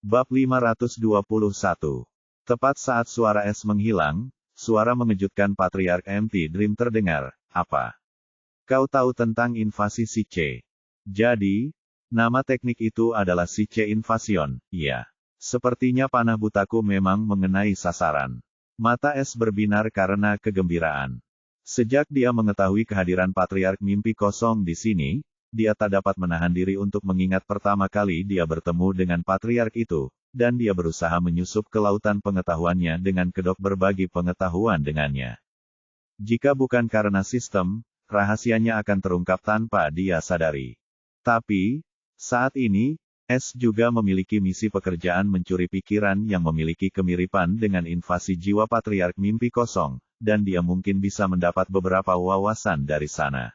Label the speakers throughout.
Speaker 1: Bab 521. Tepat saat suara S menghilang, suara mengejutkan Patriark MT Dream terdengar. Apa? Kau tahu tentang invasi Siche? Jadi, nama teknik itu adalah Siche Invasion. Iya. Sepertinya panah butaku memang mengenai sasaran. Mata S berbinar karena kegembiraan. Sejak dia mengetahui kehadiran Patriark Mimpi Kosong di sini, dia tak dapat menahan diri untuk mengingat pertama kali dia bertemu dengan Patriark itu, dan dia berusaha menyusup ke lautan pengetahuannya dengan kedok berbagi pengetahuan dengannya. Jika bukan karena sistem, rahasianya akan terungkap tanpa dia sadari. Tapi, saat ini, S juga memiliki misi pekerjaan mencuri pikiran yang memiliki kemiripan dengan invasi jiwa Patriark Mimpi Kosong, dan dia mungkin bisa mendapat beberapa wawasan dari sana.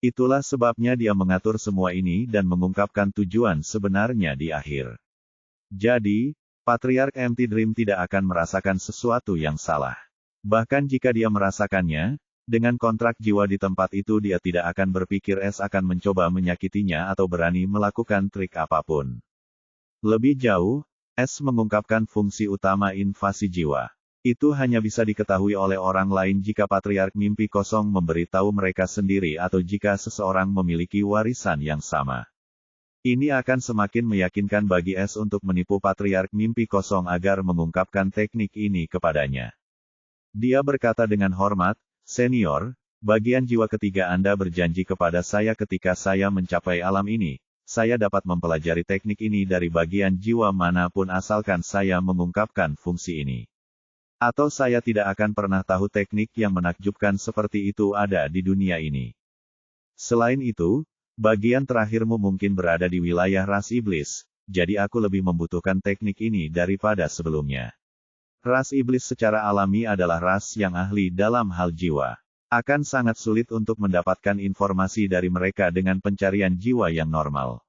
Speaker 1: Itulah sebabnya dia mengatur semua ini dan mengungkapkan tujuan sebenarnya di akhir. Jadi, Patriark MT Dream tidak akan merasakan sesuatu yang salah. Bahkan jika dia merasakannya, dengan kontrak jiwa di tempat itu dia tidak akan berpikir S akan mencoba menyakitinya atau berani melakukan trik apapun. Lebih jauh, S mengungkapkan fungsi utama invasi jiwa. Itu hanya bisa diketahui oleh orang lain jika Patriark Mimpi Kosong memberitahu mereka sendiri atau jika seseorang memiliki warisan yang sama. Ini akan semakin meyakinkan bagi S untuk menipu Patriark Mimpi Kosong agar mengungkapkan teknik ini kepadanya. Dia berkata dengan hormat, "Senior, bagian jiwa ketiga Anda berjanji kepada saya ketika saya mencapai alam ini. Saya dapat mempelajari teknik ini dari bagian jiwa manapun asalkan saya mengungkapkan fungsi ini. Atau saya tidak akan pernah tahu teknik yang menakjubkan seperti itu ada di dunia ini. Selain itu, bagian terakhirmu mungkin berada di wilayah ras iblis, jadi aku lebih membutuhkan teknik ini daripada sebelumnya. Ras iblis secara alami adalah ras yang ahli dalam hal jiwa. Akan sangat sulit untuk mendapatkan informasi dari mereka dengan pencarian jiwa yang normal."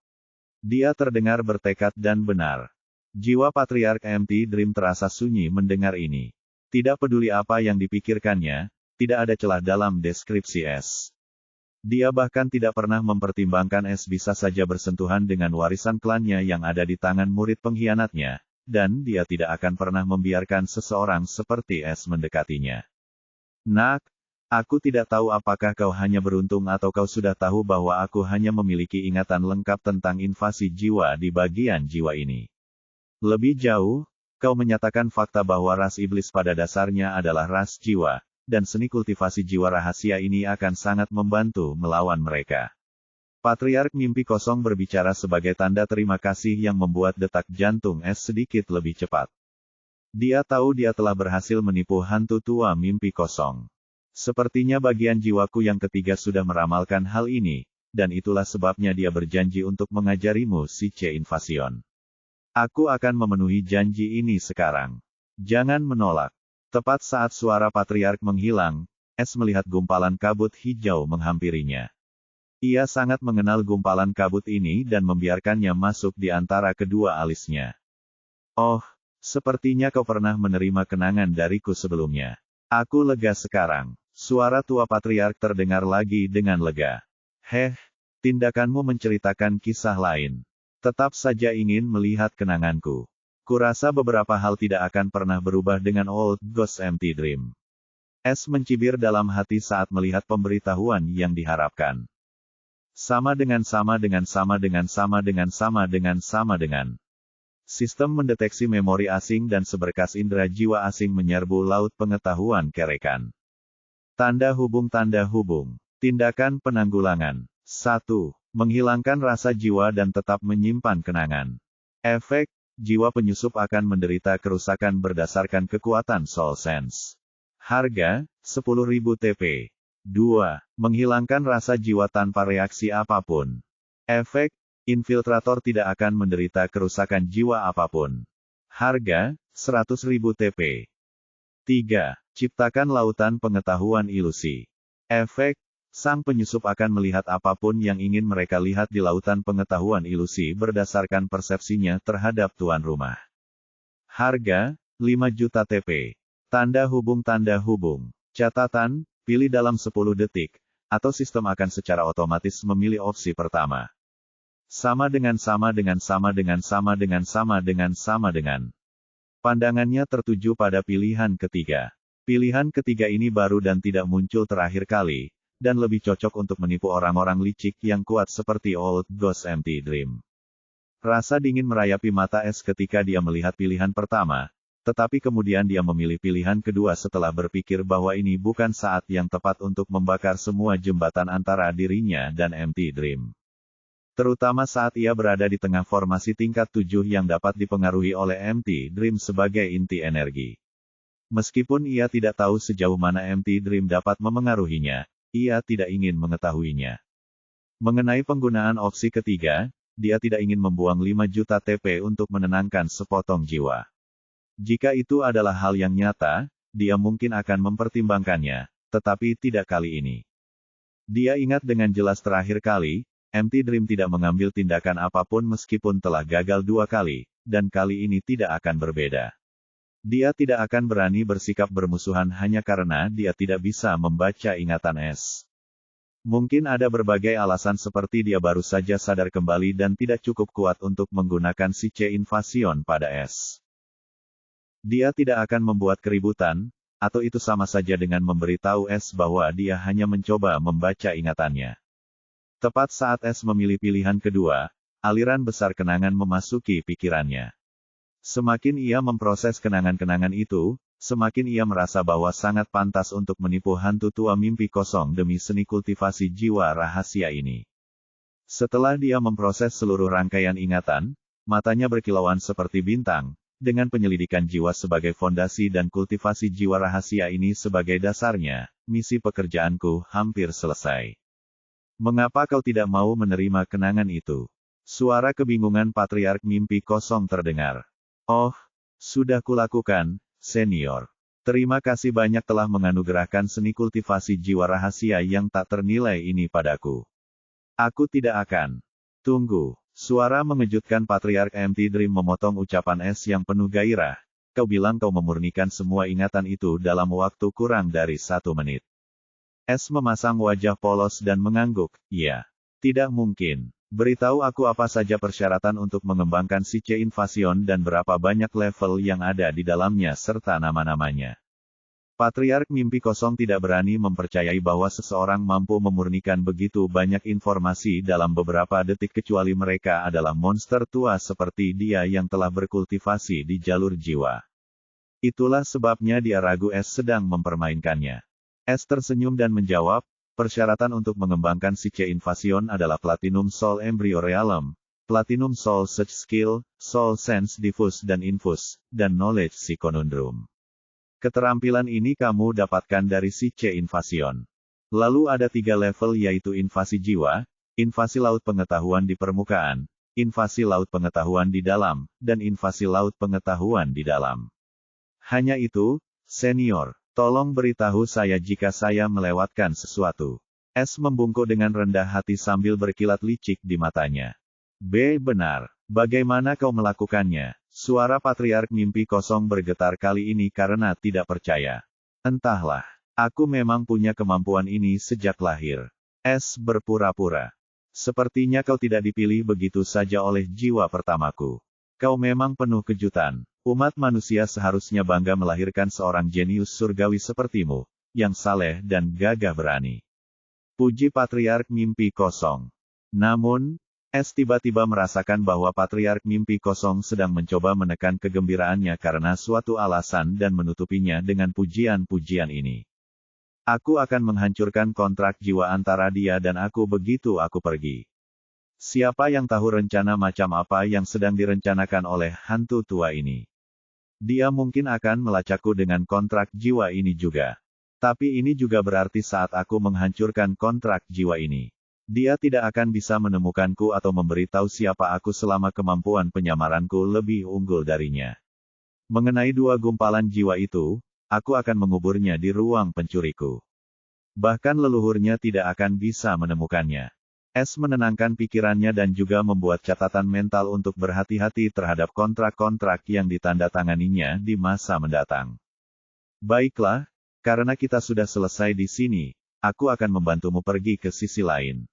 Speaker 1: Dia terdengar bertekad dan benar. Jiwa Patriark MT Dream terasa sunyi mendengar ini. Tidak peduli apa yang dipikirkannya, tidak ada celah dalam deskripsi S. Dia bahkan tidak pernah mempertimbangkan S bisa saja bersentuhan dengan warisan klannya yang ada di tangan murid pengkhianatnya, dan dia tidak akan pernah membiarkan seseorang seperti S mendekatinya. "Nak, aku tidak tahu apakah kau hanya beruntung atau kau sudah tahu bahwa aku hanya memiliki ingatan lengkap tentang invasi jiwa di bagian jiwa ini. Lebih jauh, kau menyatakan fakta bahwa ras iblis pada dasarnya adalah ras jiwa, dan seni kultivasi jiwa rahasia ini akan sangat membantu melawan mereka." Patriark Mimpi Kosong berbicara sebagai tanda terima kasih yang membuat detak jantung S sedikit lebih cepat. Dia tahu dia telah berhasil menipu hantu tua Mimpi Kosong. Sepertinya bagian jiwaku yang ketiga sudah meramalkan hal ini, dan itulah sebabnya dia berjanji untuk mengajarimu Siche Invasion. Aku akan memenuhi janji ini sekarang. Jangan menolak. Tepat saat suara Patriark menghilang, S melihat gumpalan kabut hijau menghampirinya. Ia sangat mengenal gumpalan kabut ini dan membiarkannya masuk di antara kedua alisnya. "Oh, sepertinya kau pernah menerima kenangan dariku sebelumnya. Aku lega sekarang." Suara tua Patriark terdengar lagi dengan lega. Tindakanmu menceritakan kisah lain. Tetap saja ingin melihat kenanganku. Kurasa beberapa hal tidak akan pernah berubah dengan Old Ghost MT Dream. S mencibir dalam hati saat melihat pemberitahuan yang diharapkan. Sama dengan. Sistem mendeteksi memori asing dan seberkas indera jiwa asing menyerbu laut pengetahuan kerekan. Tanda hubung. Tindakan penanggulangan. 1. Menghilangkan rasa jiwa dan tetap menyimpan kenangan. Efek, jiwa penyusup akan menderita kerusakan berdasarkan kekuatan Soul Sense. Harga, 10.000 TP. 2. Menghilangkan rasa jiwa tanpa reaksi apapun. Efek, infiltrator tidak akan menderita kerusakan jiwa apapun. Harga, 100.000 TP. 3. Ciptakan lautan pengetahuan ilusi. Efek, sang penyusup akan melihat apapun yang ingin mereka lihat di lautan pengetahuan ilusi berdasarkan persepsinya terhadap tuan rumah. Harga, 5 juta TP. Tanda hubung. Catatan, pilih dalam 10 detik, atau sistem akan secara otomatis memilih opsi pertama. Sama dengan. Pandangannya tertuju pada pilihan ketiga. Pilihan ketiga ini baru dan tidak muncul terakhir kali, dan lebih cocok untuk menipu orang-orang licik yang kuat seperti Old Ghost Empty Dream. Rasa dingin merayapi mata Es ketika dia melihat pilihan pertama, tetapi kemudian dia memilih pilihan kedua setelah berpikir bahwa ini bukan saat yang tepat untuk membakar semua jembatan antara dirinya dan Empty Dream. Terutama saat ia berada di tengah formasi tingkat 7 yang dapat dipengaruhi oleh Empty Dream sebagai inti energi. Meskipun ia tidak tahu sejauh mana Empty Dream dapat memengaruhinya, ia tidak ingin mengetahuinya. Mengenai penggunaan opsi ketiga, dia tidak ingin membuang 5 juta TP untuk menenangkan sepotong jiwa. Jika itu adalah hal yang nyata, dia mungkin akan mempertimbangkannya, tetapi tidak kali ini. Dia ingat dengan jelas terakhir kali, Empty Dream tidak mengambil tindakan apapun meskipun telah gagal 2 kali, dan kali ini tidak akan berbeda. Dia tidak akan berani bersikap bermusuhan hanya karena dia tidak bisa membaca ingatan Es. Mungkin ada berbagai alasan seperti dia baru saja sadar kembali dan tidak cukup kuat untuk menggunakan si C Invasion pada Es. Dia tidak akan membuat keributan, atau itu sama saja dengan memberitahu Es bahwa dia hanya mencoba membaca ingatannya. Tepat saat Es memilih pilihan kedua, aliran besar kenangan memasuki pikirannya. Semakin ia memproses kenangan-kenangan itu, semakin ia merasa bahwa sangat pantas untuk menipu hantu tua mimpi kosong demi seni kultivasi jiwa rahasia ini. Setelah dia memproses seluruh rangkaian ingatan, matanya berkilauan seperti bintang, dengan penyelidikan jiwa sebagai fondasi dan kultivasi jiwa rahasia ini sebagai dasarnya, misi pekerjaanku hampir selesai. Mengapa kau tidak mau menerima kenangan itu? Suara kebingungan Patriark Mimpi Kosong terdengar. Oh, sudah kulakukan, senior. Terima kasih banyak telah menganugerahkan seni kultivasi jiwa rahasia yang tak ternilai ini padaku. Aku tidak akan. Tunggu. Suara mengejutkan Patriark Empty Dream memotong ucapan Es yang penuh gairah. Kau bilang kau memurnikan semua ingatan itu dalam waktu kurang dari 1 menit. Es memasang wajah polos dan mengangguk, iya. Tidak mungkin. Beritahu aku apa saja persyaratan untuk mengembangkan si C Invasion dan berapa banyak level yang ada di dalamnya serta nama-namanya. Patriark Mimpi Kosong tidak berani mempercayai bahwa seseorang mampu memurnikan begitu banyak informasi dalam beberapa detik kecuali mereka adalah monster tua seperti dia yang telah berkultivasi di jalur jiwa. Itulah sebabnya dia ragu Es sedang mempermainkannya. Es tersenyum dan menjawab, persyaratan untuk mengembangkan si C Invasion adalah Platinum Soul Embryo Realm, Platinum Soul Search Skill, Soul Sense Diffuse dan Infuse, dan Knowledge Si Conundrum. Keterampilan ini kamu dapatkan dari si C Invasion. Lalu ada 3 level yaitu Invasi Jiwa, Invasi Laut Pengetahuan di Permukaan, Invasi Laut Pengetahuan di Dalam, dan Invasi Laut Pengetahuan di Dalam. Hanya itu, senior. Tolong beritahu saya jika saya melewatkan sesuatu. Es membungkuk dengan rendah hati sambil berkilat licik di matanya. Benar. Bagaimana kau melakukannya? Suara Patriark Mimpi Kosong bergetar kali ini karena tidak percaya. Entahlah. Aku memang punya kemampuan ini sejak lahir. Es berpura-pura. Sepertinya kau tidak dipilih begitu saja oleh jiwa pertamaku. Kau memang penuh kejutan. Umat manusia seharusnya bangga melahirkan seorang jenius surgawi sepertimu, yang saleh dan gagah berani. Puji Patriark Mimpi Kosong. Namun, Es tiba-tiba merasakan bahwa Patriark Mimpi Kosong sedang mencoba menekan kegembiraannya karena suatu alasan dan menutupinya dengan pujian-pujian ini. Aku akan menghancurkan kontrak jiwa antara dia dan aku begitu aku pergi. Siapa yang tahu rencana macam apa yang sedang direncanakan oleh hantu tua ini? Dia mungkin akan melacakku dengan kontrak jiwa ini juga. Tapi ini juga berarti saat aku menghancurkan kontrak jiwa ini, dia tidak akan bisa menemukanku atau memberitahu siapa aku selama kemampuan penyamaranku lebih unggul darinya. Mengenai 2 gumpalan jiwa itu, aku akan menguburnya di ruang pencuriku. Bahkan leluhurnya tidak akan bisa menemukannya. Es menenangkan pikirannya dan juga membuat catatan mental untuk berhati-hati terhadap kontrak-kontrak yang ditandatanganinya di masa mendatang. Baiklah, karena kita sudah selesai di sini, aku akan membantumu pergi ke sisi lain.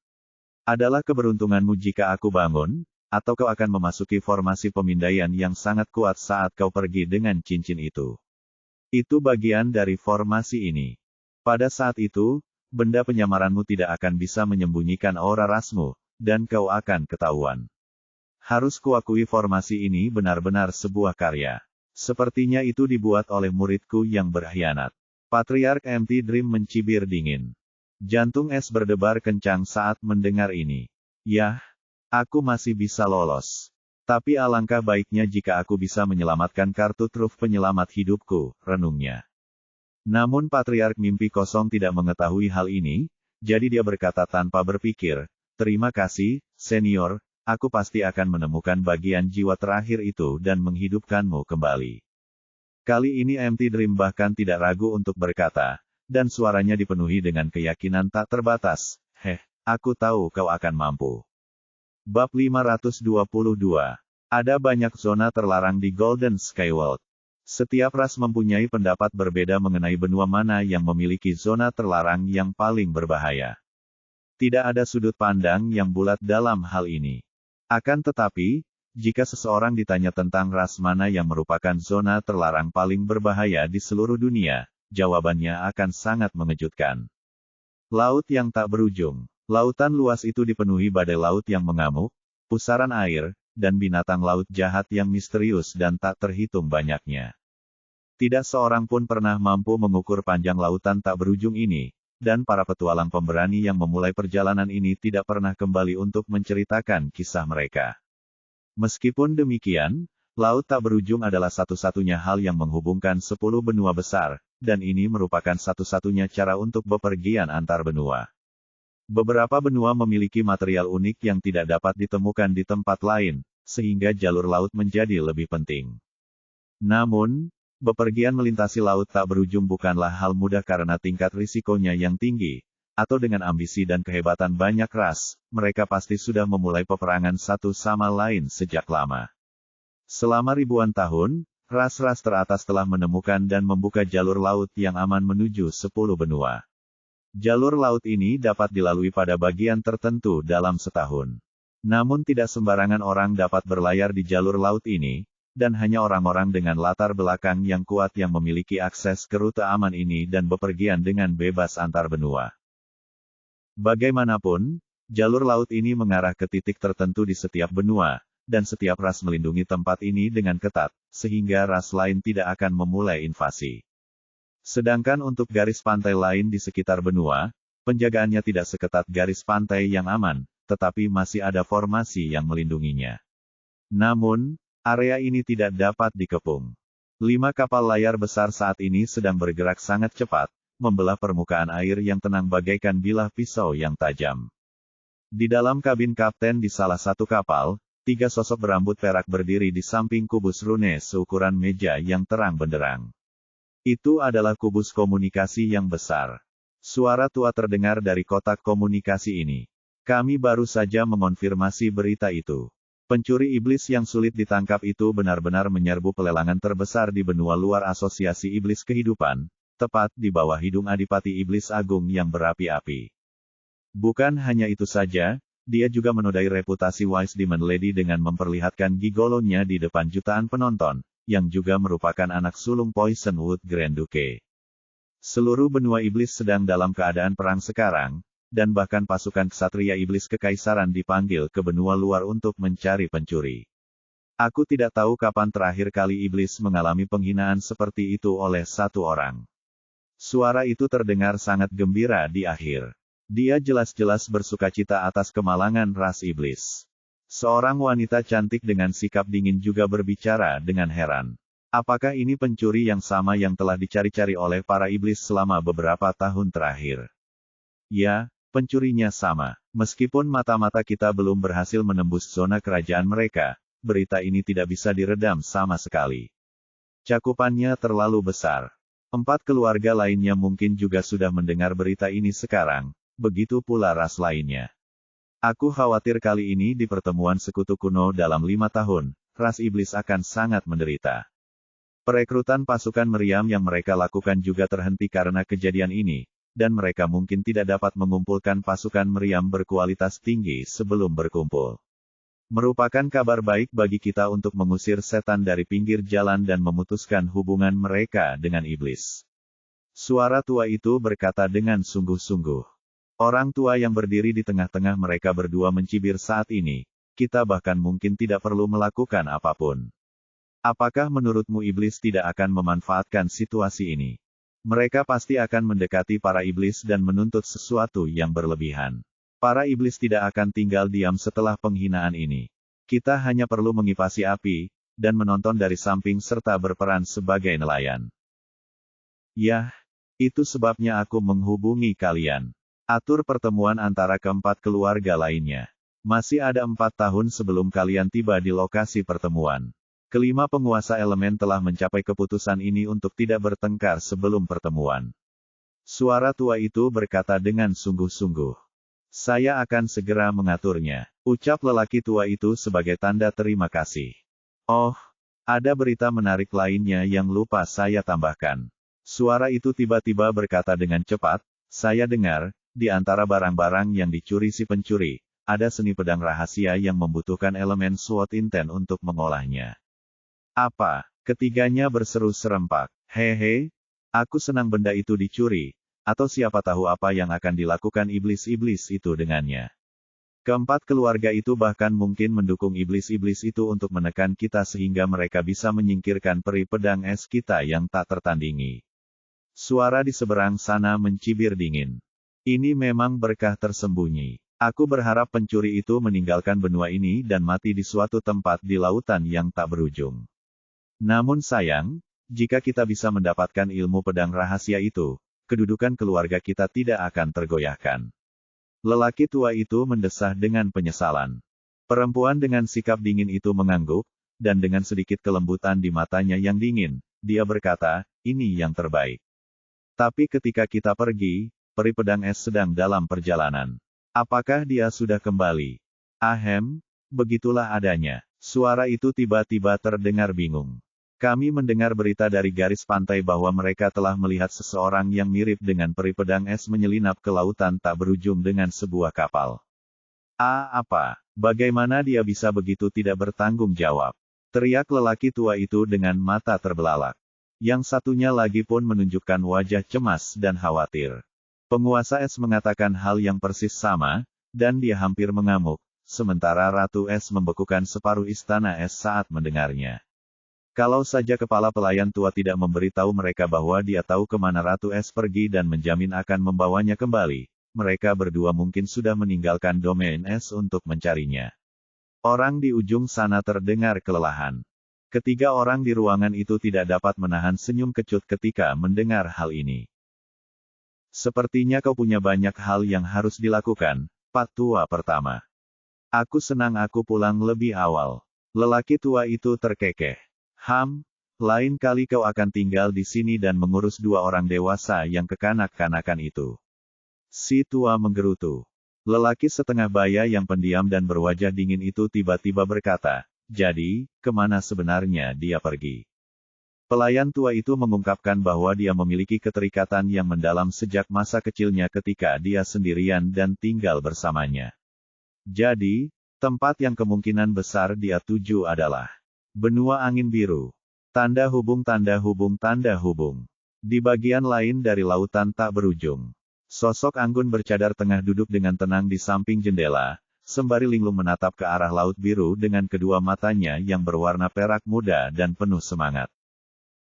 Speaker 1: Adalah keberuntunganmu jika aku bangun, atau kau akan memasuki formasi pemindaian yang sangat kuat saat kau pergi dengan cincin itu. Itu bagian dari formasi ini. Pada saat itu, benda penyamaranmu tidak akan bisa menyembunyikan aura rasmu, dan kau akan ketahuan. Harus kuakui formasi ini benar-benar sebuah karya. Sepertinya itu dibuat oleh muridku yang berkhianat. Patriark MT Dream mencibir dingin. Jantung es berdebar kencang saat mendengar ini. Yah, aku masih bisa lolos. Tapi alangkah baiknya jika aku bisa menyelamatkan kartu truf penyelamat hidupku, renungnya. Namun Patriark Mimpi Kosong tidak mengetahui hal ini, jadi dia berkata tanpa berpikir, terima kasih, senior, aku pasti akan menemukan bagian jiwa terakhir itu dan menghidupkanmu kembali. Kali ini MT Dream bahkan tidak ragu untuk berkata, dan suaranya dipenuhi dengan keyakinan tak terbatas, aku tahu kau akan mampu. Bab 522. Ada banyak zona terlarang di Golden Skyworld. Setiap ras mempunyai pendapat berbeda mengenai benua mana yang memiliki zona terlarang yang paling berbahaya. Tidak ada sudut pandang yang bulat dalam hal ini. Akan tetapi, jika seseorang ditanya tentang ras mana yang merupakan zona terlarang paling berbahaya di seluruh dunia, jawabannya akan sangat mengejutkan. Laut yang tak berujung. Lautan luas itu dipenuhi badai laut yang mengamuk, pusaran air, dan binatang laut jahat yang misterius dan tak terhitung banyaknya. Tidak seorang pun pernah mampu mengukur panjang lautan tak berujung ini, dan para petualang pemberani yang memulai perjalanan ini tidak pernah kembali untuk menceritakan kisah mereka. Meskipun demikian, laut tak berujung adalah satu-satunya hal yang menghubungkan 10 benua besar, dan ini merupakan satu-satunya cara untuk bepergian antar benua. Beberapa benua memiliki material unik yang tidak dapat ditemukan di tempat lain, sehingga jalur laut menjadi lebih penting. Namun, bepergian melintasi laut tak berujung bukanlah hal mudah karena tingkat risikonya yang tinggi, atau dengan ambisi dan kehebatan banyak ras, mereka pasti sudah memulai peperangan satu sama lain sejak lama. Selama ribuan tahun, ras-ras teratas telah menemukan dan membuka jalur laut yang aman menuju 10 benua. Jalur laut ini dapat dilalui pada bagian tertentu dalam setahun. Namun tidak sembarangan orang dapat berlayar di jalur laut ini, dan hanya orang-orang dengan latar belakang yang kuat yang memiliki akses ke rute aman ini dan bepergian dengan bebas antar benua. Bagaimanapun, jalur laut ini mengarah ke titik tertentu di setiap benua, dan setiap ras melindungi tempat ini dengan ketat, sehingga ras lain tidak akan memulai invasi. Sedangkan untuk garis pantai lain di sekitar benua, penjagaannya tidak seketat garis pantai yang aman, tetapi masih ada formasi yang melindunginya. Namun, area ini tidak dapat dikepung. 5 kapal layar besar saat ini sedang bergerak sangat cepat, membelah permukaan air yang tenang bagaikan bilah pisau yang tajam. Di dalam kabin kapten di salah satu kapal, 3 sosok berambut perak berdiri di samping kubus rune seukuran meja yang terang benderang. Itu adalah kubus komunikasi yang besar. Suara tua terdengar dari kotak komunikasi ini. Kami baru saja mengonfirmasi berita itu. Pencuri iblis yang sulit ditangkap itu benar-benar menyerbu pelelangan terbesar di benua luar Asosiasi Iblis Kehidupan, tepat di bawah hidung Adipati Iblis Agung yang berapi-api. Bukan hanya itu saja, dia juga menodai reputasi Wise Demon Lady dengan memperlihatkan gigolonya di depan jutaan penonton, yang juga merupakan anak sulung Poisonwood Grand Duke. Seluruh benua iblis sedang dalam keadaan perang sekarang, dan bahkan pasukan ksatria iblis kekaisaran dipanggil ke benua luar untuk mencari pencuri. Aku tidak tahu kapan terakhir kali iblis mengalami penghinaan seperti itu oleh satu orang. Suara itu terdengar sangat gembira di akhir. Dia jelas-jelas bersukacita atas kemalangan ras iblis. Seorang wanita cantik dengan sikap dingin juga berbicara dengan heran. Apakah ini pencuri yang sama yang telah dicari-cari oleh para iblis selama beberapa tahun terakhir? Ya, pencurinya sama. Meskipun mata-mata kita belum berhasil menembus zona kerajaan mereka, berita ini tidak bisa diredam sama sekali. Cakupannya terlalu besar. 4 keluarga lainnya mungkin juga sudah mendengar berita ini sekarang, begitu pula ras lainnya. Aku khawatir kali ini di pertemuan sekutu kuno dalam 5 tahun, ras iblis akan sangat menderita. Perekrutan pasukan meriam yang mereka lakukan juga terhenti karena kejadian ini, dan mereka mungkin tidak dapat mengumpulkan pasukan meriam berkualitas tinggi sebelum berkumpul. Merupakan kabar baik bagi kita untuk mengusir setan dari pinggir jalan dan memutuskan hubungan mereka dengan iblis. Suara tua itu berkata dengan sungguh-sungguh. Orang tua yang berdiri di tengah-tengah mereka berdua mencibir saat ini, kita bahkan mungkin tidak perlu melakukan apapun. Apakah menurutmu iblis tidak akan memanfaatkan situasi ini? Mereka pasti akan mendekati para iblis dan menuntut sesuatu yang berlebihan. Para iblis tidak akan tinggal diam setelah penghinaan ini. Kita hanya perlu mengipasi api, dan menonton dari samping serta berperan sebagai nelayan. Yah, itu sebabnya aku menghubungi kalian. Atur pertemuan antara keempat keluarga lainnya. Masih ada 4 tahun sebelum kalian tiba di lokasi pertemuan. Kelima penguasa elemen telah mencapai keputusan ini untuk tidak bertengkar sebelum pertemuan. Suara tua itu berkata dengan sungguh-sungguh. Saya akan segera mengaturnya, ucap lelaki tua itu sebagai tanda terima kasih. Oh, ada berita menarik lainnya yang lupa saya tambahkan. Suara itu tiba-tiba berkata dengan cepat, saya dengar, di antara barang-barang yang dicuri si pencuri, ada seni pedang rahasia yang membutuhkan elemen SWOT intent untuk mengolahnya. Apa? Ketiganya berseru serempak. Hehe, aku senang benda itu dicuri. Atau siapa tahu apa yang akan dilakukan iblis-iblis itu dengannya. Keempat keluarga itu bahkan mungkin mendukung iblis-iblis itu untuk menekan kita sehingga mereka bisa menyingkirkan peri pedang es kita yang tak tertandingi. Suara di seberang sana mencibir dingin. Ini memang berkah tersembunyi. Aku berharap pencuri itu meninggalkan benua ini dan mati di suatu tempat di lautan yang tak berujung. Namun sayang, jika kita bisa mendapatkan ilmu pedang rahasia itu, kedudukan keluarga kita tidak akan tergoyahkan. Lelaki tua itu mendesah dengan penyesalan. Perempuan dengan sikap dingin itu mengangguk, dan dengan sedikit kelembutan di matanya yang dingin, dia berkata, ini yang terbaik. Tapi ketika kita pergi, peri pedang es sedang dalam perjalanan. Apakah dia sudah kembali? Ahem, begitulah adanya. Suara itu tiba-tiba terdengar bingung. Kami mendengar berita dari garis pantai bahwa mereka telah melihat seseorang yang mirip dengan peri pedang es menyelinap ke lautan tak berujung dengan sebuah kapal. Apa? Bagaimana dia bisa begitu tidak bertanggung jawab? Teriak lelaki tua itu dengan mata terbelalak. Yang satunya lagi pun menunjukkan wajah cemas dan khawatir. Penguasa es mengatakan hal yang persis sama, dan dia hampir mengamuk, sementara Ratu Es membekukan separuh istana es saat mendengarnya. Kalau saja kepala pelayan tua tidak memberitahu mereka bahwa dia tahu kemana Ratu Es pergi dan menjamin akan membawanya kembali, mereka berdua mungkin sudah meninggalkan domain Es untuk mencarinya. Orang di ujung sana terdengar kelelahan. Ketiga orang di ruangan itu tidak dapat menahan senyum kecut ketika mendengar hal ini. Sepertinya kau punya banyak hal yang harus dilakukan, Pak Tua pertama. Aku senang aku pulang lebih awal. Lelaki tua itu terkekeh. Lain kali kau akan tinggal di sini dan mengurus 2 orang dewasa yang kekanak-kanakan itu. Si tua menggerutu. Lelaki setengah baya yang pendiam dan berwajah dingin itu tiba-tiba berkata, jadi, kemana sebenarnya dia pergi? Pelayan tua itu mengungkapkan bahwa dia memiliki keterikatan yang mendalam sejak masa kecilnya ketika dia sendirian dan tinggal bersamanya. Jadi, tempat yang kemungkinan besar dia tuju adalah benua angin biru. Tanda hubung tanda hubung tanda hubung. Di bagian lain dari lautan tak berujung. Sosok Anggun bercadar tengah duduk dengan tenang di samping jendela, sembari linglung menatap ke arah laut biru dengan kedua matanya yang berwarna perak muda dan penuh semangat.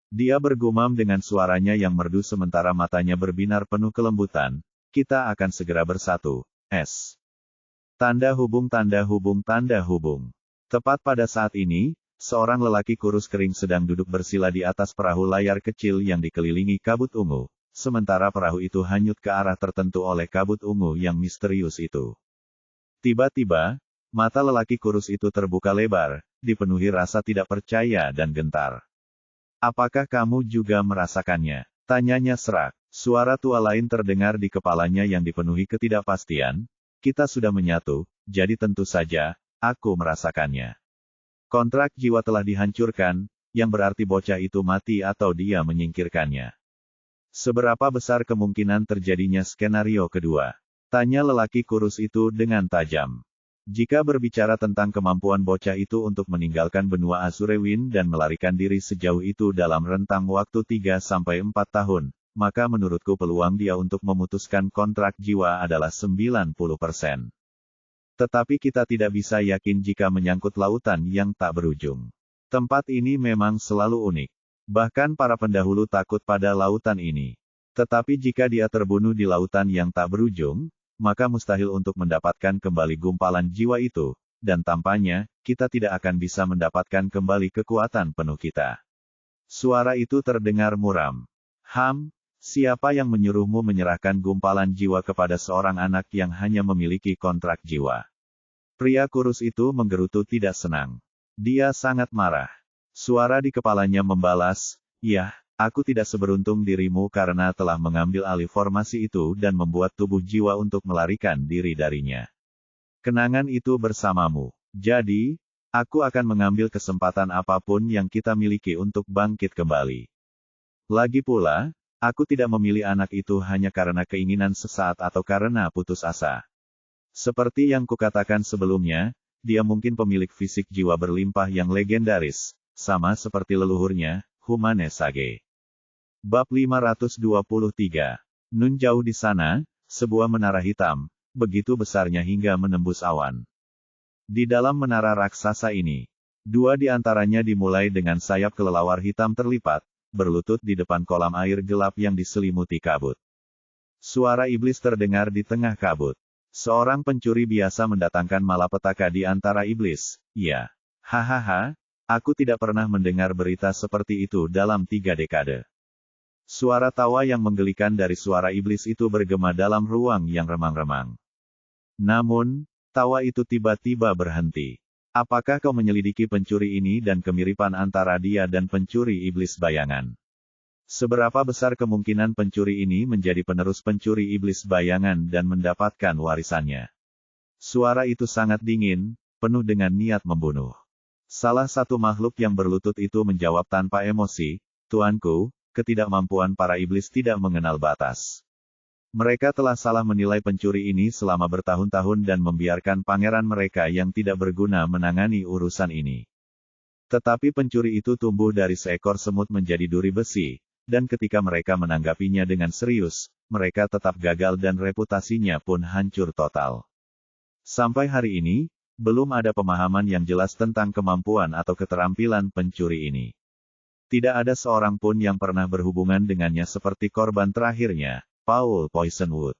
Speaker 1: Dia bergumam dengan suaranya yang merdu sementara matanya berbinar penuh kelembutan, kita akan segera bersatu, Es. Tanda hubung tanda hubung tanda hubung. Tepat pada saat ini, seorang lelaki kurus kering sedang duduk bersila di atas perahu layar kecil yang dikelilingi kabut ungu, sementara perahu itu hanyut ke arah tertentu oleh kabut ungu yang misterius itu. Tiba-tiba, mata lelaki kurus itu terbuka lebar, dipenuhi rasa tidak percaya dan gentar. Apakah kamu juga merasakannya? Tanyanya serak. Suara tua lain terdengar di kepalanya yang dipenuhi ketidakpastian. Kita sudah menyatu, jadi tentu saja, aku merasakannya. Kontrak jiwa telah dihancurkan, yang berarti bocah itu mati atau dia menyingkirkannya. Seberapa besar kemungkinan terjadinya skenario kedua? Tanya lelaki kurus itu dengan tajam. Jika berbicara tentang kemampuan bocah itu untuk meninggalkan benua Asurewin dan melarikan diri sejauh itu dalam rentang waktu 3-4 tahun, maka menurutku peluang dia untuk memutuskan kontrak jiwa adalah 90%. Tetapi kita tidak bisa yakin jika menyangkut lautan yang tak berujung. Tempat ini memang selalu unik. Bahkan para pendahulu takut pada lautan ini. Tetapi jika dia terbunuh di lautan yang tak berujung, maka mustahil untuk mendapatkan kembali gumpalan jiwa itu, dan tampaknya, kita tidak akan bisa mendapatkan kembali kekuatan penuh kita. Suara itu terdengar muram. Siapa yang menyuruhmu menyerahkan gumpalan jiwa kepada seorang anak yang hanya memiliki kontrak jiwa? Pria kurus itu menggerutu tidak senang. Dia sangat marah. Suara di kepalanya membalas, "Yah, aku tidak seberuntung dirimu karena telah mengambil alih formasi itu dan membuat tubuh jiwa untuk melarikan diri darinya. Kenangan itu bersamamu. Jadi, aku akan mengambil kesempatan apapun yang kita miliki untuk bangkit kembali. Lagi pula, aku tidak memilih anak itu hanya karena keinginan sesaat atau karena putus asa. Seperti yang kukatakan sebelumnya, dia mungkin pemilik fisik jiwa berlimpah yang legendaris, sama seperti leluhurnya, Humane Sage." Bab 523. Nun jauh di sana, sebuah menara hitam, begitu besarnya hingga menembus awan. Di dalam menara raksasa ini, dua di antaranya dimulai dengan sayap kelelawar hitam terlipat, berlutut di depan kolam air gelap yang diselimuti kabut. Suara iblis terdengar di tengah kabut. Seorang pencuri biasa mendatangkan malapetaka di antara iblis, ya. Hahaha, aku tidak pernah mendengar berita seperti itu dalam 3 dekade. Suara tawa yang menggelikan dari suara iblis itu bergema dalam ruang yang remang-remang. Namun, tawa itu tiba-tiba berhenti. Apakah kau menyelidiki pencuri ini dan kemiripan antara dia dan pencuri iblis bayangan? Seberapa besar kemungkinan pencuri ini menjadi penerus pencuri iblis bayangan dan mendapatkan warisannya? Suara itu sangat dingin, penuh dengan niat membunuh. Salah satu makhluk yang berlutut itu menjawab tanpa emosi, "Tuanku, ketidakmampuan para iblis tidak mengenal batas. Mereka telah salah menilai pencuri ini selama bertahun-tahun dan membiarkan pangeran mereka yang tidak berguna menangani urusan ini. Tetapi pencuri itu tumbuh dari seekor semut menjadi duri besi, dan ketika mereka menanggapinya dengan serius, mereka tetap gagal dan reputasinya pun hancur total. Sampai hari ini, belum ada pemahaman yang jelas tentang kemampuan atau keterampilan pencuri ini. Tidak ada seorang pun yang pernah berhubungan dengannya seperti korban terakhirnya, Paul Poisonwood.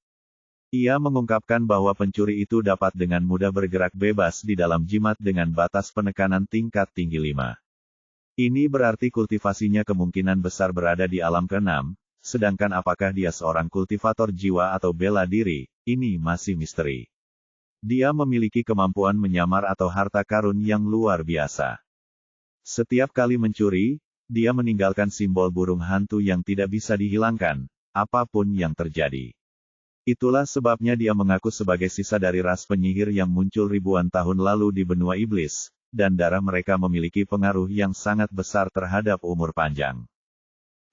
Speaker 1: Ia mengungkapkan bahwa pencuri itu dapat dengan mudah bergerak bebas di dalam jimat dengan batas penekanan tingkat tinggi 5. Ini berarti kultivasinya kemungkinan besar berada di alam ke-6, sedangkan apakah dia seorang kultivator jiwa atau bela diri, ini masih misteri. Dia memiliki kemampuan menyamar atau harta karun yang luar biasa. Setiap kali mencuri, dia meninggalkan simbol burung hantu yang tidak bisa dihilangkan, apapun yang terjadi. Itulah sebabnya dia mengaku sebagai sisa dari ras penyihir yang muncul ribuan tahun lalu di benua iblis, dan darah mereka memiliki pengaruh yang sangat besar terhadap umur panjang.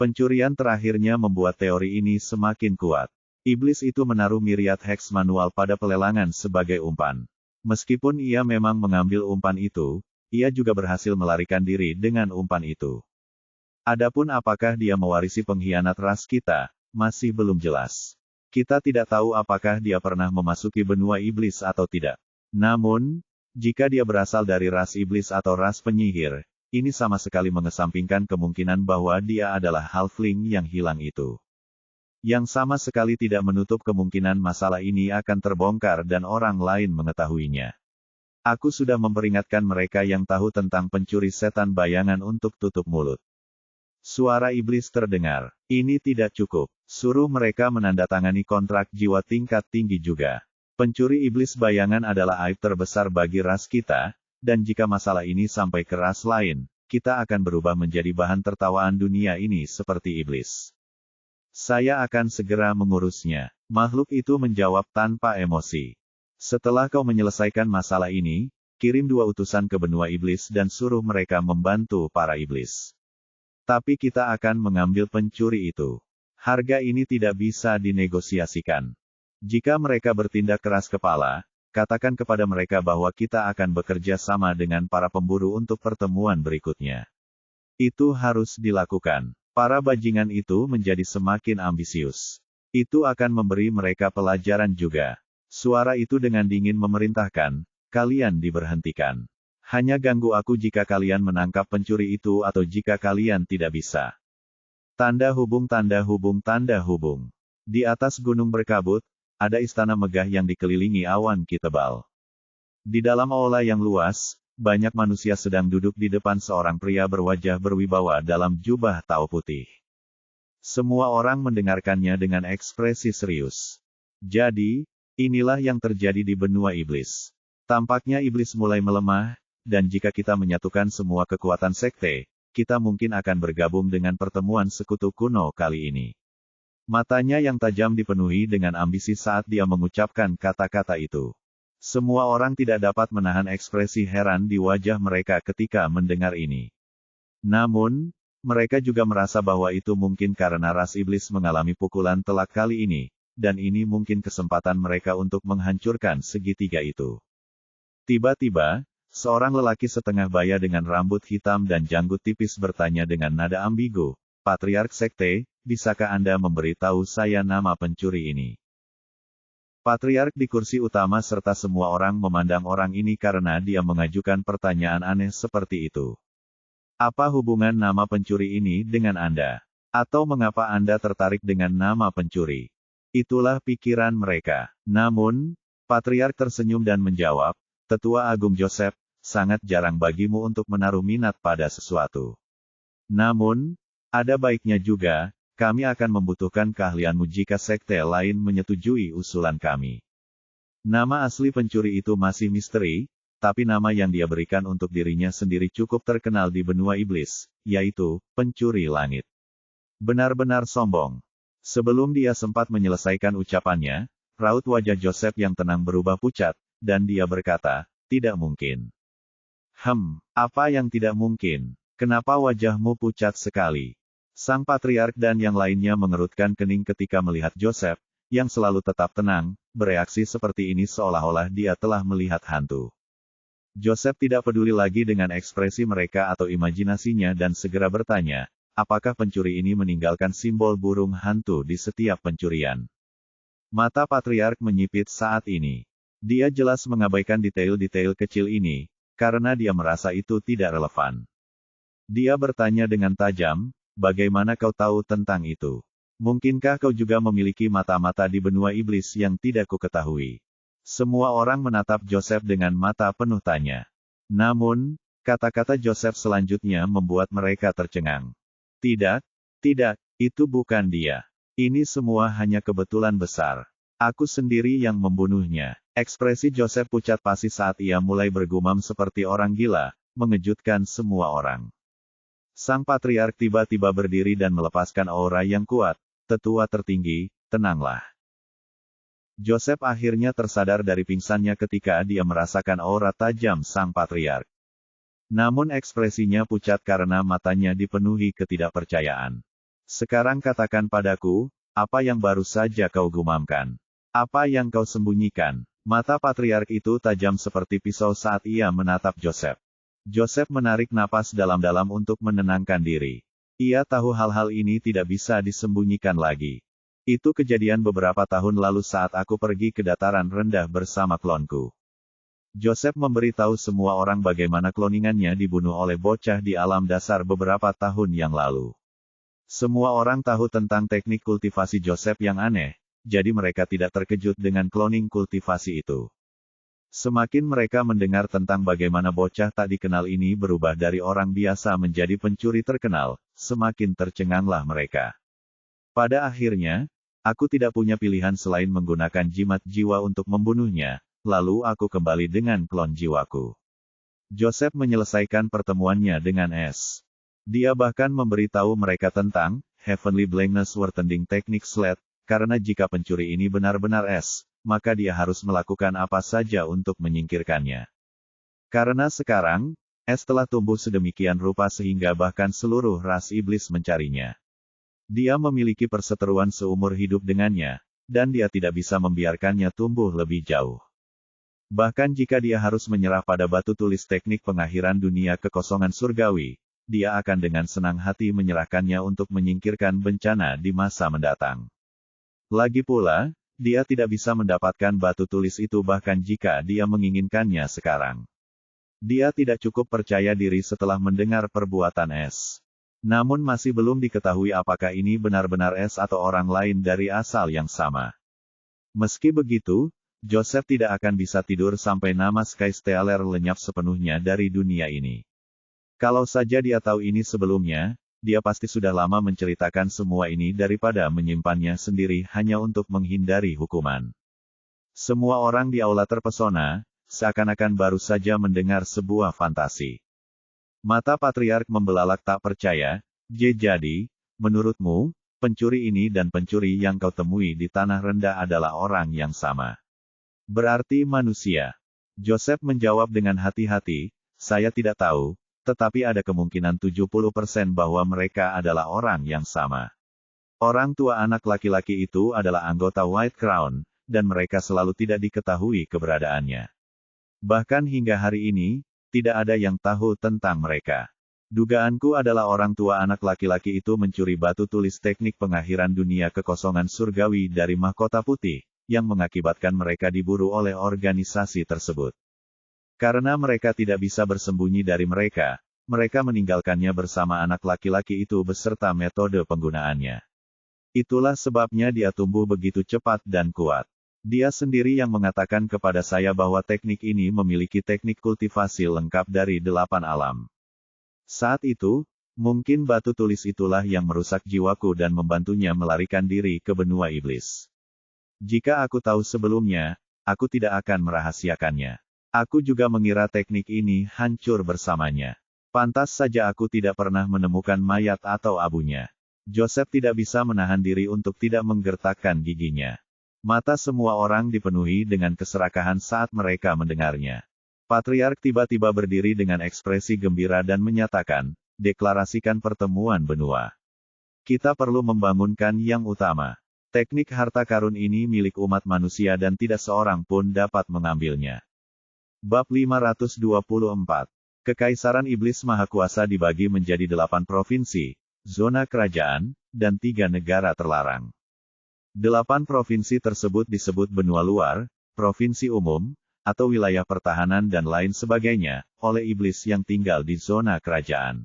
Speaker 1: Pencurian terakhirnya membuat teori ini semakin kuat. Iblis itu menaruh miriat heks manual pada pelelangan sebagai umpan. Meskipun ia memang mengambil umpan itu, ia juga berhasil melarikan diri dengan umpan itu. Adapun apakah dia mewarisi pengkhianat ras kita, masih belum jelas. Kita tidak tahu apakah dia pernah memasuki benua iblis atau tidak. Namun, jika dia berasal dari ras iblis atau ras penyihir, ini sama sekali mengesampingkan kemungkinan bahwa dia adalah halfling yang hilang itu. Yang sama sekali tidak menutup kemungkinan masalah ini akan terbongkar dan orang lain mengetahuinya. Aku sudah memperingatkan mereka yang tahu tentang pencuri setan bayangan untuk tutup mulut. Suara iblis terdengar. Ini tidak cukup. Suruh mereka menandatangani kontrak jiwa tingkat tinggi juga. Pencuri iblis bayangan adalah aib terbesar bagi ras kita, dan jika masalah ini sampai ke ras lain, kita akan berubah menjadi bahan tertawaan dunia ini seperti iblis. Saya akan segera mengurusnya. Makhluk itu menjawab tanpa emosi. Setelah kau menyelesaikan masalah ini, kirim 2 utusan ke benua iblis dan suruh mereka membantu para iblis. Tapi kita akan mengambil pencuri itu. Harga ini tidak bisa dinegosiasikan. Jika mereka bertindak keras kepala, katakan kepada mereka bahwa kita akan bekerja sama dengan para pemburu untuk pertemuan berikutnya. Itu harus dilakukan. Para bajingan itu menjadi semakin ambisius. Itu akan memberi mereka pelajaran juga. Suara itu dengan dingin memerintahkan, kalian diberhentikan. Hanya ganggu aku jika kalian menangkap pencuri itu atau jika kalian tidak bisa. Tanda hubung tanda hubung tanda hubung. Di atas gunung berkabut, ada istana megah yang dikelilingi awan tebal. Di dalam aula yang luas, banyak manusia sedang duduk di depan seorang pria berwajah berwibawa dalam jubah tau putih. Semua orang mendengarkannya dengan ekspresi serius. Jadi, inilah yang terjadi di benua iblis. Tampaknya iblis mulai melemah, dan jika kita menyatukan semua kekuatan sekte, kita mungkin akan bergabung dengan pertemuan sekutu kuno kali ini. Matanya yang tajam dipenuhi dengan ambisi saat dia mengucapkan kata-kata itu. Semua orang tidak dapat menahan ekspresi heran di wajah mereka ketika mendengar ini. Namun, mereka juga merasa bahwa itu mungkin karena ras iblis mengalami pukulan telak kali ini, dan ini mungkin kesempatan mereka untuk menghancurkan segitiga itu. Tiba-tiba, seorang lelaki setengah baya dengan rambut hitam dan janggut tipis bertanya dengan nada ambigu, "Patriark Sekte, bisakah Anda memberitahu saya nama pencuri ini?" Patriark di kursi utama serta semua orang memandang orang ini karena dia mengajukan pertanyaan aneh seperti itu. Apa hubungan nama pencuri ini dengan Anda? Atau mengapa Anda tertarik dengan nama pencuri? Itulah pikiran mereka. Namun, Patriark tersenyum dan menjawab, "Tetua Agung Joseph, sangat jarang bagimu untuk menaruh minat pada sesuatu. Namun, ada baiknya juga, kami akan membutuhkan keahlianmu jika sekte lain menyetujui usulan kami." Nama asli pencuri itu masih misteri, tapi nama yang dia berikan untuk dirinya sendiri cukup terkenal di benua iblis, yaitu, Pencuri Langit. Benar-benar sombong. Sebelum dia sempat menyelesaikan ucapannya, raut wajah Joseph yang tenang berubah pucat, dan dia berkata, "Tidak mungkin." Apa yang tidak mungkin? Kenapa wajahmu pucat sekali?" Sang Patriark dan yang lainnya mengerutkan kening ketika melihat Joseph, yang selalu tetap tenang, bereaksi seperti ini seolah-olah dia telah melihat hantu. Joseph tidak peduli lagi dengan ekspresi mereka atau imajinasinya dan segera bertanya, apakah pencuri ini meninggalkan simbol burung hantu di setiap pencurian? Mata Patriark menyipit saat ini. Dia jelas mengabaikan detail-detail kecil ini, karena dia merasa itu tidak relevan. Dia bertanya dengan tajam, "Bagaimana kau tahu tentang itu? Mungkinkah kau juga memiliki mata-mata di benua iblis yang tidak kuketahui?" Semua orang menatap Joseph dengan mata penuh tanya. Namun, kata-kata Joseph selanjutnya membuat mereka tercengang. "Tidak, tidak, itu bukan dia. Ini semua hanya kebetulan besar. Aku sendiri yang membunuhnya." Ekspresi Joseph pucat pasi saat ia mulai bergumam seperti orang gila, mengejutkan semua orang. Sang Patriark tiba-tiba berdiri dan melepaskan aura yang kuat. "Tetua tertinggi, tenanglah." Joseph akhirnya tersadar dari pingsannya ketika dia merasakan aura tajam Sang Patriark. Namun ekspresinya pucat karena matanya dipenuhi ketidakpercayaan. "Sekarang katakan padaku, apa yang baru saja kau gumamkan? Apa yang kau sembunyikan?" Mata Patriark itu tajam seperti pisau saat ia menatap Joseph. Joseph menarik napas dalam-dalam untuk menenangkan diri. Ia tahu hal-hal ini tidak bisa disembunyikan lagi. "Itu kejadian beberapa tahun lalu saat aku pergi ke dataran rendah bersama klonku." Joseph memberitahu semua orang bagaimana kloningannya dibunuh oleh bocah di alam dasar beberapa tahun yang lalu. Semua orang tahu tentang teknik kultivasi Joseph yang aneh, jadi mereka tidak terkejut dengan cloning kultivasi itu. Semakin mereka mendengar tentang bagaimana bocah tak dikenal ini berubah dari orang biasa menjadi pencuri terkenal, semakin tercenganglah mereka. Pada akhirnya, aku tidak punya pilihan selain menggunakan jimat jiwa untuk membunuhnya, lalu aku kembali dengan klon jiwaku. Joseph menyelesaikan pertemuannya dengan S. Dia bahkan memberitahu mereka tentang Heavenly Blankness Wartending Teknik Sled, karena jika pencuri ini benar-benar S, maka dia harus melakukan apa saja untuk menyingkirkannya. Karena sekarang, S telah tumbuh sedemikian rupa sehingga bahkan seluruh ras iblis mencarinya. Dia memiliki perseteruan seumur hidup dengannya, dan dia tidak bisa membiarkannya tumbuh lebih jauh. Bahkan jika dia harus menyerah pada batu tulis teknik pengakhiran dunia kekosongan surgawi, dia akan dengan senang hati menyerahkannya untuk menyingkirkan bencana di masa mendatang. Lagi pula, dia tidak bisa mendapatkan batu tulis itu bahkan jika dia menginginkannya sekarang. Dia tidak cukup percaya diri setelah mendengar perbuatan S. Namun masih belum diketahui apakah ini benar-benar S atau orang lain dari asal yang sama. Meski begitu, Joseph tidak akan bisa tidur sampai nama Sky Stealer lenyap sepenuhnya dari dunia ini. Kalau saja dia tahu ini sebelumnya, dia pasti sudah lama menceritakan semua ini daripada menyimpannya sendiri hanya untuk menghindari hukuman. Semua orang di aula terpesona, seakan-akan baru saja mendengar sebuah fantasi. Mata Patriark membelalak tak percaya. Jadi, menurutmu, pencuri ini dan pencuri yang kau temui di tanah rendah adalah orang yang sama. Berarti manusia. Joseph menjawab dengan hati-hati, saya tidak tahu, tetapi ada kemungkinan 70% bahwa mereka adalah orang yang sama. Orang tua anak laki-laki itu adalah anggota White Crown, dan mereka selalu tidak diketahui keberadaannya. Bahkan hingga hari ini, tidak ada yang tahu tentang mereka. Dugaanku adalah orang tua anak laki-laki itu mencuri batu tulis teknik pengakhiran dunia kekosongan surgawi dari mahkota putih, yang mengakibatkan mereka diburu oleh organisasi tersebut. Karena mereka tidak bisa bersembunyi dari mereka meninggalkannya bersama anak laki-laki itu beserta metode penggunaannya. Itulah sebabnya dia tumbuh begitu cepat dan kuat. Dia sendiri yang mengatakan kepada saya bahwa teknik ini memiliki teknik kultivasi lengkap dari 8 alam. Saat itu, mungkin batu tulis itulah yang merusak jiwaku dan membantunya melarikan diri ke benua iblis. Jika aku tahu sebelumnya, aku tidak akan merahasiakannya. Aku juga mengira teknik ini hancur bersamanya. Pantas saja aku tidak pernah menemukan mayat atau abunya. Joseph tidak bisa menahan diri untuk tidak menggertakkan giginya. Mata semua orang dipenuhi dengan keserakahan saat mereka mendengarnya. Patriark tiba-tiba berdiri dengan ekspresi gembira dan menyatakan, deklarasikan pertemuan benua. Kita perlu membangunkan yang utama. Teknik harta karun ini milik umat manusia dan tidak seorang pun dapat mengambilnya. Bab 524. Kekaisaran Iblis Maha Kuasa dibagi menjadi 8 provinsi, zona kerajaan, dan 3 negara terlarang. 8 provinsi tersebut disebut benua luar, provinsi umum, atau wilayah pertahanan dan lain sebagainya, oleh iblis yang tinggal di zona kerajaan.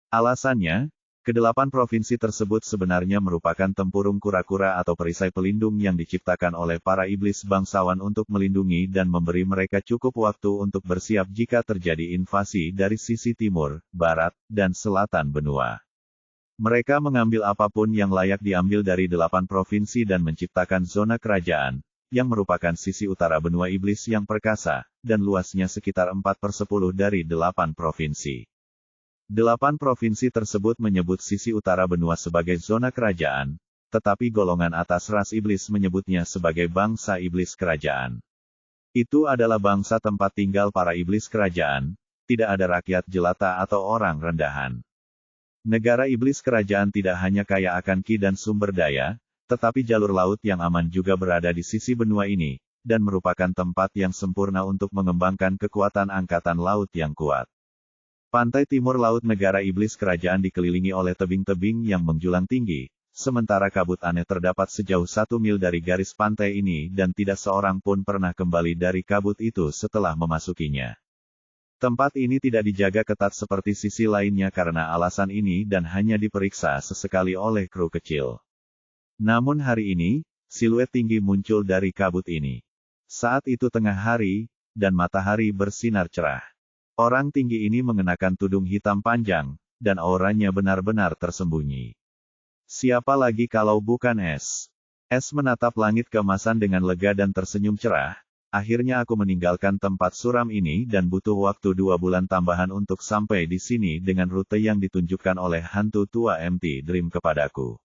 Speaker 1: Alasannya, ke-8 provinsi tersebut sebenarnya merupakan tempurung kura-kura atau perisai pelindung yang diciptakan oleh para iblis bangsawan untuk melindungi dan memberi mereka cukup waktu untuk bersiap jika terjadi invasi dari sisi timur, barat, dan selatan benua. Mereka mengambil apapun yang layak diambil dari 8 provinsi dan menciptakan zona kerajaan, yang merupakan sisi utara benua iblis yang perkasa, dan luasnya sekitar 4/10 dari 8 provinsi. 8 provinsi tersebut menyebut sisi utara benua sebagai zona kerajaan, tetapi golongan atas ras iblis menyebutnya sebagai bangsa iblis kerajaan. Itu adalah bangsa tempat tinggal para iblis kerajaan, tidak ada rakyat jelata atau orang rendahan. Negara iblis kerajaan tidak hanya kaya akan ki dan sumber daya, tetapi jalur laut yang aman juga berada di sisi benua ini, dan merupakan tempat yang sempurna untuk mengembangkan kekuatan angkatan laut yang kuat. Pantai timur laut negara iblis kerajaan dikelilingi oleh tebing-tebing yang menjulang tinggi, sementara kabut aneh terdapat sejauh 1 mil dari garis pantai ini dan tidak seorang pun pernah kembali dari kabut itu setelah memasukinya. Tempat ini tidak dijaga ketat seperti sisi lainnya karena alasan ini dan hanya diperiksa sesekali oleh kru kecil. Namun hari ini, siluet tinggi muncul dari kabut ini. Saat itu tengah hari, dan matahari bersinar cerah. Orang tinggi ini mengenakan tudung hitam panjang, dan auranya benar-benar tersembunyi. Siapa lagi kalau bukan S? S menatap langit keemasan dengan lega dan tersenyum cerah. Akhirnya aku meninggalkan tempat suram ini dan butuh waktu 2 bulan tambahan untuk sampai di sini dengan rute yang ditunjukkan oleh hantu tua MT Dream kepadaku.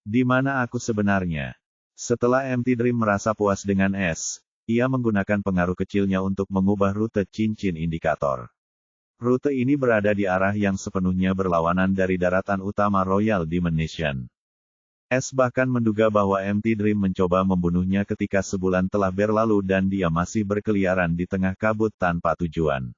Speaker 1: Di mana aku sebenarnya? Setelah MT Dream merasa puas dengan S, ia menggunakan pengaruh kecilnya untuk mengubah rute cincin indikator. Rute ini berada di arah yang sepenuhnya berlawanan dari daratan utama Royal Dimension. S bahkan menduga bahwa MT Dream mencoba membunuhnya ketika sebulan telah berlalu dan dia masih berkeliaran di tengah kabut tanpa tujuan.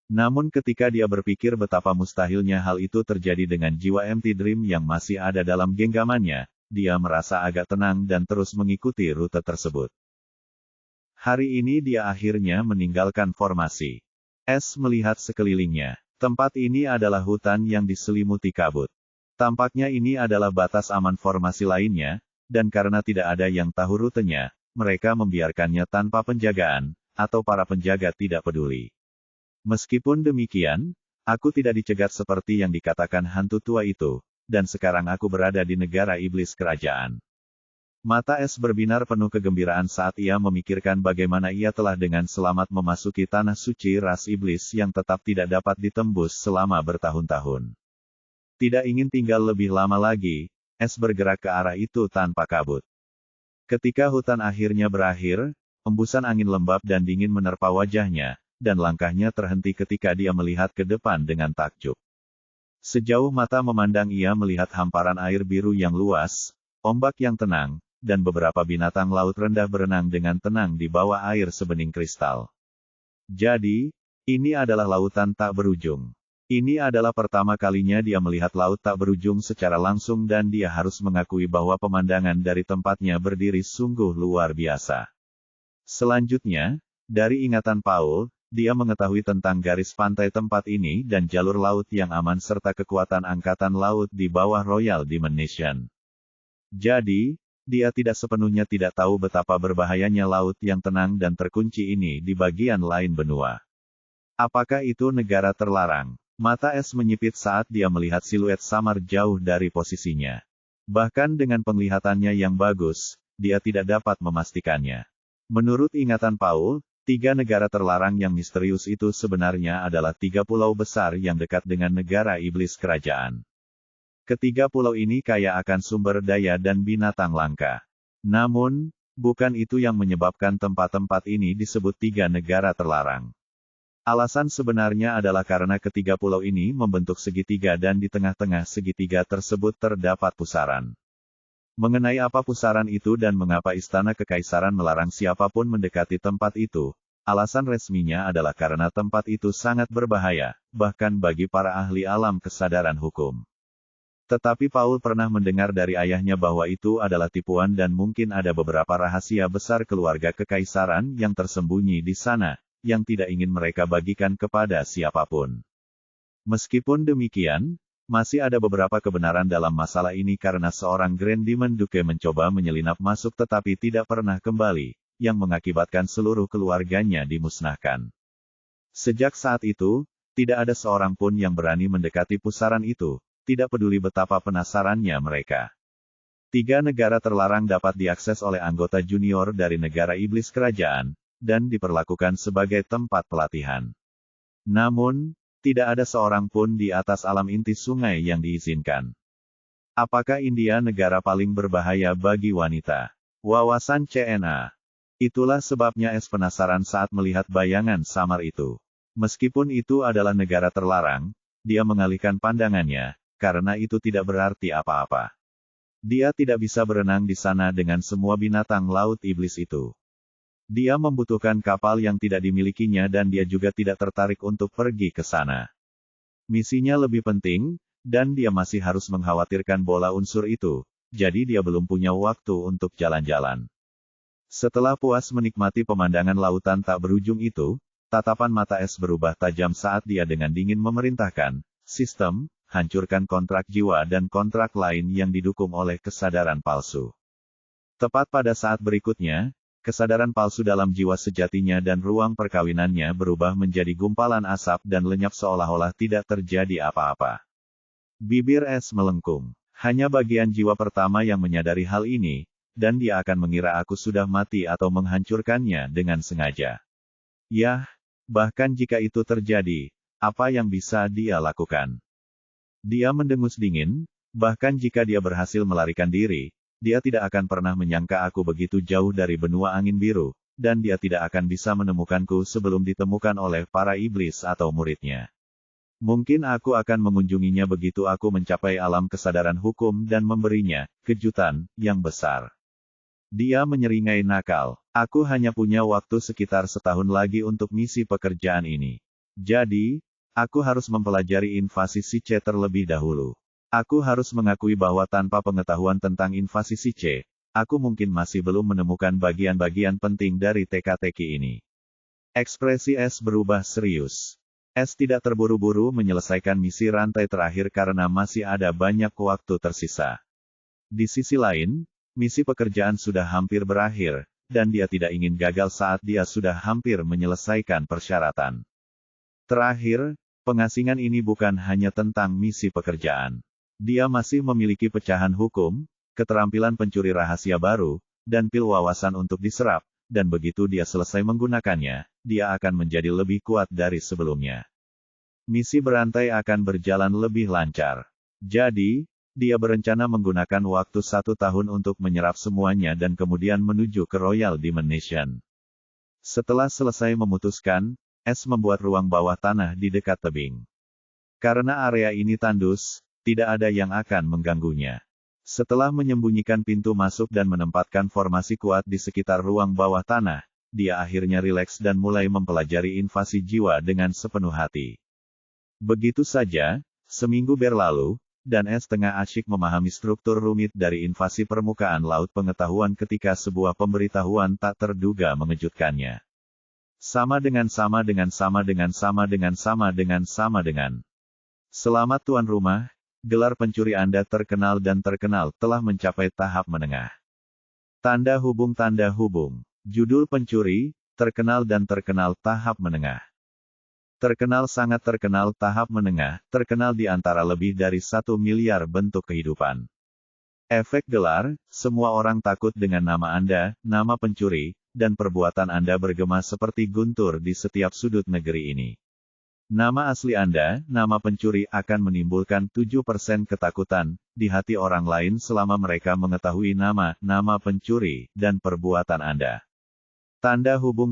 Speaker 1: Namun ketika dia berpikir betapa mustahilnya hal itu terjadi dengan jiwa MT Dream yang masih ada dalam genggamannya, dia merasa agak tenang dan terus mengikuti rute tersebut. Hari ini dia akhirnya meninggalkan formasi. S melihat sekelilingnya. Tempat ini adalah hutan yang diselimuti kabut. Tampaknya ini adalah batas aman formasi lainnya, dan karena tidak ada yang tahu rutenya, mereka membiarkannya tanpa penjagaan, atau para penjaga tidak peduli. Meskipun demikian, aku tidak dicegat seperti yang dikatakan hantu tua itu, dan sekarang aku berada di negara iblis kerajaan. Mata S berbinar penuh kegembiraan saat ia memikirkan bagaimana ia telah dengan selamat memasuki tanah suci ras iblis yang tetap tidak dapat ditembus selama bertahun-tahun. Tidak ingin tinggal lebih lama lagi, S bergerak ke arah itu tanpa kabut. Ketika hutan akhirnya berakhir, embusan angin lembab dan dingin menerpa wajahnya, dan langkahnya terhenti ketika dia melihat ke depan dengan takjub. Sejauh mata memandang ia melihat hamparan air biru yang luas, ombak yang tenang, dan beberapa binatang laut rendah berenang dengan tenang di bawah air sebening kristal. Jadi, ini adalah lautan tak berujung. Ini adalah pertama kalinya dia melihat laut tak berujung secara langsung dan dia harus mengakui bahwa pemandangan dari tempatnya berdiri sungguh luar biasa. Selanjutnya, dari ingatan Paul, dia mengetahui tentang garis pantai tempat ini dan jalur laut yang aman serta kekuatan angkatan laut di bawah Royal Dimension. Jadi, dia tidak sepenuhnya tidak tahu betapa berbahayanya laut yang tenang dan terkunci ini di bagian lain benua. Apakah itu negara terlarang? Mata S menyipit saat dia melihat siluet samar jauh dari posisinya. Bahkan dengan penglihatannya yang bagus, dia tidak dapat memastikannya. Menurut ingatan Paul, 3 negara terlarang yang misterius itu sebenarnya adalah 3 pulau besar yang dekat dengan negara iblis kerajaan. Ketiga pulau ini kaya akan sumber daya dan binatang langka. Namun, bukan itu yang menyebabkan tempat-tempat ini disebut 3 negara terlarang. Alasan sebenarnya adalah karena ketiga pulau ini membentuk segitiga dan di tengah-tengah segitiga tersebut terdapat pusaran. Mengenai apa pusaran itu dan mengapa istana kekaisaran melarang siapapun mendekati tempat itu, alasan resminya adalah karena tempat itu sangat berbahaya, bahkan bagi para ahli alam kesadaran hukum. Tetapi Paul pernah mendengar dari ayahnya bahwa itu adalah tipuan dan mungkin ada beberapa rahasia besar keluarga kekaisaran yang tersembunyi di sana, yang tidak ingin mereka bagikan kepada siapapun. Meskipun demikian, masih ada beberapa kebenaran dalam masalah ini karena seorang Grand Demon Duke mencoba menyelinap masuk tetapi tidak pernah kembali, yang mengakibatkan seluruh keluarganya dimusnahkan. Sejak saat itu, tidak ada seorang pun yang berani mendekati pusaran itu, tidak peduli betapa penasarannya mereka. 3 negara terlarang dapat diakses oleh anggota junior dari negara iblis kerajaan, dan diperlakukan sebagai tempat pelatihan. Namun, tidak ada seorang pun di atas alam inti sungai yang diizinkan. Apakah India negara paling berbahaya bagi wanita? Wawasan CNA. Itulah sebabnya S penasaran saat melihat bayangan samar itu. Meskipun itu adalah negara terlarang, dia mengalihkan pandangannya, karena itu tidak berarti apa-apa. Dia tidak bisa berenang di sana dengan semua binatang laut iblis itu. Dia membutuhkan kapal yang tidak dimilikinya dan dia juga tidak tertarik untuk pergi ke sana. Misinya lebih penting, dan dia masih harus mengkhawatirkan bola unsur itu, jadi dia belum punya waktu untuk jalan-jalan. Setelah puas menikmati pemandangan lautan tak berujung itu, tatapan mata S berubah tajam saat dia dengan dingin memerintahkan, sistem, hancurkan kontrak jiwa dan kontrak lain yang didukung oleh kesadaran palsu. Tepat pada saat berikutnya, kesadaran palsu dalam jiwa sejatinya dan ruang perkawinannya berubah menjadi gumpalan asap dan lenyap seolah-olah tidak terjadi apa-apa. Bibir S melengkung. Hanya bagian jiwa pertama yang menyadari hal ini, dan dia akan mengira aku sudah mati atau menghancurkannya dengan sengaja. Yah, bahkan jika itu terjadi, apa yang bisa dia lakukan? Dia mendengus dingin, bahkan jika dia berhasil melarikan diri, dia tidak akan pernah menyangka aku begitu jauh dari benua angin biru, dan dia tidak akan bisa menemukanku sebelum ditemukan oleh para iblis atau muridnya. Mungkin aku akan mengunjunginya begitu aku mencapai alam kesadaran hukum dan memberinya kejutan yang besar. Dia menyeringai nakal. Aku hanya punya waktu sekitar setahun lagi untuk misi pekerjaan ini. Jadi, aku harus mempelajari invasi Siche terlebih dahulu. Aku harus mengakui bahwa tanpa pengetahuan tentang invasi Siche, aku mungkin masih belum menemukan bagian-bagian penting dari teka-teki ini. Ekspresi S berubah serius. S tidak terburu-buru menyelesaikan misi rantai terakhir karena masih ada banyak waktu tersisa. Di sisi lain, misi pekerjaan sudah hampir berakhir, dan dia tidak ingin gagal saat dia sudah hampir menyelesaikan persyaratan. Terakhir, pengasingan ini bukan hanya tentang misi pekerjaan. Dia masih memiliki pecahan hukum, keterampilan pencuri rahasia baru, dan pil wawasan untuk diserap, dan begitu dia selesai menggunakannya, dia akan menjadi lebih kuat dari sebelumnya. Misi berantai akan berjalan lebih lancar. Jadi, dia berencana menggunakan waktu 1 tahun untuk menyerap semuanya dan kemudian menuju ke Royal Dimension. Setelah selesai memutuskan, S membuat ruang bawah tanah di dekat tebing. Karena area ini tandus, tidak ada yang akan mengganggunya. Setelah menyembunyikan pintu masuk dan menempatkan formasi kuat di sekitar ruang bawah tanah, dia akhirnya rileks dan mulai mempelajari invasi jiwa dengan sepenuh hati. Begitu saja, seminggu berlalu, dan S tengah asyik memahami struktur rumit dari invasi permukaan laut pengetahuan ketika sebuah pemberitahuan tak terduga mengejutkannya. Selamat tuan rumah, gelar pencuri Anda terkenal dan terkenal telah mencapai tahap menengah. Tanda hubung. Judul pencuri, terkenal dan terkenal tahap menengah. Terkenal sangat terkenal tahap menengah, terkenal di antara lebih dari 1 miliar bentuk kehidupan. Efek gelar, semua orang takut dengan nama Anda, nama pencuri, dan perbuatan Anda bergema seperti guntur di setiap sudut negeri ini. Nama asli Anda, nama pencuri akan menimbulkan 7% ketakutan di hati orang lain selama mereka mengetahui nama pencuri, dan perbuatan Anda. Tanda hubung.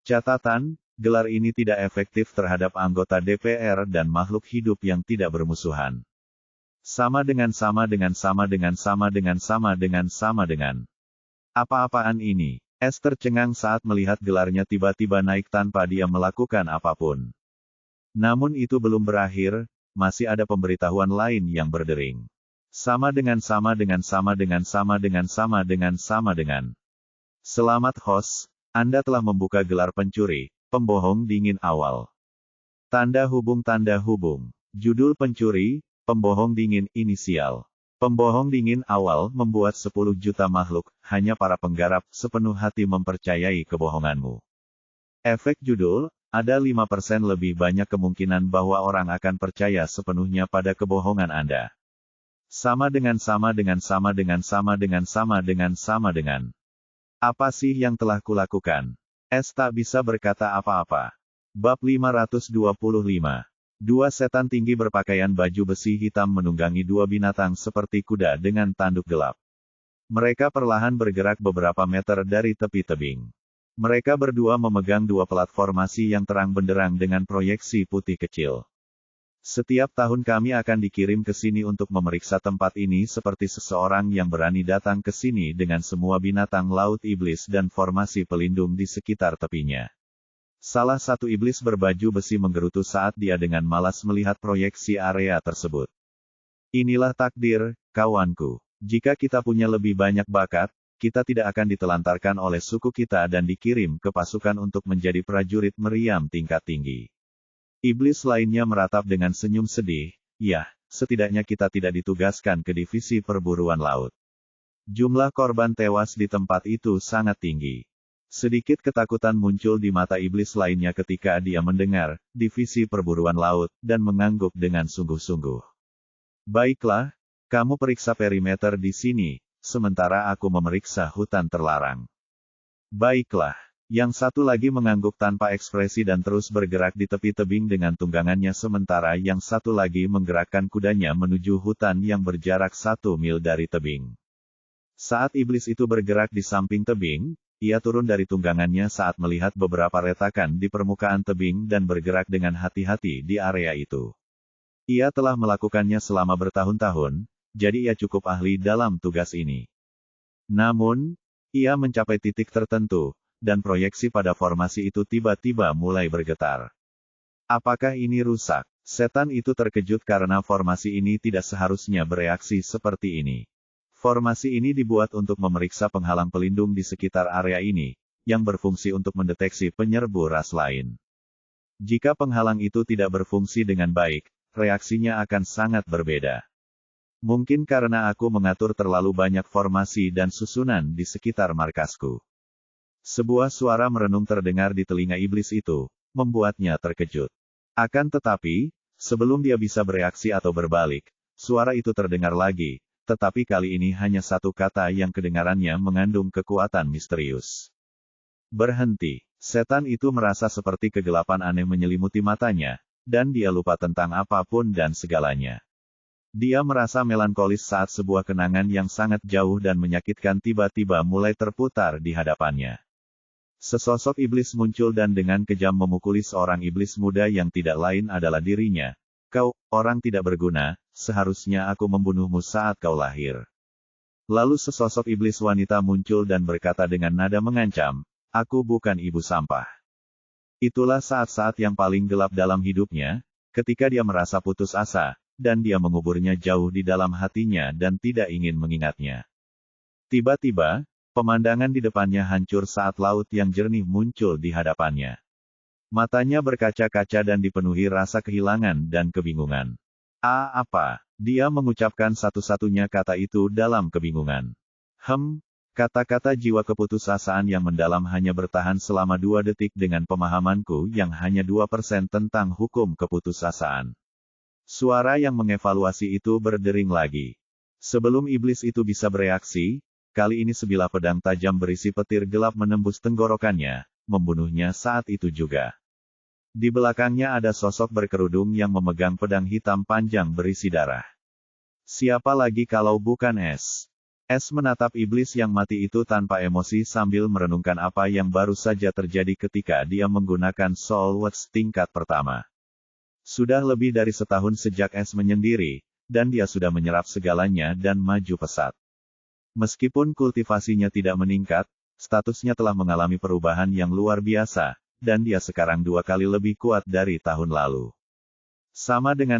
Speaker 1: Catatan, gelar ini tidak efektif terhadap anggota DPR dan makhluk hidup yang tidak bermusuhan. Sama dengan. Apa-apaan ini? S tercengang saat melihat gelarnya tiba-tiba naik tanpa dia melakukan apapun. Namun itu belum berakhir, masih ada pemberitahuan lain yang berdering. Sama dengan. Selamat host, Anda telah membuka gelar pencuri, pembohong dingin awal. Tanda hubung. Judul pencuri, pembohong dingin inisial. Pembohong dingin awal membuat 10 juta makhluk, hanya para penggarap, sepenuh hati mempercayai kebohonganmu. Efek judul, ada 5% lebih banyak kemungkinan bahwa orang akan percaya sepenuhnya pada kebohongan Anda. Sama dengan. Apa sih yang telah kulakukan? S tak bisa berkata apa-apa. Bab 525. Dua setan tinggi berpakaian baju besi hitam menunggangi dua binatang seperti kuda dengan tanduk gelap. Mereka perlahan bergerak beberapa meter dari tepi tebing. Mereka berdua memegang dua platformasi yang terang benderang dengan proyeksi putih kecil. Setiap tahun kami akan dikirim ke sini untuk memeriksa tempat ini seperti seseorang yang berani datang ke sini dengan semua binatang laut iblis dan formasi pelindung di sekitar tepinya. Salah satu iblis berbaju besi menggerutu saat dia dengan malas melihat proyeksi area tersebut. Inilah takdir, kawanku. Jika kita punya lebih banyak bakat, kita tidak akan ditelantarkan oleh suku kita dan dikirim ke pasukan untuk menjadi prajurit meriam tingkat tinggi. Iblis lainnya meratap dengan senyum sedih, ya, setidaknya kita tidak ditugaskan ke divisi perburuan laut. Jumlah korban tewas di tempat itu sangat tinggi. Sedikit ketakutan muncul di mata iblis lainnya ketika dia mendengar, divisi perburuan laut, dan mengangguk dengan sungguh-sungguh. Baiklah, kamu periksa perimeter di sini, sementara aku memeriksa hutan terlarang. Baiklah. Yang satu lagi mengangguk tanpa ekspresi dan terus bergerak di tepi tebing dengan tunggangannya sementara yang satu lagi menggerakkan kudanya menuju hutan yang berjarak 1 mil dari tebing. Saat iblis itu bergerak di samping tebing, ia turun dari tunggangannya saat melihat beberapa retakan di permukaan tebing dan bergerak dengan hati-hati di area itu. Ia telah melakukannya selama bertahun-tahun, jadi ia cukup ahli dalam tugas ini. Namun, ia mencapai titik tertentu, dan proyeksi pada formasi itu tiba-tiba mulai bergetar. Apakah ini rusak? Setan itu terkejut karena formasi ini tidak seharusnya bereaksi seperti ini. Formasi ini dibuat untuk memeriksa penghalang pelindung di sekitar area ini, yang berfungsi untuk mendeteksi penyerbu ras lain. Jika penghalang itu tidak berfungsi dengan baik, reaksinya akan sangat berbeda. Mungkin karena aku mengatur terlalu banyak formasi dan susunan di sekitar markasku. Sebuah suara merenung terdengar di telinga iblis itu, membuatnya terkejut. Akan tetapi, sebelum dia bisa bereaksi atau berbalik, suara itu terdengar lagi, tetapi kali ini hanya satu kata yang kedengarannya mengandung kekuatan misterius. Berhenti. Setan itu merasa seperti kegelapan aneh menyelimuti matanya, dan dia lupa tentang apapun dan segalanya. Dia merasa melankolis saat sebuah kenangan yang sangat jauh dan menyakitkan tiba-tiba mulai terputar di hadapannya. Sesosok iblis muncul dan dengan kejam memukuli seorang iblis muda yang tidak lain adalah dirinya. Kau, orang tidak berguna, seharusnya aku membunuhmu saat kau lahir. Lalu sesosok iblis wanita muncul dan berkata dengan nada mengancam, aku bukan ibu sampah. Itulah saat-saat yang paling gelap dalam hidupnya, ketika dia merasa putus asa, dan dia menguburnya jauh di dalam hatinya dan tidak ingin mengingatnya. Tiba-tiba, pemandangan di depannya hancur saat laut yang jernih muncul di hadapannya. Matanya berkaca-kaca dan dipenuhi rasa kehilangan dan kebingungan. Apa? Dia mengucapkan satu-satunya kata itu dalam kebingungan. Kata-kata jiwa keputusasaan yang mendalam hanya bertahan selama 2 detik dengan pemahamanku yang hanya 2% tentang hukum keputusasaan. Suara yang mengevaluasi itu berdering lagi. Sebelum iblis itu bisa bereaksi, kali ini sebilah pedang tajam berisi petir gelap menembus tenggorokannya, membunuhnya saat itu juga. Di belakangnya ada sosok berkerudung yang memegang pedang hitam panjang berisi darah. Siapa lagi kalau bukan Es? Es menatap iblis yang mati itu tanpa emosi sambil merenungkan apa yang baru saja terjadi ketika dia menggunakan Soul Watch tingkat pertama. Sudah lebih dari setahun sejak Es menyendiri, dan dia sudah menyerap segalanya dan maju pesat. Meskipun kultivasinya tidak meningkat, statusnya telah mengalami perubahan yang luar biasa, dan dia sekarang 2 kali lebih kuat dari tahun lalu. Sama dengan.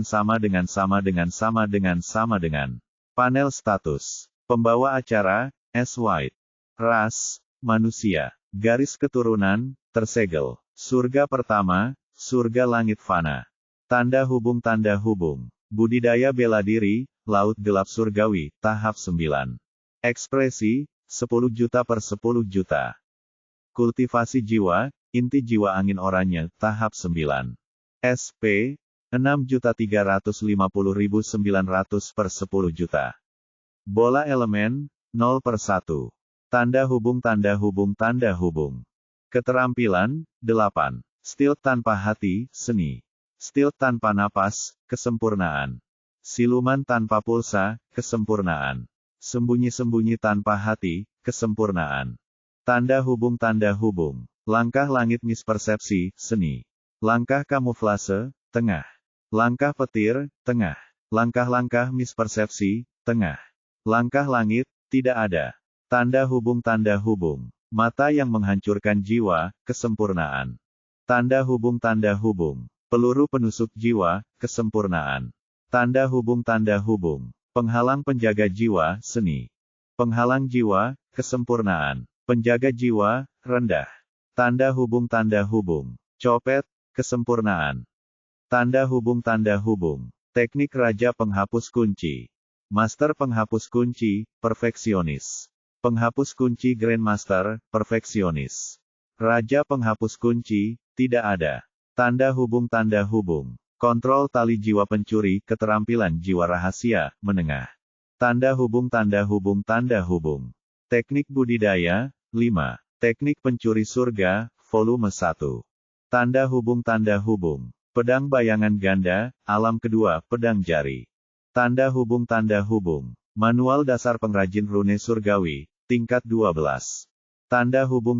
Speaker 1: Panel status. Pembawa acara, S. White. Ras, manusia. Garis keturunan, tersegel. Surga pertama, surga langit fana. Tanda hubung. Budidaya bela diri, laut gelap surgawi, tahap 9. Ekspresi, 10 juta per 10 juta. Kultivasi jiwa, inti jiwa angin oranye, tahap 9. SP, 6.350.900 per 10 juta. Bola elemen, 0 per 1. Tanda hubung. Keterampilan, 8. Stilt tanpa hati, seni. Stilt tanpa napas, kesempurnaan. Siluman tanpa pulsa, kesempurnaan. Sembunyi-sembunyi tanpa hati, kesempurnaan. Tanda hubung. Langkah langit mispersepsi, seni. Langkah kamuflase, tengah. Langkah petir, tengah. Langkah-langkah mispersepsi, tengah. Langkah langit, tidak ada. Tanda hubung. Mata yang menghancurkan jiwa, kesempurnaan. Tanda hubung. Peluru penusuk jiwa, kesempurnaan. Tanda hubung. Penghalang penjaga jiwa, seni. Penghalang jiwa, kesempurnaan. Penjaga jiwa, rendah. Tanda hubung. Copet, kesempurnaan. Tanda hubung. Teknik Raja Penghapus Kunci. Master Penghapus Kunci, perfeksionis. Penghapus Kunci Grandmaster, perfeksionis. Raja Penghapus Kunci, tidak ada. Tanda hubung. Kontrol tali jiwa pencuri, keterampilan jiwa rahasia, menengah. Tanda hubung. Teknik budidaya, 5. Teknik pencuri surga, volume 1. Tanda hubung. Pedang bayangan ganda, alam kedua, pedang jari. Tanda hubung. Manual dasar pengrajin rune surgawi, tingkat 12. Tanda hubung.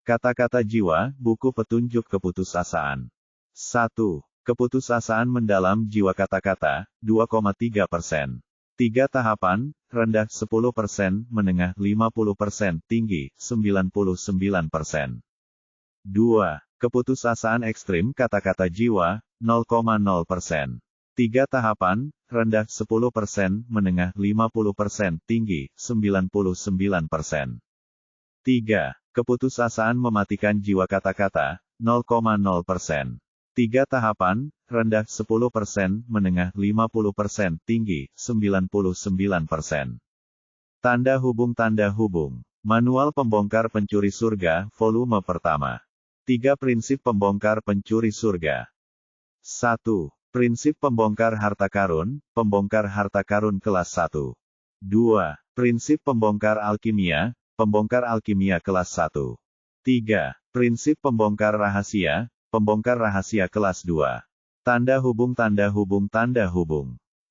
Speaker 1: Kata-kata jiwa, buku petunjuk keputusasaan. 1. Keputusasaan mendalam jiwa kata-kata, 2,3%. 3 tahapan, rendah 10%, menengah 50%, tinggi 99%. 2. Keputusasaan ekstrim kata-kata jiwa, 0,0%. 3 tahapan, rendah 10%, menengah 50%, tinggi 99%. 3. Keputusasaan mematikan jiwa kata-kata, 0,0%. 3 tahapan, rendah 10%, menengah 50%, tinggi 99%. Tanda hubung. Manual Pembongkar Pencuri Surga, volume pertama. 3 prinsip pembongkar pencuri surga. 1. Prinsip pembongkar harta karun, pembongkar harta karun kelas 1. 2. Prinsip pembongkar alkimia, pembongkar alkimia kelas 1. 3. Prinsip pembongkar rahasia, pembongkar rahasia kelas 2. Tanda hubung.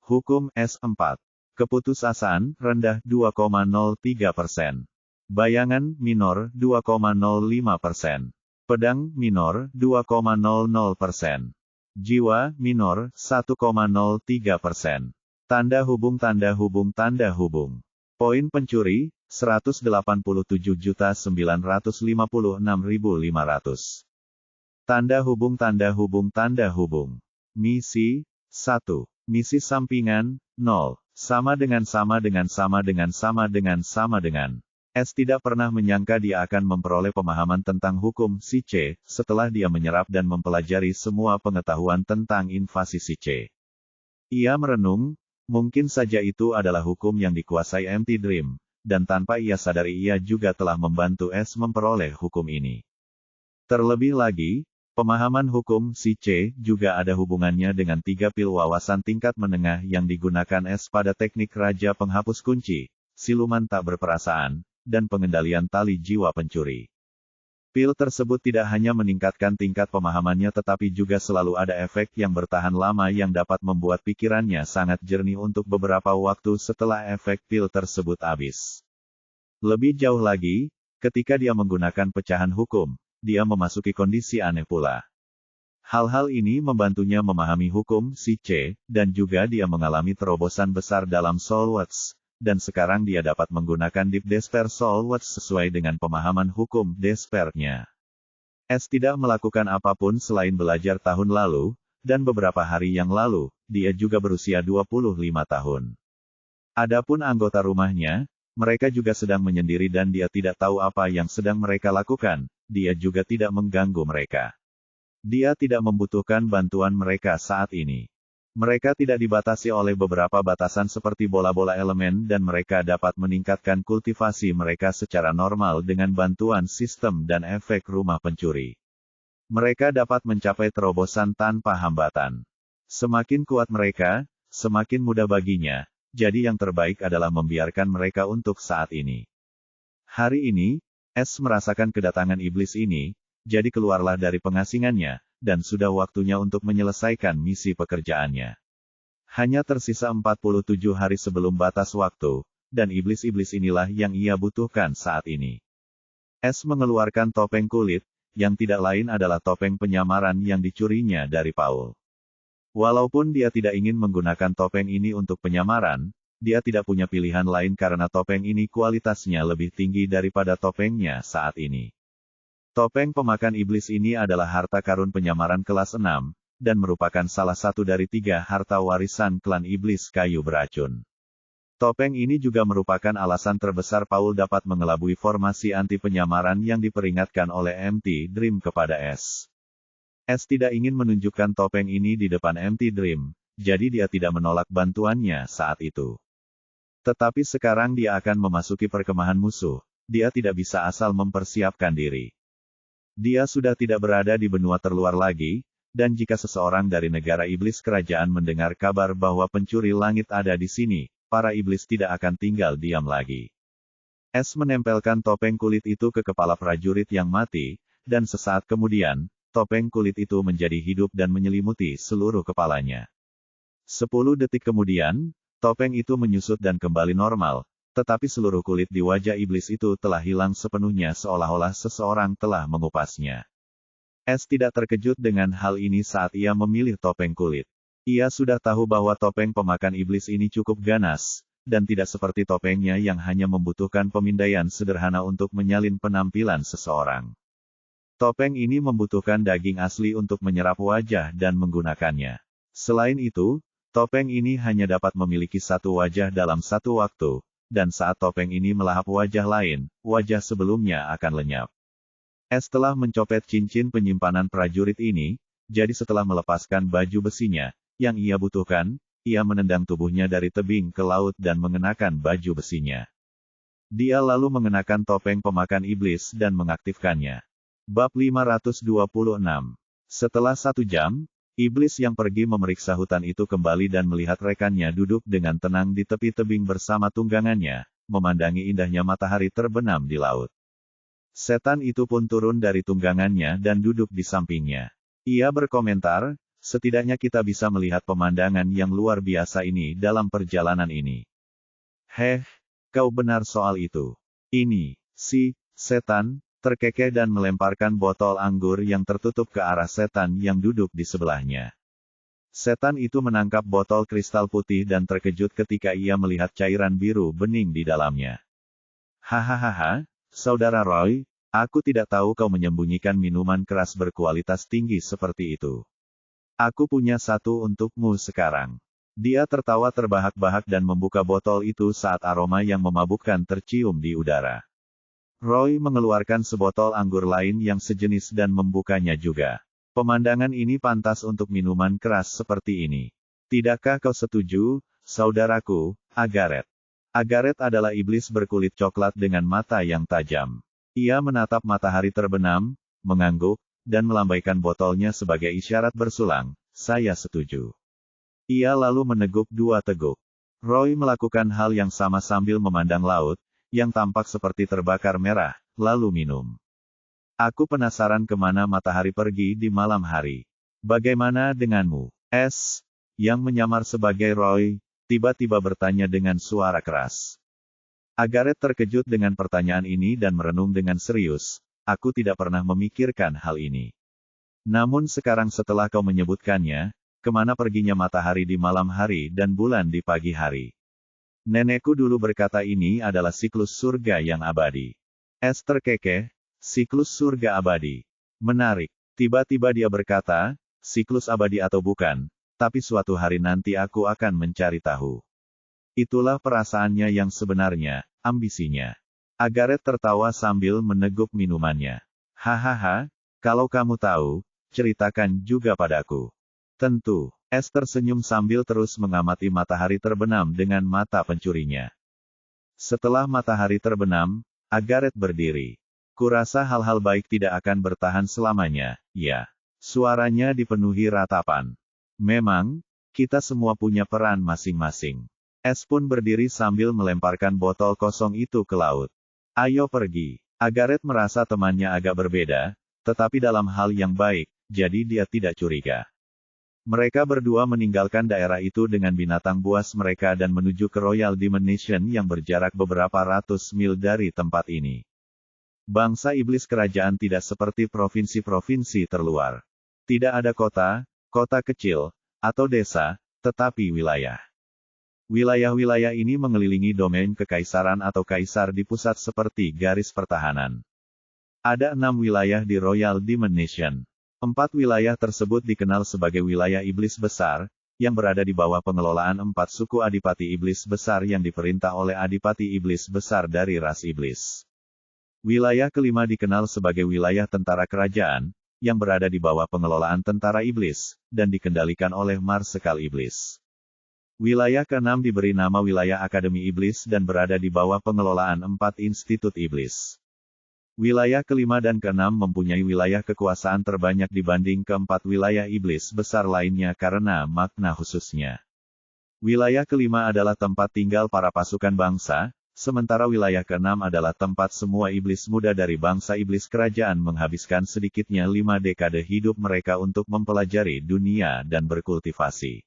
Speaker 1: Hukum S4. Keputusasaan, rendah 2,03%. Bayangan, minor, 2,05%. Pedang, minor, 2,00%. Jiwa, minor, 1,03%. Tanda hubung. Poin pencuri, 187.956.500. Tanda hubung. Misi, 1. Misi sampingan, 0. Sama dengan. S tidak pernah menyangka dia akan memperoleh pemahaman tentang hukum si C, setelah dia menyerap dan mempelajari semua pengetahuan tentang invasi si C. Ia merenung, mungkin saja itu adalah hukum yang dikuasai MT Dream, dan tanpa ia sadari ia juga telah membantu S memperoleh hukum ini. Terlebih lagi, pemahaman hukum si C juga ada hubungannya dengan 3 pil wawasan tingkat menengah yang digunakan S pada teknik Raja Penghapus Kunci, siluman tak berperasaan, dan pengendalian tali jiwa pencuri. Pil tersebut tidak hanya meningkatkan tingkat pemahamannya tetapi juga selalu ada efek yang bertahan lama yang dapat membuat pikirannya sangat jernih untuk beberapa waktu setelah efek pil tersebut habis. Lebih jauh lagi, ketika dia menggunakan pecahan hukum, dia memasuki kondisi aneh pula. Hal-hal ini membantunya memahami hukum si C, dan juga dia mengalami terobosan besar dalam Soul Watch, dan sekarang dia dapat menggunakan Deep Despair Soul Watch sesuai dengan pemahaman hukum Despair-nya. S tidak melakukan apapun selain belajar tahun lalu, dan beberapa hari yang lalu, dia juga berusia 25 tahun. Adapun anggota rumahnya, mereka juga sedang menyendiri dan dia tidak tahu apa yang sedang mereka lakukan. Dia juga tidak mengganggu mereka. Dia tidak membutuhkan bantuan mereka saat ini. Mereka tidak dibatasi oleh beberapa batasan seperti bola-bola elemen dan mereka dapat meningkatkan kultivasi mereka secara normal dengan bantuan sistem dan efek rumah pencuri. Mereka dapat mencapai terobosan tanpa hambatan. Semakin kuat mereka, semakin mudah baginya, jadi yang terbaik adalah membiarkan mereka untuk saat ini. Hari ini, S merasakan kedatangan iblis ini, jadi keluarlah dari pengasingannya, dan sudah waktunya untuk menyelesaikan misi pekerjaannya. Hanya tersisa 47 hari sebelum batas waktu, dan iblis-iblis inilah yang ia butuhkan saat ini. S mengeluarkan topeng kulit, yang tidak lain adalah topeng penyamaran yang dicurinya dari Paul. Walaupun dia tidak ingin menggunakan topeng ini untuk penyamaran, dia tidak punya pilihan lain karena topeng ini kualitasnya lebih tinggi daripada topengnya saat ini. Topeng pemakan iblis ini adalah harta karun penyamaran kelas 6, dan merupakan salah satu dari 3 harta warisan klan iblis kayu beracun. Topeng ini juga merupakan alasan terbesar Paul dapat mengelabui formasi anti penyamaran yang diperingatkan oleh MT Dream kepada S. S tidak ingin menunjukkan topeng ini di depan MT Dream, jadi dia tidak menolak bantuannya saat itu. Tetapi sekarang dia akan memasuki perkemahan musuh, dia tidak bisa asal mempersiapkan diri. Dia sudah tidak berada di benua terluar lagi, dan jika seseorang dari negara iblis kerajaan mendengar kabar bahwa pencuri langit ada di sini, para iblis tidak akan tinggal diam lagi. S menempelkan topeng kulit itu ke kepala prajurit yang mati, dan sesaat kemudian, topeng kulit itu menjadi hidup dan menyelimuti seluruh kepalanya. 10 detik kemudian, topeng itu menyusut dan kembali normal, tetapi seluruh kulit di wajah iblis itu telah hilang sepenuhnya seolah-olah seseorang telah mengupasnya. Es tidak terkejut dengan hal ini saat ia memilih topeng kulit. Ia sudah tahu bahwa topeng pemakan iblis ini cukup ganas, dan tidak seperti topengnya yang hanya membutuhkan pemindaian sederhana untuk menyalin penampilan seseorang. Topeng ini membutuhkan daging asli untuk menyerap wajah dan menggunakannya. Selain itu, topeng ini hanya dapat memiliki satu wajah dalam satu waktu, dan saat topeng ini melahap wajah lain, wajah sebelumnya akan lenyap. Es telah mencopet cincin penyimpanan prajurit ini, jadi setelah melepaskan baju besinya, yang ia butuhkan, ia menendang tubuhnya dari tebing ke laut dan mengenakan baju besinya. Dia lalu mengenakan topeng pemakan iblis dan mengaktifkannya. Bab 526. Setelah 1 jam, iblis yang pergi memeriksa hutan itu kembali dan melihat rekannya duduk dengan tenang di tepi tebing bersama tunggangannya, memandangi indahnya matahari terbenam di laut. Setan itu pun turun dari tunggangannya dan duduk di sampingnya. Ia berkomentar, setidaknya kita bisa melihat pemandangan yang luar biasa ini dalam perjalanan ini. Heh, kau benar soal itu. Ini, si setan, terkekeh dan melemparkan botol anggur yang tertutup ke arah setan yang duduk di sebelahnya. Setan itu menangkap botol kristal putih dan terkejut ketika ia melihat cairan biru bening di dalamnya. Hahaha, Saudara Roy, aku tidak tahu kau menyembunyikan minuman keras berkualitas tinggi seperti itu. Aku punya satu untukmu sekarang. Dia tertawa terbahak-bahak dan membuka botol itu saat aroma yang memabukkan tercium di udara. Roy mengeluarkan sebotol anggur lain yang sejenis dan membukanya juga. Pemandangan ini pantas untuk minuman keras seperti ini. Tidakkah kau setuju, saudaraku, Agaret? Agaret adalah iblis berkulit coklat dengan mata yang tajam. Ia menatap matahari terbenam, mengangguk, dan melambaikan botolnya sebagai isyarat bersulang, saya setuju. Ia lalu meneguk 2 teguk. Roy melakukan hal yang sama sambil memandang laut, yang tampak seperti terbakar merah, lalu minum. Aku penasaran kemana matahari pergi di malam hari. Bagaimana denganmu? Es, yang menyamar sebagai Roy, tiba-tiba bertanya dengan suara keras. Agaret terkejut dengan pertanyaan ini dan merenung dengan serius, aku tidak pernah memikirkan hal ini. Namun sekarang setelah kau menyebutkannya, kemana perginya matahari di malam hari dan bulan di pagi hari? Nenekku dulu berkata ini adalah siklus surga yang abadi. Es terkekeh, siklus surga abadi. Menarik. Tiba-tiba dia berkata, siklus abadi atau bukan, tapi suatu hari nanti aku akan mencari tahu. Itulah perasaannya yang sebenarnya, ambisinya. Agaret tertawa sambil meneguk minumannya. Hahaha, kalau kamu tahu, ceritakan juga padaku. Tentu. Es tersenyum sambil terus mengamati matahari terbenam dengan mata pencurinya. Setelah matahari terbenam, Agaret berdiri. Kurasa hal-hal baik tidak akan bertahan selamanya, ya. Suaranya dipenuhi ratapan. Memang, kita semua punya peran masing-masing. Es pun berdiri sambil melemparkan botol kosong itu ke laut. Ayo pergi. Agaret merasa temannya agak berbeda, tetapi dalam hal yang baik, jadi dia tidak curiga. Mereka berdua meninggalkan daerah itu dengan binatang buas mereka dan menuju ke Royal Dimension yang berjarak beberapa ratus mil dari tempat ini. Bangsa iblis kerajaan tidak seperti provinsi-provinsi terluar. Tidak ada kota, kota kecil, atau desa, tetapi wilayah. Wilayah-wilayah ini mengelilingi domain kekaisaran atau kaisar di pusat seperti garis pertahanan. Ada 6 wilayah di Royal Dimension. 4 wilayah tersebut dikenal sebagai wilayah iblis besar, yang berada di bawah pengelolaan 4 suku adipati iblis besar yang diperintah oleh adipati iblis besar dari ras iblis. Wilayah kelima dikenal sebagai wilayah tentara kerajaan, yang berada di bawah pengelolaan tentara iblis, dan dikendalikan oleh marsekal iblis. Wilayah keenam diberi nama wilayah akademi iblis dan berada di bawah pengelolaan 4 institut iblis. Wilayah kelima dan keenam mempunyai wilayah kekuasaan terbanyak dibanding keempat wilayah iblis besar lainnya karena makna khususnya. Wilayah kelima adalah tempat tinggal para pasukan bangsa, sementara wilayah keenam adalah tempat semua iblis muda dari bangsa iblis kerajaan menghabiskan sedikitnya 5 dekade hidup mereka untuk mempelajari dunia dan berkultivasi.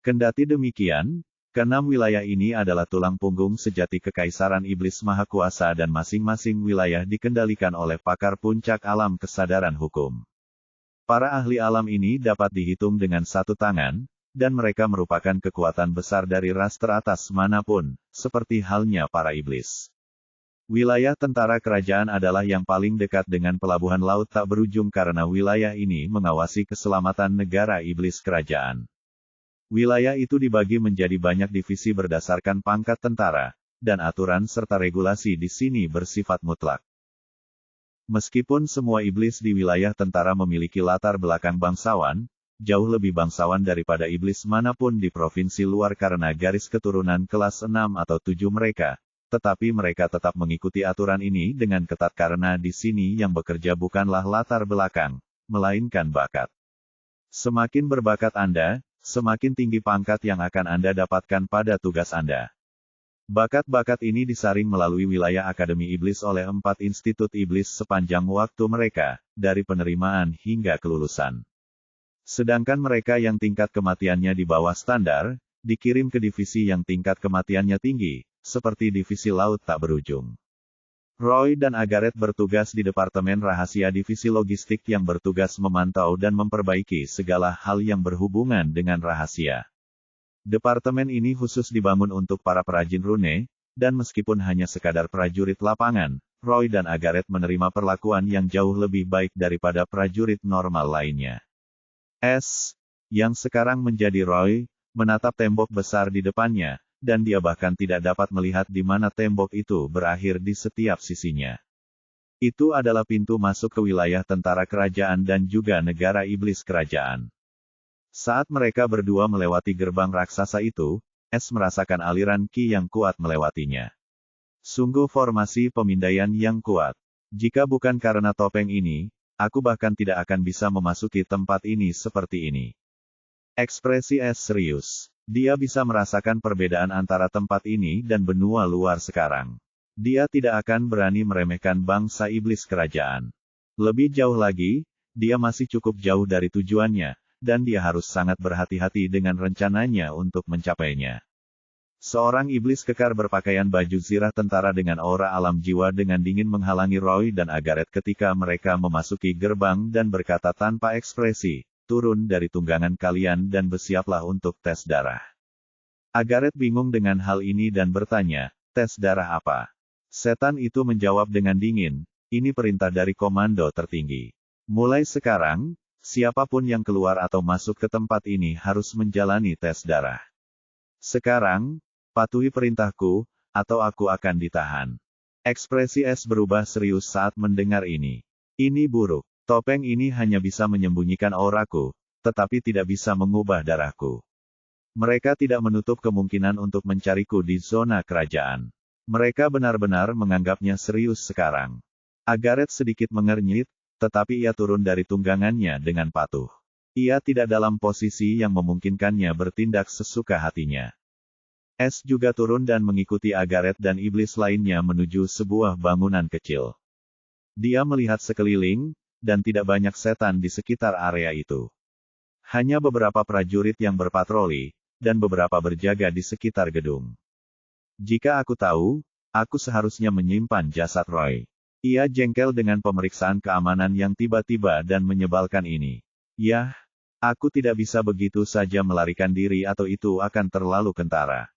Speaker 1: Kendati demikian, Keenam wilayah ini adalah tulang punggung sejati Kekaisaran Iblis Maha Kuasa dan masing-masing wilayah dikendalikan oleh pakar puncak alam kesadaran hukum. Para ahli alam ini dapat dihitung dengan satu tangan, dan mereka merupakan kekuatan besar dari ras teratas manapun, seperti halnya para iblis. Wilayah tentara kerajaan adalah yang paling dekat dengan pelabuhan laut tak berujung karena wilayah ini mengawasi keselamatan negara iblis kerajaan. Wilayah itu dibagi menjadi banyak divisi berdasarkan pangkat tentara, dan aturan serta regulasi di sini bersifat mutlak. Meskipun semua iblis di wilayah tentara memiliki latar belakang bangsawan, jauh lebih bangsawan daripada iblis manapun di provinsi luar karena garis keturunan kelas 6 atau 7 mereka, tetapi mereka tetap mengikuti aturan ini dengan ketat karena di sini yang bekerja bukanlah latar belakang, melainkan bakat. Semakin berbakat Anda, semakin tinggi pangkat yang akan Anda dapatkan pada tugas Anda. Bakat-bakat ini disaring melalui wilayah Akademi Iblis oleh 4 institut iblis sepanjang waktu mereka, dari penerimaan hingga kelulusan. Sedangkan mereka yang tingkat kematiannya di bawah standar, dikirim ke divisi yang tingkat kematiannya tinggi, seperti divisi laut tak berujung. Roy dan Agaret bertugas di Departemen Rahasia Divisi Logistik yang bertugas memantau dan memperbaiki segala hal yang berhubungan dengan rahasia. Departemen ini khusus dibangun untuk para perajin rune, dan meskipun hanya sekadar prajurit lapangan, Roy dan Agaret menerima perlakuan yang jauh lebih baik daripada prajurit normal lainnya. Yang sekarang menjadi Roy, menatap tembok besar di depannya, dan dia bahkan tidak dapat melihat di mana tembok itu berakhir di setiap sisinya. Itu adalah pintu masuk ke wilayah tentara kerajaan dan juga negara iblis kerajaan. Saat mereka berdua melewati gerbang raksasa itu, merasakan aliran ki yang kuat melewatinya. Sungguh formasi pemindaian yang kuat. Jika bukan karena topeng ini, aku bahkan tidak akan bisa memasuki tempat ini seperti ini. Ekspresi serius. Dia bisa merasakan perbedaan antara tempat ini dan benua luar sekarang. Dia tidak akan berani meremehkan bangsa iblis kerajaan. Lebih jauh lagi, dia masih cukup jauh dari tujuannya, dan dia harus sangat berhati-hati dengan rencananya untuk mencapainya. Seorang iblis kekar berpakaian baju zirah tentara dengan aura alam jiwa dengan dingin menghalangi Roy dan Agaret ketika mereka memasuki gerbang dan berkata tanpa ekspresi, "Turun dari tunggangan kalian dan bersiaplah untuk tes darah." Agaret bingung dengan hal ini dan bertanya, "Tes darah apa?" Setan itu menjawab dengan dingin, "Ini perintah dari komando tertinggi. Mulai sekarang, siapapun yang keluar atau masuk ke tempat ini harus menjalani tes darah. Sekarang, patuhi perintahku, atau aku akan ditahan." Ekspresi berubah serius saat mendengar ini. Ini buruk. Topeng ini hanya bisa menyembunyikan auraku, tetapi tidak bisa mengubah darahku. Mereka tidak menutup kemungkinan untuk mencariku di zona kerajaan. Mereka benar-benar menganggapnya serius sekarang. Agaret sedikit mengernyit, tetapi ia turun dari tunggangannya dengan patuh. Ia tidak dalam posisi yang memungkinkannya bertindak sesuka hatinya. Juga turun dan mengikuti Agaret dan iblis lainnya menuju sebuah bangunan kecil. Dia melihat sekeliling, dan tidak banyak setan di sekitar area itu. Hanya beberapa prajurit yang berpatroli, dan beberapa berjaga di sekitar gedung. Jika aku tahu, aku seharusnya menyimpan jasad Roy. Ia jengkel dengan pemeriksaan keamanan yang tiba-tiba dan menyebalkan ini. Yah, aku tidak bisa begitu saja melarikan diri atau itu akan terlalu kentara.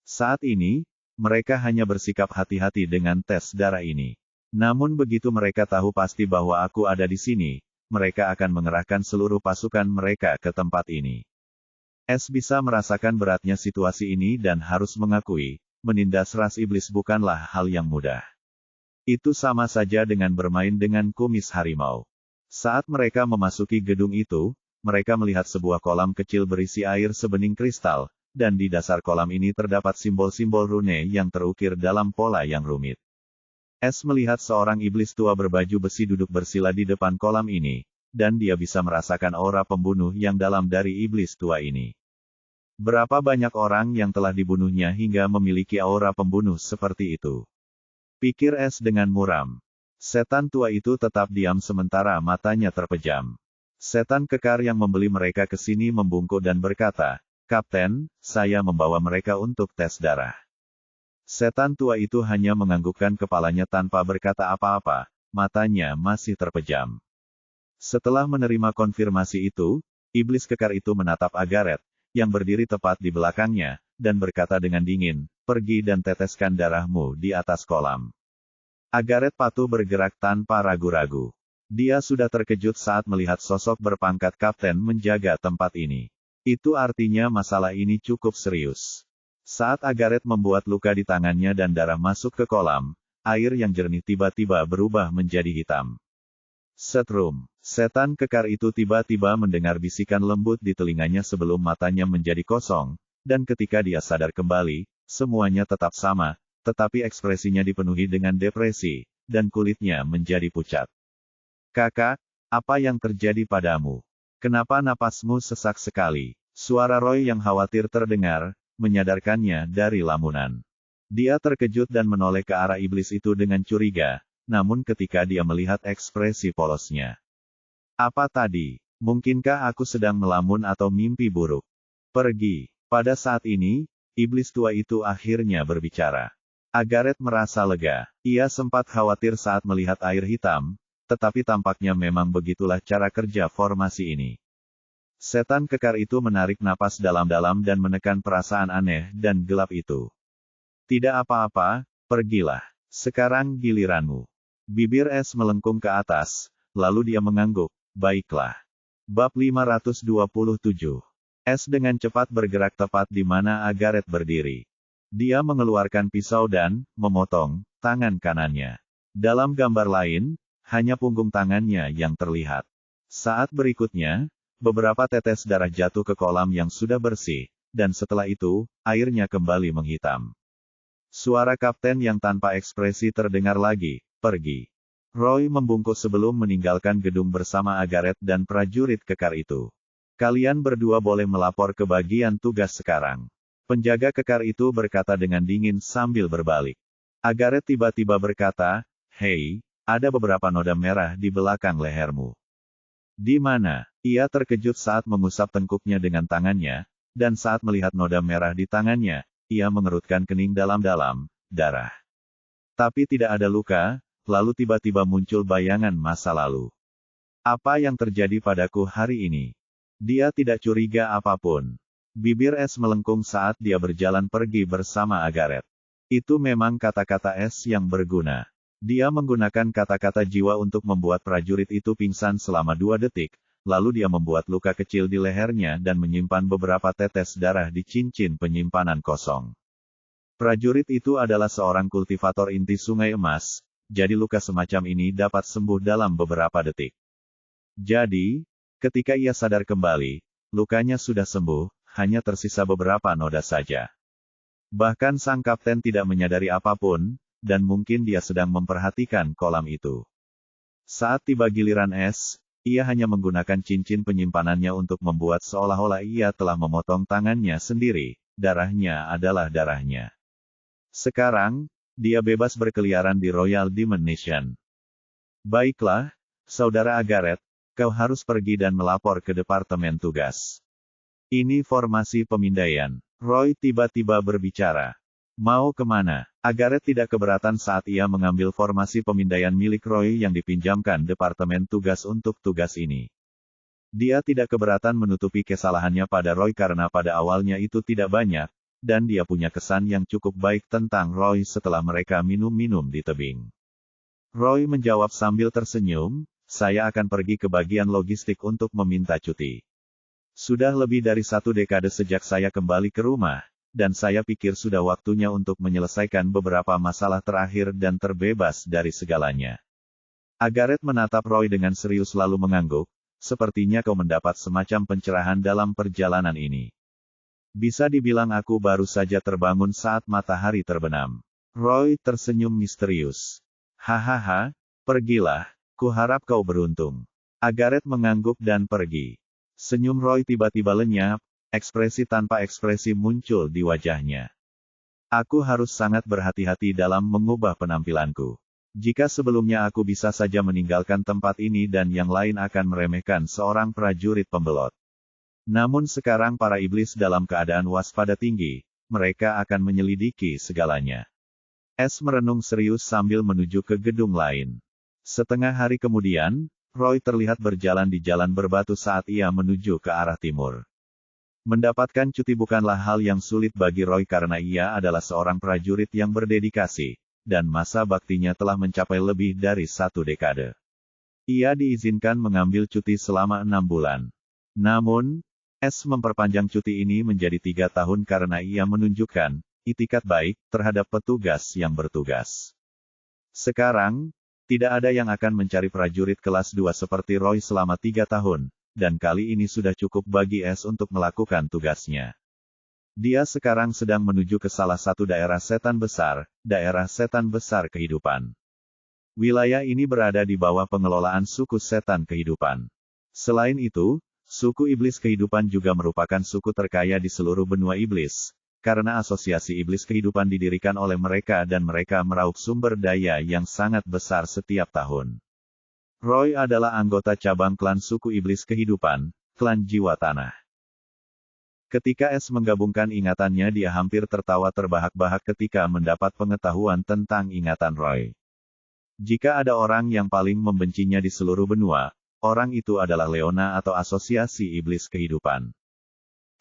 Speaker 1: Saat ini, mereka hanya bersikap hati-hati dengan tes darah ini. Namun begitu mereka tahu pasti bahwa aku ada di sini, mereka akan mengerahkan seluruh pasukan mereka ke tempat ini. Bisa merasakan beratnya situasi ini dan harus mengakui, menindas ras iblis bukanlah hal yang mudah. Itu sama saja dengan bermain dengan kumis harimau. Saat mereka memasuki gedung itu, mereka melihat sebuah kolam kecil berisi air sebening kristal, dan di dasar kolam ini terdapat simbol-simbol rune yang terukir dalam pola yang rumit. Melihat seorang iblis tua berbaju besi duduk bersila di depan kolam ini, dan dia bisa merasakan aura pembunuh yang dalam dari iblis tua ini. Berapa banyak orang yang telah dibunuhnya hingga memiliki aura pembunuh seperti itu? Pikir dengan muram. Setan tua itu tetap diam sementara matanya terpejam. Setan kekar yang membeli mereka ke sini membungkuk dan berkata, Kapten, saya membawa mereka untuk tes darah. Setan tua itu hanya menganggukkan kepalanya tanpa berkata apa-apa, matanya masih terpejam. Setelah menerima konfirmasi itu, iblis kekar itu menatap Agaret, yang berdiri tepat di belakangnya, dan berkata dengan dingin, pergi dan teteskan darahmu di atas kolam. Agaret patuh bergerak tanpa ragu-ragu. Dia sudah terkejut saat melihat sosok berpangkat kapten menjaga tempat ini. Itu artinya masalah ini cukup serius. Saat Agaret membuat luka di tangannya dan darah masuk ke kolam, air yang jernih tiba-tiba berubah menjadi hitam. Setrum, setan kekar itu tiba-tiba mendengar bisikan lembut di telinganya sebelum matanya menjadi kosong, dan ketika dia sadar kembali, semuanya tetap sama, tetapi ekspresinya dipenuhi dengan depresi, dan kulitnya menjadi pucat. Kakak, apa yang terjadi padamu? Kenapa napasmu sesak sekali? Suara Roy yang khawatir terdengar, menyadarkannya dari lamunan. Dia terkejut dan menoleh ke arah iblis itu dengan curiga, namun ketika dia melihat ekspresi polosnya. Apa tadi? Mungkinkah aku sedang melamun atau mimpi buruk? Pergi. Pada saat ini, iblis tua itu akhirnya berbicara. Agaret merasa lega. Ia sempat khawatir saat melihat air hitam, tetapi tampaknya memang begitulah cara kerja formasi ini. Setan kekar itu menarik napas dalam-dalam dan menekan perasaan aneh dan gelap itu. Tidak apa-apa, pergilah. Sekarang giliranmu. Bibir es melengkung ke atas, lalu dia mengangguk, baiklah. Bab 527. Es dengan cepat bergerak tepat di mana Agaret berdiri. Dia mengeluarkan pisau dan memotong tangan kanannya. Dalam gambar lain, hanya punggung tangannya yang terlihat. Saat berikutnya, beberapa tetes darah jatuh ke kolam yang sudah bersih, dan setelah itu, airnya kembali menghitam. Suara kapten yang tanpa ekspresi terdengar lagi, pergi. Roy membungkuk sebelum meninggalkan gedung bersama Agaret dan prajurit kekar itu. Kalian berdua boleh melapor ke bagian tugas sekarang. Penjaga kekar itu berkata dengan dingin sambil berbalik. Agaret tiba-tiba berkata, hei, ada beberapa noda merah di belakang lehermu. Di mana? Ia terkejut saat mengusap tengkuknya dengan tangannya, dan saat melihat noda merah di tangannya, ia mengerutkan kening dalam-dalam, darah. Tapi tidak ada luka, lalu tiba-tiba muncul bayangan masa lalu. Apa yang terjadi padaku hari ini? Dia tidak curiga apapun. Bibir es melengkung saat dia berjalan pergi bersama Agaret. Itu memang kata-kata es yang berguna. Dia menggunakan kata-kata jiwa untuk membuat prajurit itu pingsan selama 2 detik, lalu dia membuat luka kecil di lehernya dan menyimpan beberapa tetes darah di cincin penyimpanan kosong. Prajurit itu adalah seorang kultivator inti sungai emas, jadi luka semacam ini dapat sembuh dalam beberapa detik. Jadi, ketika ia sadar kembali, lukanya sudah sembuh, hanya tersisa beberapa noda saja. Bahkan sang kapten tidak menyadari apapun, dan mungkin dia sedang memperhatikan kolam itu. Saat tiba giliran es, ia hanya menggunakan cincin penyimpanannya untuk membuat seolah-olah ia telah memotong tangannya sendiri, darahnya adalah darahnya. Sekarang, dia bebas berkeliaran di Royal Dimension. Baiklah, Saudara Agaret, kau harus pergi dan melapor ke Departemen Tugas. Ini formasi pemindaian. Roy tiba-tiba berbicara. Mau kemana? Agaret tidak keberatan saat ia mengambil formasi pemindaian milik Roy yang dipinjamkan Departemen Tugas untuk tugas ini. Dia tidak keberatan menutupi kesalahannya pada Roy karena pada awalnya itu tidak banyak, dan dia punya kesan yang cukup baik tentang Roy setelah mereka minum-minum di tebing. Roy menjawab sambil tersenyum, saya akan pergi ke bagian logistik untuk meminta cuti. Sudah lebih dari 1 dekade sejak saya kembali ke rumah, dan saya pikir sudah waktunya untuk menyelesaikan beberapa masalah terakhir dan terbebas dari segalanya. Agaret menatap Roy dengan serius lalu mengangguk, sepertinya kau mendapat semacam pencerahan dalam perjalanan ini. Bisa dibilang aku baru saja terbangun saat matahari terbenam. Roy tersenyum misterius. Hahaha, pergilah, kuharap kau beruntung. Agaret mengangguk dan pergi. Senyum Roy tiba-tiba lenyap, ekspresi tanpa ekspresi muncul di wajahnya. Aku harus sangat berhati-hati dalam mengubah penampilanku. Jika sebelumnya aku bisa saja meninggalkan tempat ini dan yang lain akan meremehkan seorang prajurit pembelot. Namun sekarang para iblis dalam keadaan waspada tinggi, mereka akan menyelidiki segalanya. S merenung serius sambil menuju ke gedung lain. Setengah hari kemudian, Roy terlihat berjalan di jalan berbatu saat ia menuju ke arah timur. Mendapatkan cuti bukanlah hal yang sulit bagi Roy karena ia adalah seorang prajurit yang berdedikasi, dan masa baktinya telah mencapai lebih dari 1 dekade. Ia diizinkan mengambil cuti selama 6 bulan. Namun, S memperpanjang cuti ini menjadi 3 tahun karena ia menunjukkan itikat baik terhadap petugas yang bertugas. Sekarang, tidak ada yang akan mencari prajurit kelas 2 seperti Roy selama 3 tahun, dan kali ini sudah cukup bagi S untuk melakukan tugasnya. Dia sekarang sedang menuju ke salah satu daerah setan besar kehidupan. Wilayah ini berada di bawah pengelolaan suku setan kehidupan. Selain itu, suku iblis kehidupan juga merupakan suku terkaya di seluruh benua iblis, karena asosiasi iblis kehidupan didirikan oleh mereka dan mereka meraup sumber daya yang sangat besar setiap tahun. Roy adalah anggota cabang klan suku iblis kehidupan, klan jiwa tanah. Ketika S menggabungkan ingatannya, dia hampir tertawa terbahak-bahak ketika mendapat pengetahuan tentang ingatan Roy. Jika ada orang yang paling membencinya di seluruh benua, orang itu adalah Leona atau asosiasi iblis kehidupan.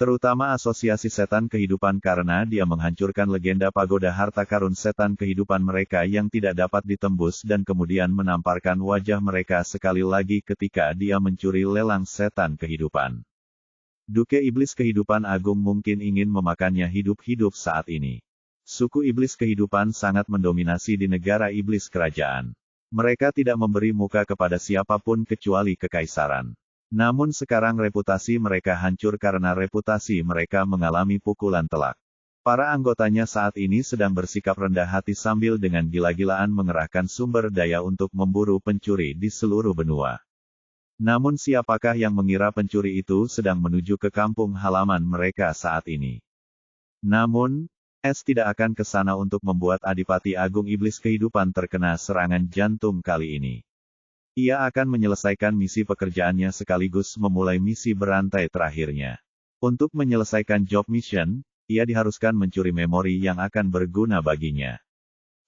Speaker 1: Terutama asosiasi setan kehidupan karena dia menghancurkan legenda pagoda harta karun setan kehidupan mereka yang tidak dapat ditembus dan kemudian menamparkan wajah mereka sekali lagi ketika dia mencuri lelang setan kehidupan. Duke iblis kehidupan agung mungkin ingin memakannya hidup-hidup saat ini. Suku iblis kehidupan sangat mendominasi di negara iblis kerajaan. Mereka tidak memberi muka kepada siapapun kecuali kekaisaran. Namun sekarang reputasi mereka hancur karena reputasi mereka mengalami pukulan telak. Para anggotanya saat ini sedang bersikap rendah hati sambil dengan gila-gilaan mengerahkan sumber daya untuk memburu pencuri di seluruh benua. Namun siapakah yang mengira pencuri itu sedang menuju ke kampung halaman mereka saat ini? Namun, S tidak akan ke sana untuk membuat Adipati Agung Iblis Kehidupan terkena serangan jantung kali ini. Ia akan menyelesaikan misi pekerjaannya sekaligus memulai misi berantai terakhirnya. Untuk menyelesaikan job mission, ia diharuskan mencuri memori yang akan berguna baginya.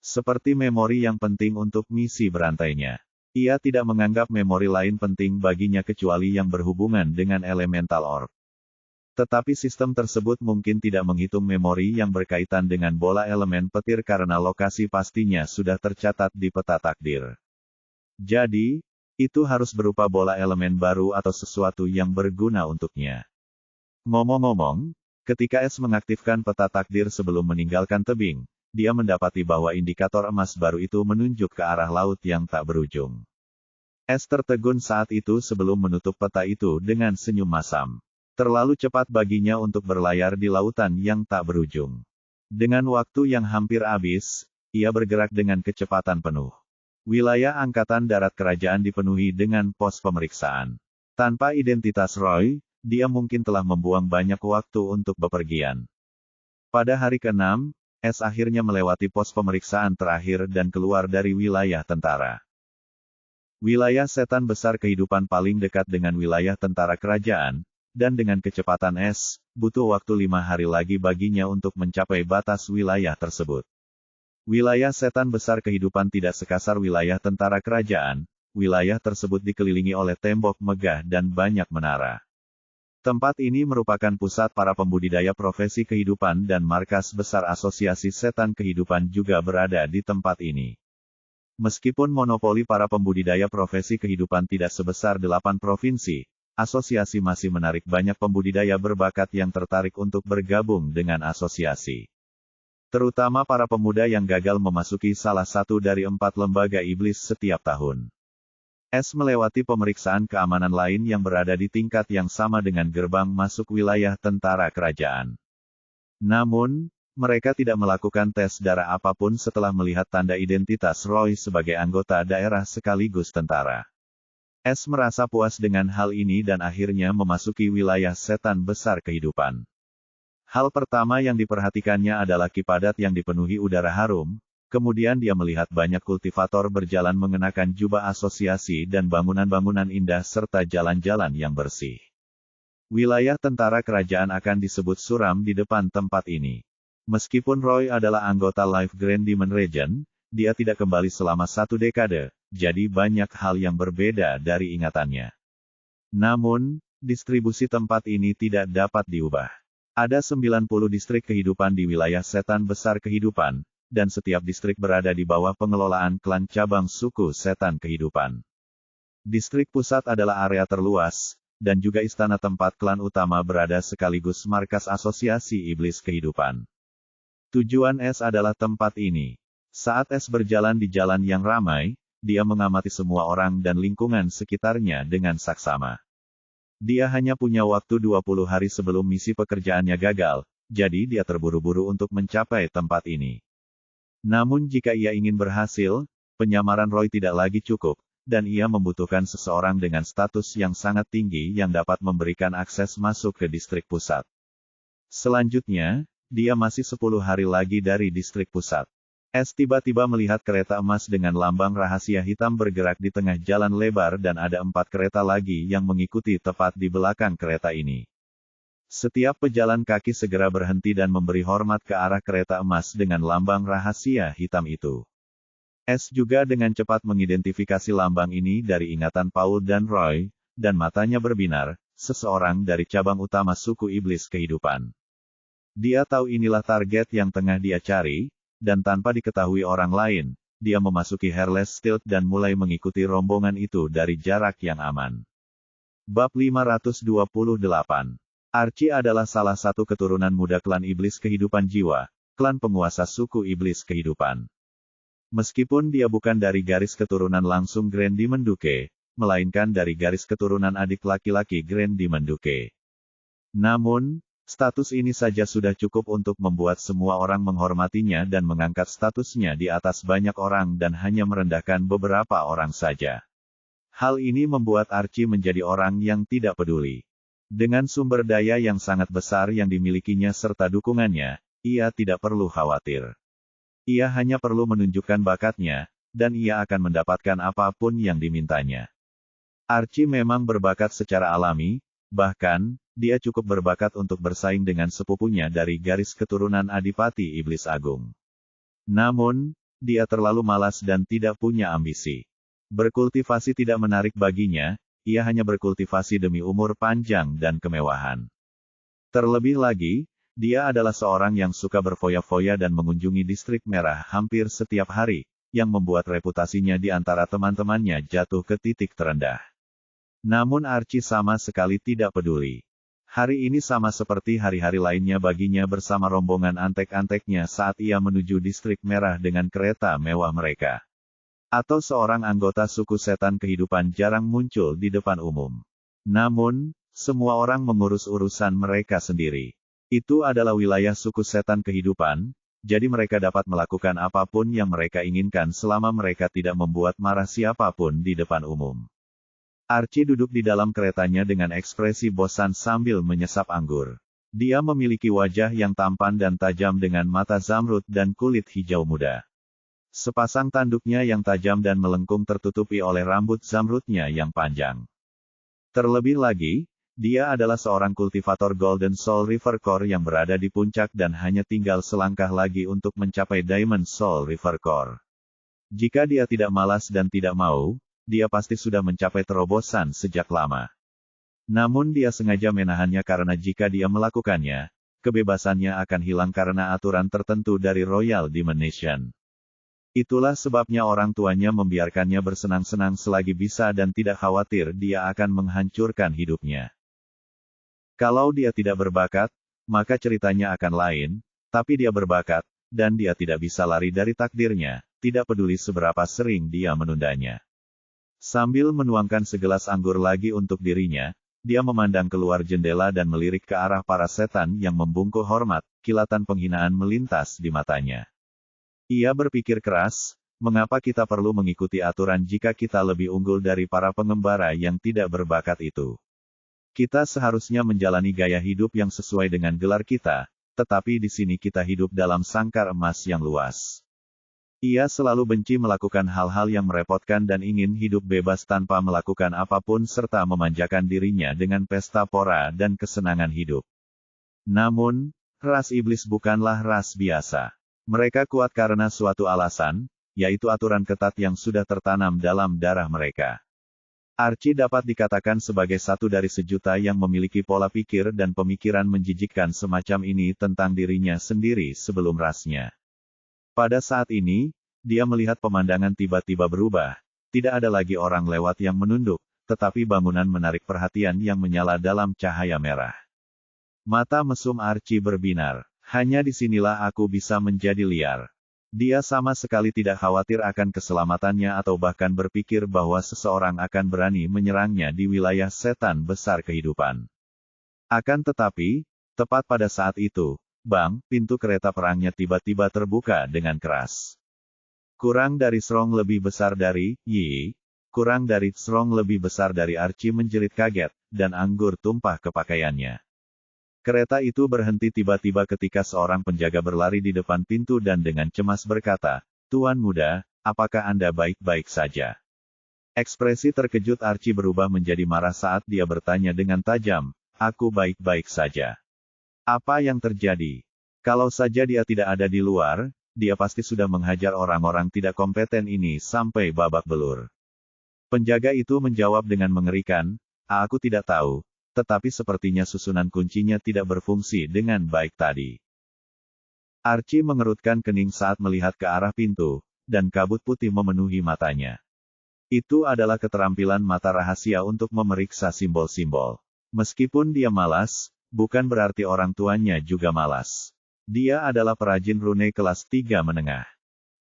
Speaker 1: Seperti memori yang penting untuk misi berantainya. Ia tidak menganggap memori lain penting baginya kecuali yang berhubungan dengan elemental orb. Tetapi sistem tersebut mungkin tidak menghitung memori yang berkaitan dengan bola elemen petir karena lokasi pastinya sudah tercatat di peta takdir. Jadi, itu harus berupa bola elemen baru atau sesuatu yang berguna untuknya. Ngomong-ngomong, ketika S mengaktifkan peta takdir sebelum meninggalkan tebing, dia mendapati bahwa indikator emas baru itu menunjuk ke arah laut yang tak berujung. S tertegun saat itu sebelum menutup peta itu dengan senyum masam. Terlalu cepat baginya untuk berlayar di lautan yang tak berujung. Dengan waktu yang hampir habis, ia bergerak dengan kecepatan penuh. Wilayah Angkatan Darat Kerajaan dipenuhi dengan pos pemeriksaan. Tanpa identitas Roy, dia mungkin telah membuang banyak waktu untuk bepergian. Pada hari ke-6, S akhirnya melewati pos pemeriksaan terakhir dan keluar dari wilayah tentara. Wilayah setan besar kehidupan paling dekat dengan wilayah tentara kerajaan, dan dengan kecepatan S, butuh waktu 5 hari lagi baginya untuk mencapai batas wilayah tersebut. Wilayah setan besar kehidupan tidak sekasar wilayah tentara kerajaan, wilayah tersebut dikelilingi oleh tembok megah dan banyak menara. Tempat ini merupakan pusat para pembudidaya profesi kehidupan dan markas besar asosiasi setan kehidupan juga berada di tempat ini. Meskipun monopoli para pembudidaya profesi kehidupan tidak sebesar 8 provinsi, asosiasi masih menarik banyak pembudidaya berbakat yang tertarik untuk bergabung dengan asosiasi. Terutama para pemuda yang gagal memasuki salah satu dari 4 lembaga iblis setiap tahun. S melewati pemeriksaan keamanan lain yang berada di tingkat yang sama dengan gerbang masuk wilayah tentara kerajaan. Namun, mereka tidak melakukan tes darah apapun setelah melihat tanda identitas Roy sebagai anggota daerah sekaligus tentara. S merasa puas dengan hal ini dan akhirnya memasuki wilayah setan besar kehidupan. Hal pertama yang diperhatikannya adalah kipadat yang dipenuhi udara harum, kemudian dia melihat banyak kultivator berjalan mengenakan jubah asosiasi dan bangunan-bangunan indah serta jalan-jalan yang bersih. Wilayah tentara kerajaan akan disebut suram di depan tempat ini. Meskipun Roy adalah anggota Life Grand Demon Region, dia tidak kembali selama 1 dekade, jadi banyak hal yang berbeda dari ingatannya. Namun, distribusi tempat ini tidak dapat diubah. Ada 90 distrik kehidupan di wilayah setan besar kehidupan, dan setiap distrik berada di bawah pengelolaan klan cabang suku setan kehidupan. Distrik pusat adalah area terluas, dan juga istana tempat klan utama berada sekaligus markas asosiasi iblis kehidupan. Tujuan S adalah tempat ini. Saat S berjalan di jalan yang ramai, dia mengamati semua orang dan lingkungan sekitarnya dengan saksama. Dia hanya punya waktu 20 hari sebelum misi pekerjaannya gagal, jadi dia terburu-buru untuk mencapai tempat ini. Namun jika ia ingin berhasil, penyamaran Roy tidak lagi cukup, dan ia membutuhkan seseorang dengan status yang sangat tinggi yang dapat memberikan akses masuk ke distrik pusat. Selanjutnya, dia masih 10 hari lagi dari distrik pusat. S tiba-tiba melihat kereta emas dengan lambang rahasia hitam bergerak di tengah jalan lebar dan ada 4 kereta lagi yang mengikuti tepat di belakang kereta ini. Setiap pejalan kaki segera berhenti dan memberi hormat ke arah kereta emas dengan lambang rahasia hitam itu. S juga dengan cepat mengidentifikasi lambang ini dari ingatan Paul dan Roy, dan matanya berbinar, seseorang dari cabang utama suku iblis kehidupan. Dia tahu inilah target yang tengah dia cari, dan tanpa diketahui orang lain, dia memasuki Hairless Stilt dan mulai mengikuti rombongan itu dari jarak yang aman. Bab 528. Archie adalah salah satu keturunan muda klan iblis kehidupan jiwa, klan penguasa suku iblis kehidupan. Meskipun dia bukan dari garis keturunan langsung Grand Demon Duke, melainkan dari garis keturunan adik laki-laki Grand Demon Duke. Namun, status ini saja sudah cukup untuk membuat semua orang menghormatinya dan mengangkat statusnya di atas banyak orang dan hanya merendahkan beberapa orang saja. Hal ini membuat Archie menjadi orang yang tidak peduli. Dengan sumber daya yang sangat besar yang dimilikinya serta dukungannya, ia tidak perlu khawatir. Ia hanya perlu menunjukkan bakatnya, dan ia akan mendapatkan apapun yang dimintanya. Archie memang berbakat secara alami, bahkan, dia cukup berbakat untuk bersaing dengan sepupunya dari garis keturunan Adipati Iblis Agung. Namun, dia terlalu malas dan tidak punya ambisi. Berkultivasi tidak menarik baginya, ia hanya berkultivasi demi umur panjang dan kemewahan. Terlebih lagi, dia adalah seorang yang suka berfoya-foya dan mengunjungi distrik merah hampir setiap hari, yang membuat reputasinya di antara teman-temannya jatuh ke titik terendah. Namun Archie sama sekali tidak peduli. Hari ini sama seperti hari-hari lainnya baginya bersama rombongan antek-anteknya saat ia menuju distrik merah dengan kereta mewah mereka. Atau seorang anggota suku setan kehidupan jarang muncul di depan umum. Namun, semua orang mengurus urusan mereka sendiri. Itu adalah wilayah suku setan kehidupan, jadi mereka dapat melakukan apapun yang mereka inginkan selama mereka tidak membuat marah siapapun di depan umum. Archie duduk di dalam keretanya dengan ekspresi bosan sambil menyesap anggur. Dia memiliki wajah yang tampan dan tajam dengan mata zamrud dan kulit hijau muda. Sepasang tanduknya yang tajam dan melengkung tertutupi oleh rambut zamrudnya yang panjang. Terlebih lagi, dia adalah seorang kultivator Golden Soul River Core yang berada di puncak dan hanya tinggal selangkah lagi untuk mencapai Diamond Soul River Core. Jika dia tidak malas dan tidak mau, dia pasti sudah mencapai terobosan sejak lama. Namun dia sengaja menahannya karena jika dia melakukannya, kebebasannya akan hilang karena aturan tertentu dari Royal Demon Nation. Itulah sebabnya orang tuanya membiarkannya bersenang-senang selagi bisa dan tidak khawatir dia akan menghancurkan hidupnya. Kalau dia tidak berbakat, maka ceritanya akan lain, tapi dia berbakat, dan dia tidak bisa lari dari takdirnya, tidak peduli seberapa sering dia menundanya. Sambil menuangkan segelas anggur lagi untuk dirinya, dia memandang keluar jendela dan melirik ke arah para setan yang membungkuk hormat, kilatan penghinaan melintas di matanya. Ia berpikir keras, mengapa kita perlu mengikuti aturan jika kita lebih unggul dari para pengembara yang tidak berbakat itu? Kita seharusnya menjalani gaya hidup yang sesuai dengan gelar kita, tetapi di sini kita hidup dalam sangkar emas yang luas. Ia selalu benci melakukan hal-hal yang merepotkan dan ingin hidup bebas tanpa melakukan apapun serta memanjakan dirinya dengan pesta pora dan kesenangan hidup. Namun, ras iblis bukanlah ras biasa. Mereka kuat karena suatu alasan, yaitu aturan ketat yang sudah tertanam dalam darah mereka. Archie dapat dikatakan sebagai satu dari sejuta yang memiliki pola pikir dan pemikiran menjijikkan semacam ini tentang dirinya sendiri sebelum rasnya. Pada saat ini, dia melihat pemandangan tiba-tiba berubah. Tidak ada lagi orang lewat yang menunduk, tetapi bangunan menarik perhatian yang menyala dalam cahaya merah. Mata mesum Archie berbinar. Hanya disinilah aku bisa menjadi liar. Dia sama sekali tidak khawatir akan keselamatannya atau bahkan berpikir bahwa seseorang akan berani menyerangnya di wilayah setan besar kehidupan. Akan tetapi, tepat pada saat itu, bang, pintu kereta perangnya tiba-tiba terbuka dengan keras. Kurang dari serong lebih besar dari Archie menjerit kaget, dan anggur tumpah ke pakaiannya. Kereta itu berhenti tiba-tiba ketika seorang penjaga berlari di depan pintu dan dengan cemas berkata, "Tuan muda, apakah Anda baik-baik saja?" Ekspresi terkejut Archie berubah menjadi marah saat dia bertanya dengan tajam, "Aku baik-baik saja. Apa yang terjadi?" Kalau saja dia tidak ada di luar, dia pasti sudah menghajar orang-orang tidak kompeten ini sampai babak belur. Penjaga itu menjawab dengan mengerikan, "Aku tidak tahu, tetapi sepertinya susunan kuncinya tidak berfungsi dengan baik tadi." Archie mengerutkan kening saat melihat ke arah pintu, dan kabut putih memenuhi matanya. Itu adalah keterampilan mata rahasia untuk memeriksa simbol-simbol. Meskipun dia malas, bukan berarti orang tuanya juga malas. Dia adalah perajin rune kelas 3 menengah.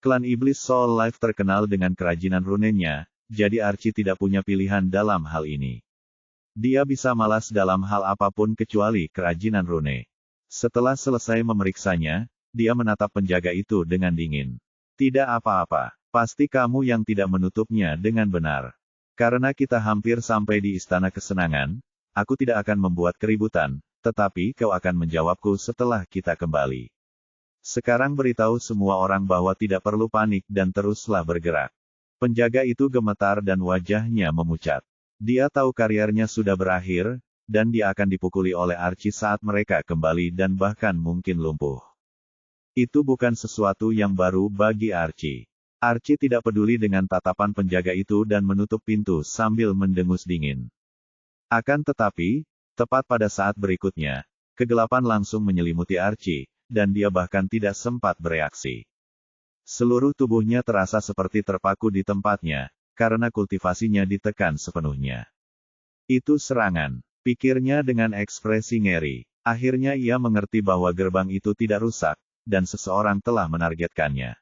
Speaker 1: Klan Iblis Soul Life terkenal dengan kerajinan runenya, jadi Archie tidak punya pilihan dalam hal ini. Dia bisa malas dalam hal apapun kecuali kerajinan rune. Setelah selesai memeriksanya, dia menatap penjaga itu dengan dingin. "Tidak apa-apa, pasti kamu yang tidak menutupnya dengan benar. Karena kita hampir sampai di Istana Kesenangan, aku tidak akan membuat keributan, tetapi kau akan menjawabku setelah kita kembali. Sekarang beritahu semua orang bahwa tidak perlu panik dan teruslah bergerak." Penjaga itu gemetar dan wajahnya memucat. Dia tahu karirnya sudah berakhir, dan dia akan dipukuli oleh Archie saat mereka kembali dan bahkan mungkin lumpuh. Itu bukan sesuatu yang baru bagi Archie. Archie tidak peduli dengan tatapan penjaga itu dan menutup pintu sambil mendengus dingin. Akan tetapi, tepat pada saat berikutnya, kegelapan langsung menyelimuti Archie, dan dia bahkan tidak sempat bereaksi. Seluruh tubuhnya terasa seperti terpaku di tempatnya, karena kultivasinya ditekan sepenuhnya. "Itu serangan," pikirnya dengan ekspresi ngeri. Akhirnya ia mengerti bahwa gerbang itu tidak rusak, dan seseorang telah menargetkannya.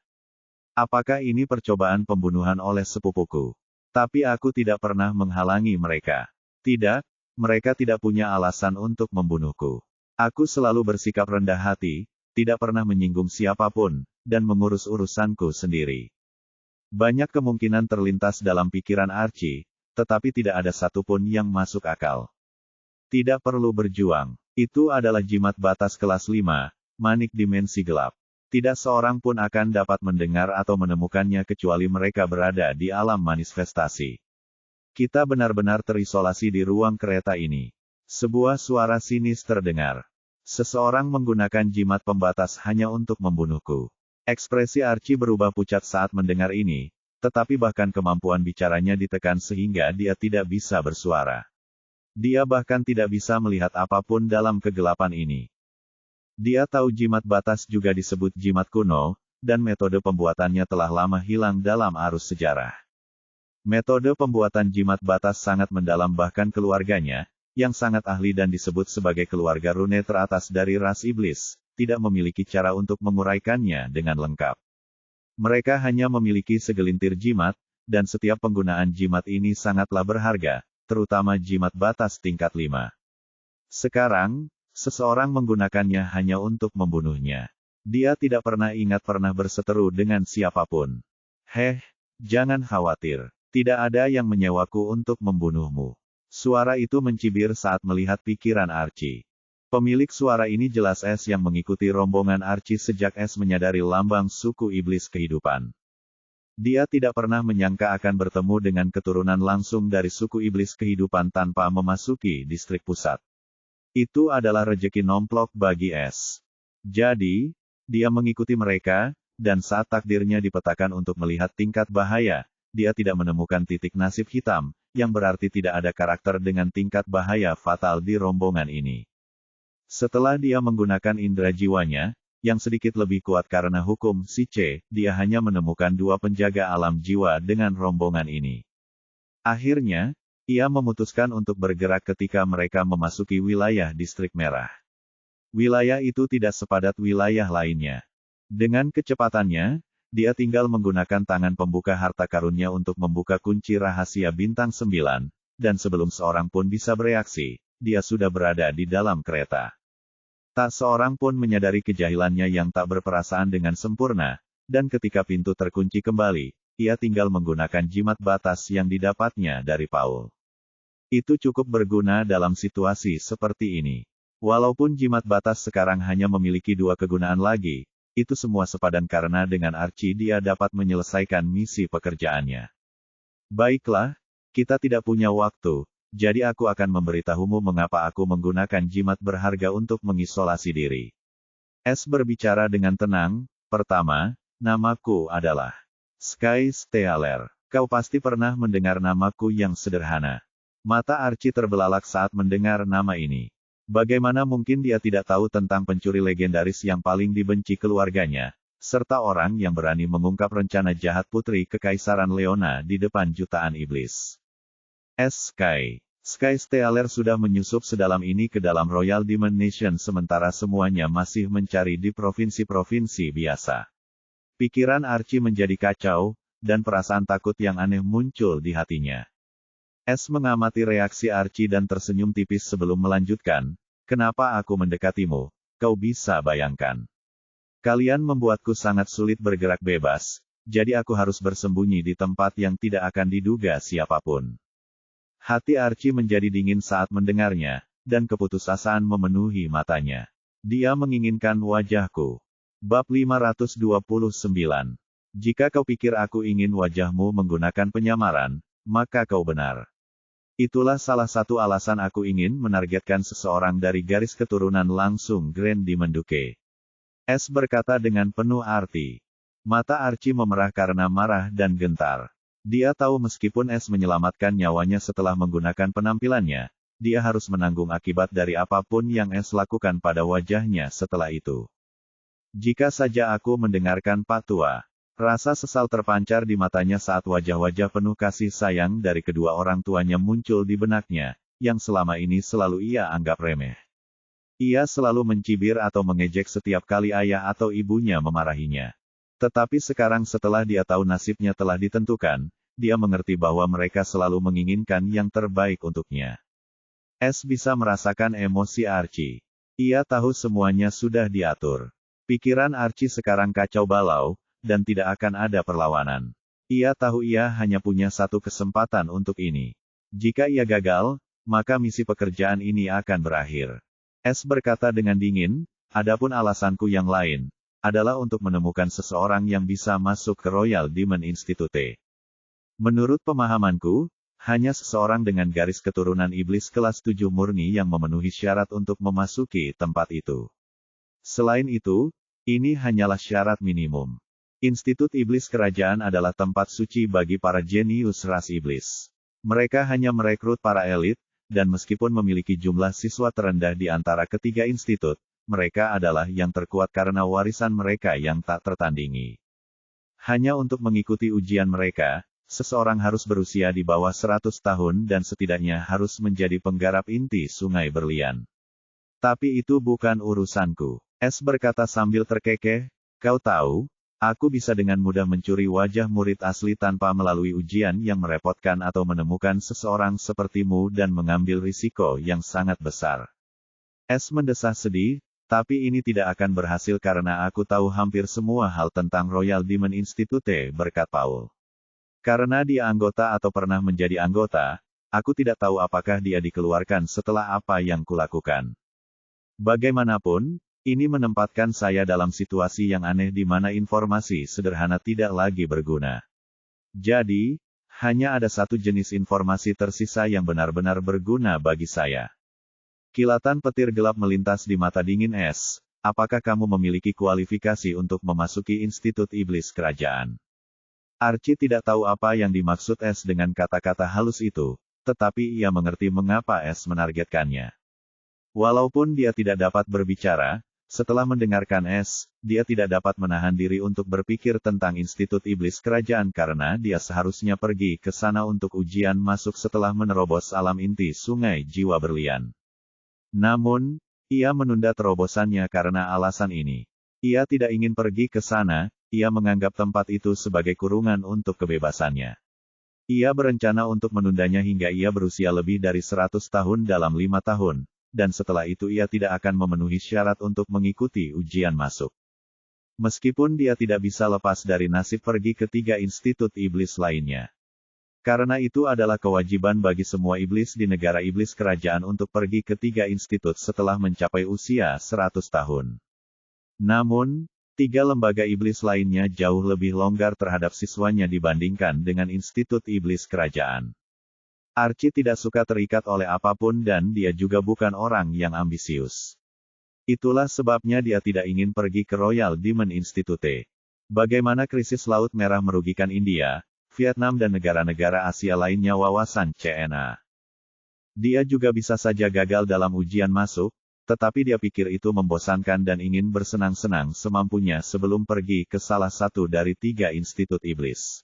Speaker 1: "Apakah ini percobaan pembunuhan oleh sepupuku? Tapi aku tidak pernah menghalangi mereka. Tidak, mereka tidak punya alasan untuk membunuhku. Aku selalu bersikap rendah hati, tidak pernah menyinggung siapapun, dan mengurus urusanku sendiri." Banyak kemungkinan terlintas dalam pikiran Archie, tetapi tidak ada satupun yang masuk akal. Tidak perlu berjuang. Itu adalah jimat batas kelas 5, manik dimensi gelap. Tidak seorang pun akan dapat mendengar atau menemukannya kecuali mereka berada di alam manifestasi. Kita benar-benar terisolasi di ruang kereta ini. Sebuah suara sinis terdengar. "Seseorang menggunakan jimat pembatas hanya untuk membunuhku." Ekspresi Archie berubah pucat saat mendengar ini, tetapi bahkan kemampuan bicaranya ditekan sehingga dia tidak bisa bersuara. Dia bahkan tidak bisa melihat apapun dalam kegelapan ini. Dia tahu jimat batas juga disebut jimat kuno, dan metode pembuatannya telah lama hilang dalam arus sejarah. Metode pembuatan jimat batas sangat mendalam bahkan keluarganya, yang sangat ahli dan disebut sebagai keluarga rune teratas dari ras iblis, tidak memiliki cara untuk menguraikannya dengan lengkap. Mereka hanya memiliki segelintir jimat, dan setiap penggunaan jimat ini sangatlah berharga, terutama jimat batas tingkat 5. Sekarang, seseorang menggunakannya hanya untuk membunuhnya. Dia tidak pernah ingat pernah berseteru dengan siapapun. Jangan khawatir. Tidak ada yang menyewaku untuk membunuhmu." Suara itu mencibir saat melihat pikiran Archie. Pemilik suara ini jelas S yang mengikuti rombongan Archie sejak S menyadari lambang suku iblis kehidupan. Dia tidak pernah menyangka akan bertemu dengan keturunan langsung dari suku iblis kehidupan tanpa memasuki distrik pusat. Itu adalah rejeki nomplok bagi S. Jadi, dia mengikuti mereka, dan saat takdirnya dipetakan untuk melihat tingkat bahaya, dia tidak menemukan titik nasib hitam, yang berarti tidak ada karakter dengan tingkat bahaya fatal di rombongan ini. Setelah dia menggunakan indera jiwanya, yang sedikit lebih kuat karena hukum si C, dia hanya menemukan 2 penjaga alam jiwa dengan rombongan ini. Akhirnya, ia memutuskan untuk bergerak ketika mereka memasuki wilayah distrik merah. Wilayah itu tidak sepadat wilayah lainnya. Dengan kecepatannya, dia tinggal menggunakan tangan pembuka harta karunnya untuk membuka kunci rahasia bintang 9, dan sebelum seorang pun bisa bereaksi, dia sudah berada di dalam kereta. Tak seorang pun menyadari kejahilannya yang tak berperasaan dengan sempurna, dan ketika pintu terkunci kembali, ia tinggal menggunakan jimat batas yang didapatnya dari Paul. Itu cukup berguna dalam situasi seperti ini. Walaupun jimat batas sekarang hanya memiliki 2 kegunaan lagi, itu semua sepadan karena dengan Archie dia dapat menyelesaikan misi pekerjaannya. Baiklah, kita tidak punya waktu, jadi aku akan memberitahumu mengapa aku menggunakan jimat berharga untuk mengisolasi diri. S berbicara dengan tenang. Pertama, namaku adalah Sky Stealer. Kau pasti pernah mendengar namaku yang sederhana. Mata Archie terbelalak saat mendengar nama ini. Bagaimana mungkin dia tidak tahu tentang pencuri legendaris yang paling dibenci keluarganya, serta orang yang berani mengungkap rencana jahat putri Kekaisaran Leona di depan jutaan iblis. Sky Stealer sudah menyusup sedalam ini ke dalam Royal Demon Nation sementara semuanya masih mencari di provinsi-provinsi biasa. Pikiran Archie menjadi kacau, dan perasaan takut yang aneh muncul di hatinya. S mengamati reaksi Archie dan tersenyum tipis sebelum melanjutkan, kenapa aku mendekatimu, kau bisa bayangkan. Kalian membuatku sangat sulit bergerak bebas, jadi aku harus bersembunyi di tempat yang tidak akan diduga siapapun. Hati Archie menjadi dingin saat mendengarnya, dan keputusasaan memenuhi matanya. Dia menginginkan wajahku. Bab 529. Jika kau pikir aku ingin wajahmu menggunakan penyamaran, maka kau benar. Itulah salah satu alasan aku ingin menargetkan seseorang dari garis keturunan langsung Grand Demon Duke. S berkata dengan penuh arti. Mata Archie memerah karena marah dan gentar. Dia tahu meskipun S menyelamatkan nyawanya setelah menggunakan penampilannya, dia harus menanggung akibat dari apapun yang S lakukan pada wajahnya setelah itu. Jika saja aku mendengarkan Pak Tua. Rasa sesal terpancar di matanya saat wajah-wajah penuh kasih sayang dari kedua orang tuanya muncul di benaknya, yang selama ini selalu ia anggap remeh. Ia selalu mencibir atau mengejek setiap kali ayah atau ibunya memarahinya. Tetapi sekarang setelah dia tahu nasibnya telah ditentukan, dia mengerti bahwa mereka selalu menginginkan yang terbaik untuknya. S bisa merasakan emosi Archie. Ia tahu semuanya sudah diatur. Pikiran Archie sekarang kacau balau, dan tidak akan ada perlawanan. Ia tahu ia hanya punya satu kesempatan untuk ini. Jika ia gagal, maka misi pekerjaan ini akan berakhir. S berkata dengan dingin, adapun alasanku yang lain, adalah untuk menemukan seseorang yang bisa masuk ke Royal Demon Institute. Menurut pemahamanku, hanya seseorang dengan garis keturunan iblis kelas 7 murni yang memenuhi syarat untuk memasuki tempat itu. Selain itu, ini hanyalah syarat minimum. Institut Iblis Kerajaan adalah tempat suci bagi para jenius ras iblis. Mereka hanya merekrut para elit, dan meskipun memiliki jumlah siswa terendah di antara ketiga institut, mereka adalah yang terkuat karena warisan mereka yang tak tertandingi. Hanya untuk mengikuti ujian mereka, seseorang harus berusia di bawah 100 tahun dan setidaknya harus menjadi penggarap inti Sungai Berlian. Tapi itu bukan urusanku. S berkata sambil terkekeh, kau tahu, aku bisa dengan mudah mencuri wajah murid asli tanpa melalui ujian yang merepotkan atau menemukan seseorang sepertimu dan mengambil risiko yang sangat besar. S mendesah sedih, tapi ini tidak akan berhasil karena aku tahu hampir semua hal tentang Royal Demon Institute, berkat Paul. Karena dia anggota atau pernah menjadi anggota, aku tidak tahu apakah dia dikeluarkan setelah apa yang kulakukan. Bagaimanapun, ini menempatkan saya dalam situasi yang aneh di mana informasi sederhana tidak lagi berguna. Jadi, hanya ada satu jenis informasi tersisa yang benar-benar berguna bagi saya. Kilatan petir gelap melintas di mata dingin S. Apakah kamu memiliki kualifikasi untuk memasuki Institut Iblis Kerajaan? Archie tidak tahu apa yang dimaksud S dengan kata-kata halus itu, tetapi ia mengerti mengapa S menargetkannya. Walaupun dia tidak dapat berbicara, setelah mendengarkan S, dia tidak dapat menahan diri untuk berpikir tentang Institut Iblis Kerajaan karena dia seharusnya pergi ke sana untuk ujian masuk setelah menerobos alam inti Sungai Jiwa Berlian. Namun, ia menunda terobosannya karena alasan ini. Ia tidak ingin pergi ke sana, ia menganggap tempat itu sebagai kurungan untuk kebebasannya. Ia berencana untuk menundanya hingga ia berusia lebih dari 100 tahun dalam 5 tahun. Dan setelah itu ia tidak akan memenuhi syarat untuk mengikuti ujian masuk. Meskipun dia tidak bisa lepas dari nasib pergi ke 3 institut iblis lainnya. Karena itu adalah kewajiban bagi semua iblis di negara iblis kerajaan untuk pergi ke 3 institut setelah mencapai usia 100 tahun. Namun, 3 lembaga iblis lainnya jauh lebih longgar terhadap siswanya dibandingkan dengan institut iblis kerajaan. Archie tidak suka terikat oleh apapun dan dia juga bukan orang yang ambisius. Itulah sebabnya dia tidak ingin pergi ke Royal Demon Institute. Bagaimana krisis Laut Merah merugikan India, Vietnam dan negara-negara Asia lainnya wawasan CNA. Dia juga bisa saja gagal dalam ujian masuk, tetapi dia pikir itu membosankan dan ingin bersenang-senang semampunya sebelum pergi ke salah satu dari 3 institut iblis.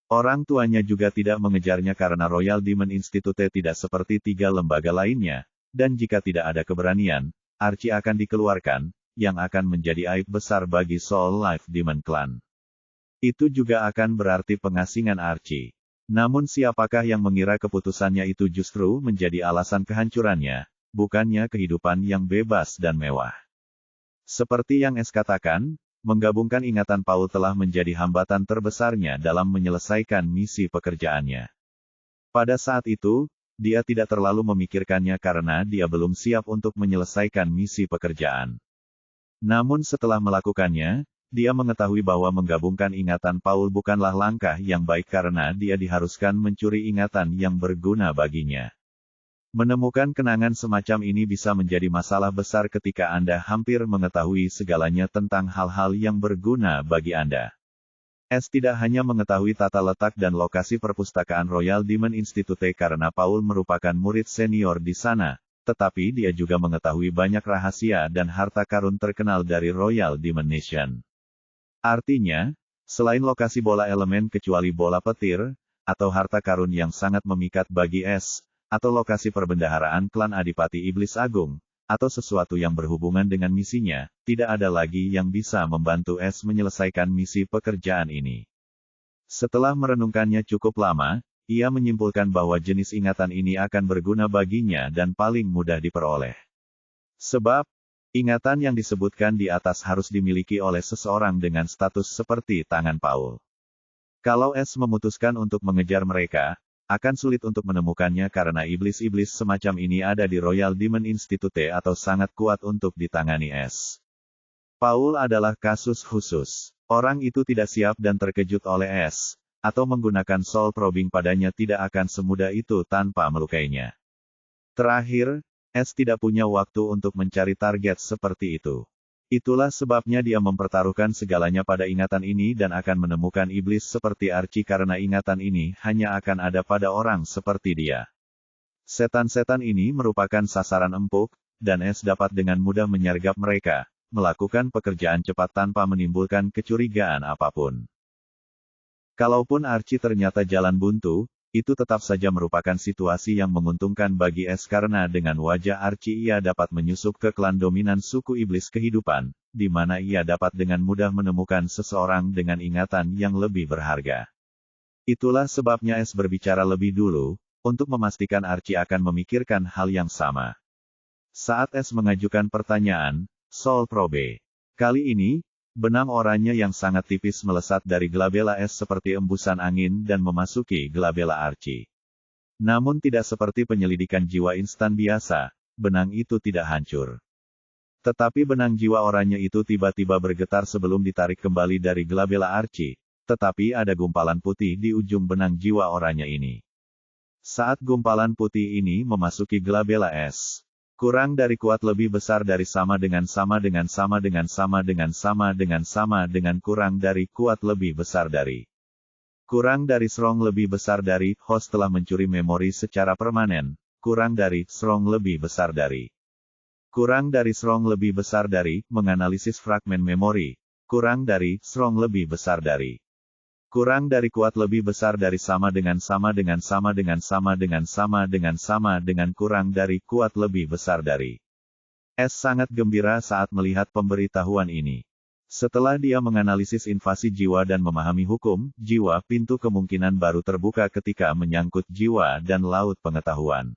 Speaker 1: Orang tuanya juga tidak mengejarnya karena Royal Demon Institute tidak seperti 3 lembaga lainnya, dan jika tidak ada keberanian, Archie akan dikeluarkan, yang akan menjadi aib besar bagi Soul Life Demon Clan. Itu juga akan berarti pengasingan Archie. Namun siapakah yang mengira keputusannya itu justru menjadi alasan kehancurannya, bukannya kehidupan yang bebas dan mewah. Seperti yang S katakan, menggabungkan ingatan Paul telah menjadi hambatan terbesarnya dalam menyelesaikan misi pekerjaannya. Pada saat itu, dia tidak terlalu memikirkannya karena dia belum siap untuk menyelesaikan misi pekerjaan. Namun setelah melakukannya, dia mengetahui bahwa menggabungkan ingatan Paul bukanlah langkah yang baik karena dia diharuskan mencuri ingatan yang berguna baginya. Menemukan kenangan semacam ini bisa menjadi masalah besar ketika Anda hampir mengetahui segalanya tentang hal-hal yang berguna bagi Anda. S tidak hanya mengetahui tata letak dan lokasi perpustakaan Royal Demon Institute karena Paul merupakan murid senior di sana, tetapi dia juga mengetahui banyak rahasia dan harta karun terkenal dari Royal Demon Nation. Artinya, selain lokasi bola elemen kecuali bola petir, atau harta karun yang sangat memikat bagi S, atau lokasi perbendaharaan klan Adipati Iblis Agung, atau sesuatu yang berhubungan dengan misinya, tidak ada lagi yang bisa membantu S menyelesaikan misi pekerjaan ini. Setelah merenungkannya cukup lama, ia menyimpulkan bahwa jenis ingatan ini akan berguna baginya dan paling mudah diperoleh. Sebab, ingatan yang disebutkan di atas harus dimiliki oleh seseorang dengan status seperti tangan Paul. Kalau S memutuskan untuk mengejar mereka, akan sulit untuk menemukannya karena iblis-iblis semacam ini ada di Royal Demon Institute atau sangat kuat untuk ditangani S. Paul adalah kasus khusus. Orang itu tidak siap dan terkejut oleh S, atau menggunakan soul probing padanya tidak akan semudah itu tanpa melukainya. Terakhir, S tidak punya waktu untuk mencari target seperti itu. Itulah sebabnya dia mempertaruhkan segalanya pada ingatan ini dan akan menemukan iblis seperti Archie karena ingatan ini hanya akan ada pada orang seperti dia. Setan-setan ini merupakan sasaran empuk, dan S dapat dengan mudah menyergap mereka, melakukan pekerjaan cepat tanpa menimbulkan kecurigaan apapun. Kalaupun Archie ternyata jalan buntu, itu tetap saja merupakan situasi yang menguntungkan bagi S karena dengan wajah Archie ia dapat menyusup ke klan dominan suku iblis kehidupan, di mana ia dapat dengan mudah menemukan seseorang dengan ingatan yang lebih berharga. Itulah sebabnya S berbicara lebih dulu, untuk memastikan Archie akan memikirkan hal yang sama. Saat S mengajukan pertanyaan, Soul Probe. Kali ini, benang oranye yang sangat tipis melesat dari glabella S seperti embusan angin dan memasuki glabella Archie. Namun tidak seperti penyelidikan jiwa instan biasa, benang itu tidak hancur. Tetapi benang jiwa oranye itu tiba-tiba bergetar sebelum ditarik kembali dari glabella Archie, tetapi ada gumpalan putih di ujung benang jiwa oranye ini. Saat gumpalan putih ini memasuki glabella es, kurang dari kuat lebih besar dari sama dengan kurang dari kuat lebih besar dari. Kurang dari strong lebih besar dari, host telah mencuri memori secara permanen, kurang dari, strong lebih besar dari. Kurang dari strong lebih besar dari, menganalisis fragmen memori, kurang dari, strong lebih besar dari. Kurang dari kuat lebih besar dari sama dengan kurang dari kuat lebih besar dari. S sangat gembira saat melihat pemberitahuan ini. Setelah dia menganalisis invasi jiwa dan memahami hukum jiwa, pintu kemungkinan baru terbuka ketika menyangkut jiwa dan laut pengetahuan.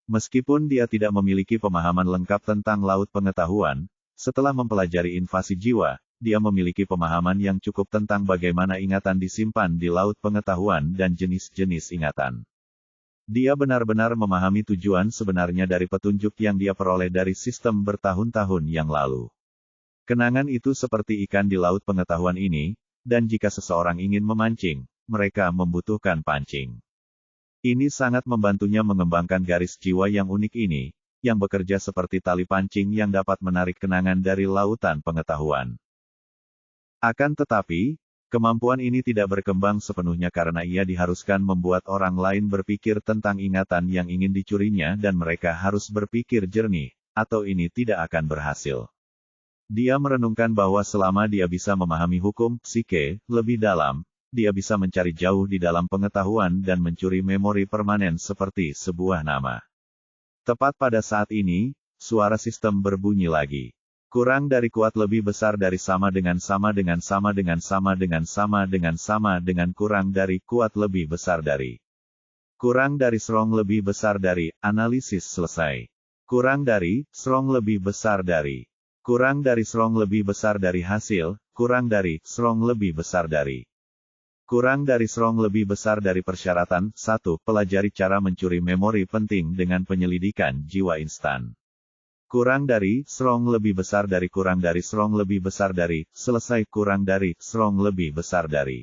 Speaker 1: Meskipun dia tidak memiliki pemahaman lengkap tentang laut pengetahuan, setelah mempelajari invasi jiwa, dia memiliki pemahaman yang cukup tentang bagaimana ingatan disimpan di laut pengetahuan dan jenis-jenis ingatan. Dia benar-benar memahami tujuan sebenarnya dari petunjuk yang dia peroleh dari sistem bertahun-tahun yang lalu. Kenangan itu seperti ikan di laut pengetahuan ini, dan jika seseorang ingin memancing, mereka membutuhkan pancing. Ini sangat membantunya mengembangkan garis jiwa yang unik ini, yang bekerja seperti tali pancing yang dapat menarik kenangan dari lautan pengetahuan. Akan tetapi, kemampuan ini tidak berkembang sepenuhnya karena ia diharuskan membuat orang lain berpikir tentang ingatan yang ingin dicurinya dan mereka harus berpikir jernih, atau ini tidak akan berhasil. Dia merenungkan bahwa selama dia bisa memahami hukum psike lebih dalam, dia bisa mencari jauh di dalam pengetahuan dan mencuri memori permanen seperti sebuah nama. Tepat pada saat ini, suara sistem berbunyi lagi. Kurang dari kuat lebih besar dari sama dengan kurang dari kuat lebih besar dari. Kurang dari strong lebih besar dari, analisis selesai. Kurang dari, strong lebih besar dari. Kurang dari strong lebih besar dari hasil, kurang dari, strong lebih besar dari. Kurang dari strong lebih besar dari persyaratan, 1. Pelajari cara mencuri memori penting dengan penyelidikan jiwa instan. Kurang dari, strong lebih besar dari kurang dari strong lebih besar dari, selesai kurang dari, strong lebih besar dari.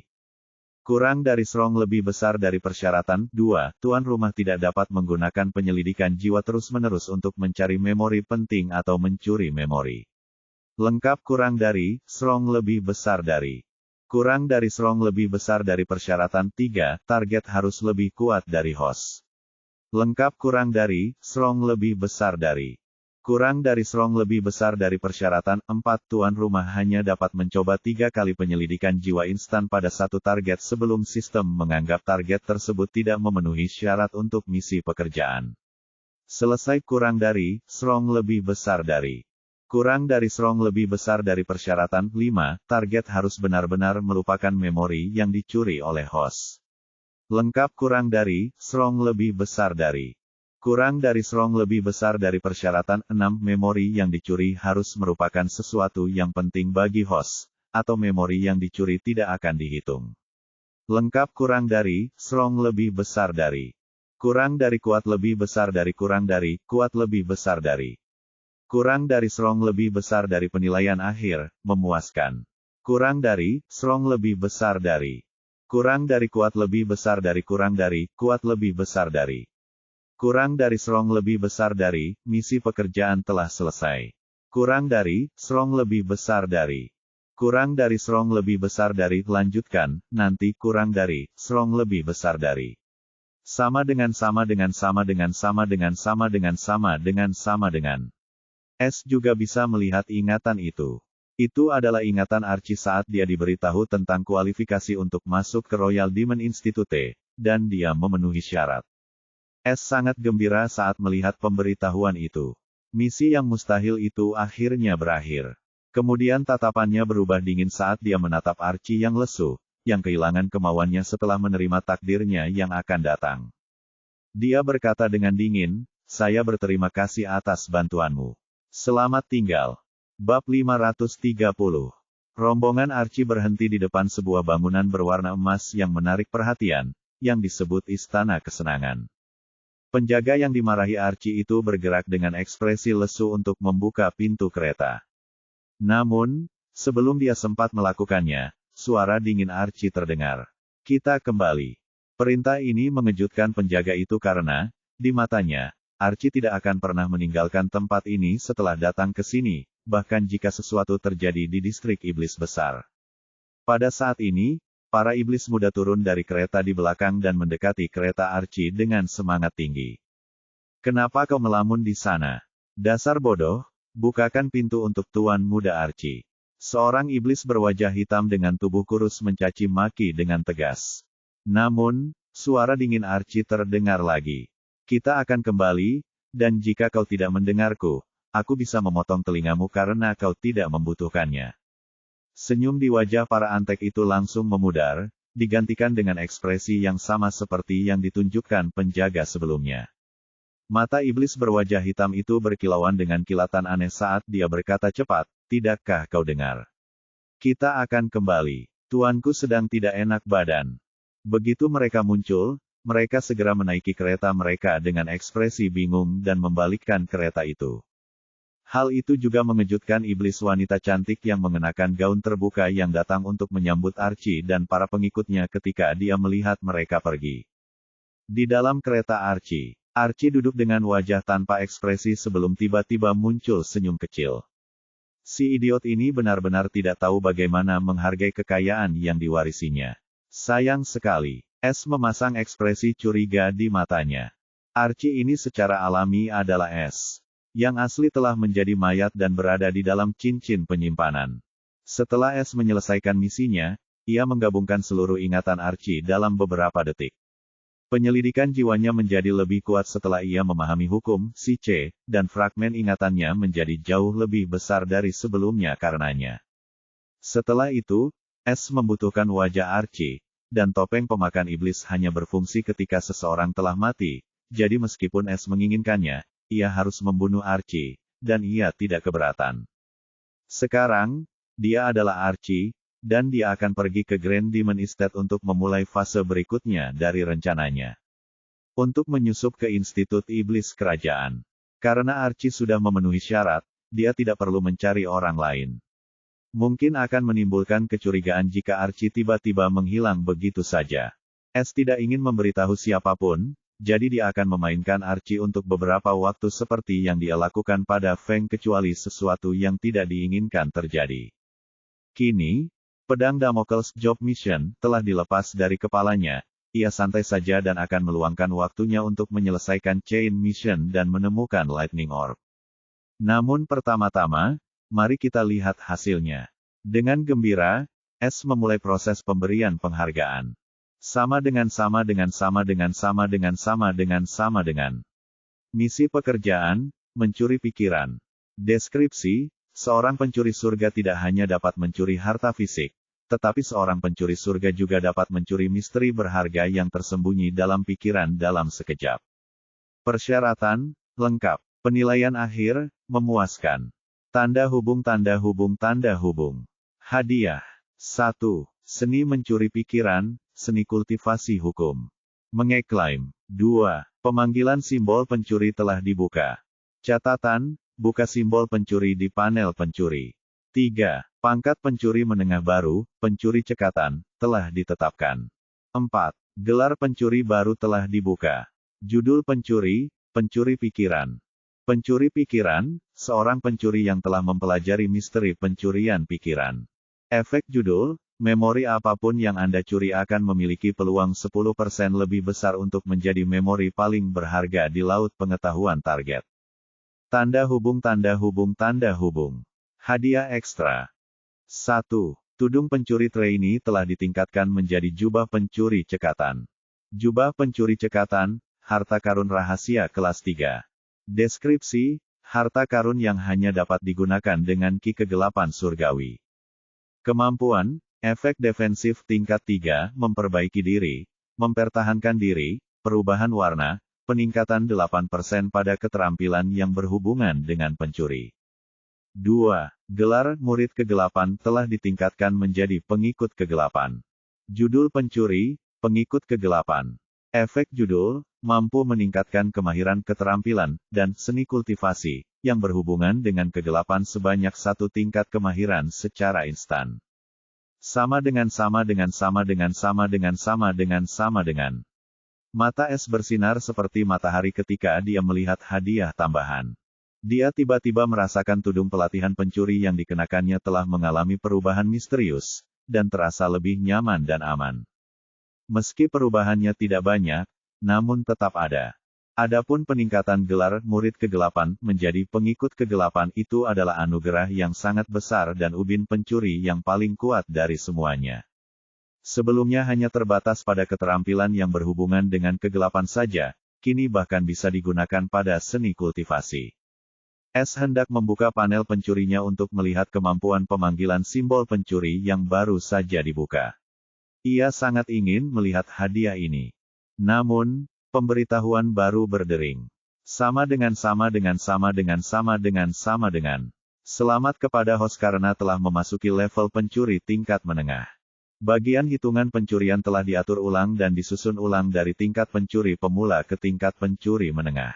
Speaker 1: Kurang dari strong lebih besar dari persyaratan, 2. Tuan rumah tidak dapat menggunakan penyelidikan jiwa terus-menerus untuk mencari memori penting atau mencuri memori. Lengkap kurang dari, strong lebih besar dari. Kurang dari strong lebih besar dari persyaratan, 3. Target harus lebih kuat dari host. Lengkap kurang dari, strong lebih besar dari. Kurang dari strong lebih besar dari persyaratan, 4. Tuan rumah hanya dapat mencoba 3 kali penyelidikan jiwa instan pada satu target sebelum sistem menganggap target tersebut tidak memenuhi syarat untuk misi pekerjaan. Selesai kurang dari, strong lebih besar dari. Kurang dari strong lebih besar dari persyaratan, 5. Target harus benar-benar melupakan memori yang dicuri oleh host. Lengkap kurang dari, strong lebih besar dari. Kurang dari strong lebih besar dari persyaratan, 6. Memori yang dicuri harus merupakan sesuatu yang penting bagi host, atau memori yang dicuri tidak akan dihitung. Lengkap kurang dari, strong lebih besar dari. Kurang dari kuat lebih besar dari kurang dari, kuat lebih besar dari. Kurang dari strong lebih besar dari penilaian akhir, memuaskan. Kurang dari, strong lebih besar dari. Kurang dari kuat lebih besar dari kurang dari, kuat lebih besar dari. Kurang dari strong lebih besar dari, misi pekerjaan telah selesai. Kurang dari, strong lebih besar dari. Kurang dari strong lebih besar dari, lanjutkan, nanti kurang dari, strong lebih besar dari. Sama dengan. S juga bisa melihat ingatan itu. Itu adalah ingatan Archie saat dia diberitahu tentang kualifikasi untuk masuk ke Royal Demon Institute, dan dia memenuhi syarat. S sangat gembira saat melihat pemberitahuan itu. Misi yang mustahil itu akhirnya berakhir. Kemudian tatapannya berubah dingin saat dia menatap Archie yang lesu, yang kehilangan kemauannya setelah menerima takdirnya yang akan datang. Dia berkata dengan dingin, "Saya berterima kasih atas bantuanmu. Selamat tinggal." Bab 530. Rombongan Archie berhenti di depan sebuah bangunan berwarna emas yang menarik perhatian, yang disebut Istana Kesenangan. Penjaga yang dimarahi Archie itu bergerak dengan ekspresi lesu untuk membuka pintu kereta. Namun, sebelum dia sempat melakukannya, suara dingin Archie terdengar. Kita kembali. Perintah ini mengejutkan penjaga itu karena, di matanya, Archie tidak akan pernah meninggalkan tempat ini setelah datang ke sini, bahkan jika sesuatu terjadi di distrik iblis besar. Pada saat ini, para iblis muda turun dari kereta di belakang dan mendekati kereta Archie dengan semangat tinggi. Kenapa kau melamun di sana? Dasar bodoh, bukakan pintu untuk Tuan Muda Archie. Seorang iblis berwajah hitam dengan tubuh kurus mencaci maki dengan tegas. Namun, suara dingin Archie terdengar lagi. Kita akan kembali, dan jika kau tidak mendengarku, aku bisa memotong telingamu karena kau tidak membutuhkannya. Senyum di wajah para antek itu langsung memudar, digantikan dengan ekspresi yang sama seperti yang ditunjukkan penjaga sebelumnya. Mata iblis berwajah hitam itu berkilauan dengan kilatan aneh saat dia berkata cepat, tidakkah kau dengar? Kita akan kembali. Tuanku sedang tidak enak badan. Begitu mereka muncul, mereka segera menaiki kereta mereka dengan ekspresi bingung dan membalikkan kereta itu. Hal itu juga mengejutkan iblis wanita cantik yang mengenakan gaun terbuka yang datang untuk menyambut Archie dan para pengikutnya ketika dia melihat mereka pergi. Di dalam kereta Archie duduk dengan wajah tanpa ekspresi sebelum tiba-tiba muncul senyum kecil. Si idiot ini benar-benar tidak tahu bagaimana menghargai kekayaan yang diwarisinya. Sayang sekali, S memasang ekspresi curiga di matanya. Archie ini secara alami adalah S. Yang asli telah menjadi mayat dan berada di dalam cincin penyimpanan. Setelah S menyelesaikan misinya, ia menggabungkan seluruh ingatan Archie dalam beberapa detik. Penyelidikan jiwanya menjadi lebih kuat setelah ia memahami hukum, si C, dan fragmen ingatannya menjadi jauh lebih besar dari sebelumnya karenanya. Setelah itu, S membutuhkan wajah Archie, dan topeng pemakan iblis hanya berfungsi ketika seseorang telah mati, jadi meskipun S menginginkannya, ia harus membunuh Archie, dan ia tidak keberatan. Sekarang, dia adalah Archie, dan dia akan pergi ke Grand Demon Estate untuk memulai fase berikutnya dari rencananya. Untuk menyusup ke Institut Iblis Kerajaan. Karena Archie sudah memenuhi syarat, dia tidak perlu mencari orang lain. Mungkin akan menimbulkan kecurigaan jika Archie tiba-tiba menghilang begitu saja. S tidak ingin memberitahu siapapun, jadi dia akan memainkan Archie untuk beberapa waktu seperti yang dia lakukan pada Feng kecuali sesuatu yang tidak diinginkan terjadi. Kini, pedang Damocles Job Mission telah dilepas dari kepalanya, ia santai saja dan akan meluangkan waktunya untuk menyelesaikan Chain Mission dan menemukan Lightning Orb. Namun pertama-tama, mari kita lihat hasilnya. Dengan gembira, S memulai proses pemberian penghargaan. Sama dengan. Misi pekerjaan, mencuri pikiran. Deskripsi, seorang pencuri surga tidak hanya dapat mencuri harta fisik, tetapi seorang pencuri surga juga dapat mencuri misteri berharga yang tersembunyi dalam pikiran dalam sekejap. Persyaratan, lengkap. Penilaian akhir, memuaskan. Tanda hubung. Hadiah. 1. Seni mencuri pikiran, seni kultivasi hukum. Mengeklaim. 2. Pemanggilan simbol pencuri telah dibuka. Catatan, buka simbol pencuri di panel pencuri. 3. Pangkat pencuri menengah baru, pencuri cekatan, telah ditetapkan. 4. Gelar pencuri baru telah dibuka. Judul pencuri, pencuri pikiran. Pencuri pikiran, seorang pencuri yang telah mempelajari misteri pencurian pikiran. Efek judul, memori apapun yang Anda curi akan memiliki peluang 10% lebih besar untuk menjadi memori paling berharga di laut pengetahuan target. Tanda hubung. Hadiah ekstra. 1. Tudung pencuri trainee telah ditingkatkan menjadi jubah pencuri cekatan. Jubah pencuri cekatan, harta karun rahasia kelas 3. Deskripsi, harta karun yang hanya dapat digunakan dengan ki kegelapan surgawi. Kemampuan, efek defensif tingkat 3, memperbaiki diri, mempertahankan diri, perubahan warna, peningkatan 8% pada keterampilan yang berhubungan dengan pencuri. 2. Gelar murid kegelapan telah ditingkatkan menjadi pengikut kegelapan. Judul pencuri, pengikut kegelapan. Efek judul, mampu meningkatkan kemahiran keterampilan, dan seni kultivasi, yang berhubungan dengan kegelapan sebanyak 1 tingkat kemahiran secara instan. Sama dengan sama dengan sama dengan sama dengan sama dengan sama dengan. Mata S bersinar seperti matahari ketika dia melihat hadiah tambahan. Dia tiba-tiba merasakan tudung pelatihan pencuri yang dikenakannya telah mengalami perubahan misterius, dan terasa lebih nyaman dan aman. Meski perubahannya tidak banyak, namun tetap ada. Adapun peningkatan gelar murid kegelapan menjadi pengikut kegelapan itu adalah anugerah yang sangat besar dan ubin pencuri yang paling kuat dari semuanya. Sebelumnya hanya terbatas pada keterampilan yang berhubungan dengan kegelapan saja, kini bahkan bisa digunakan pada seni kultivasi. S hendak membuka panel pencurinya untuk melihat kemampuan pemanggilan simbol pencuri yang baru saja dibuka. Ia sangat ingin melihat hadiah ini. Namun, pemberitahuan baru berdering. Sama dengan sama dengan sama dengan sama dengan sama dengan. Selamat kepada host karena telah memasuki level pencuri tingkat menengah. Bagian hitungan pencurian telah diatur ulang dan disusun ulang dari tingkat pencuri pemula ke tingkat pencuri menengah.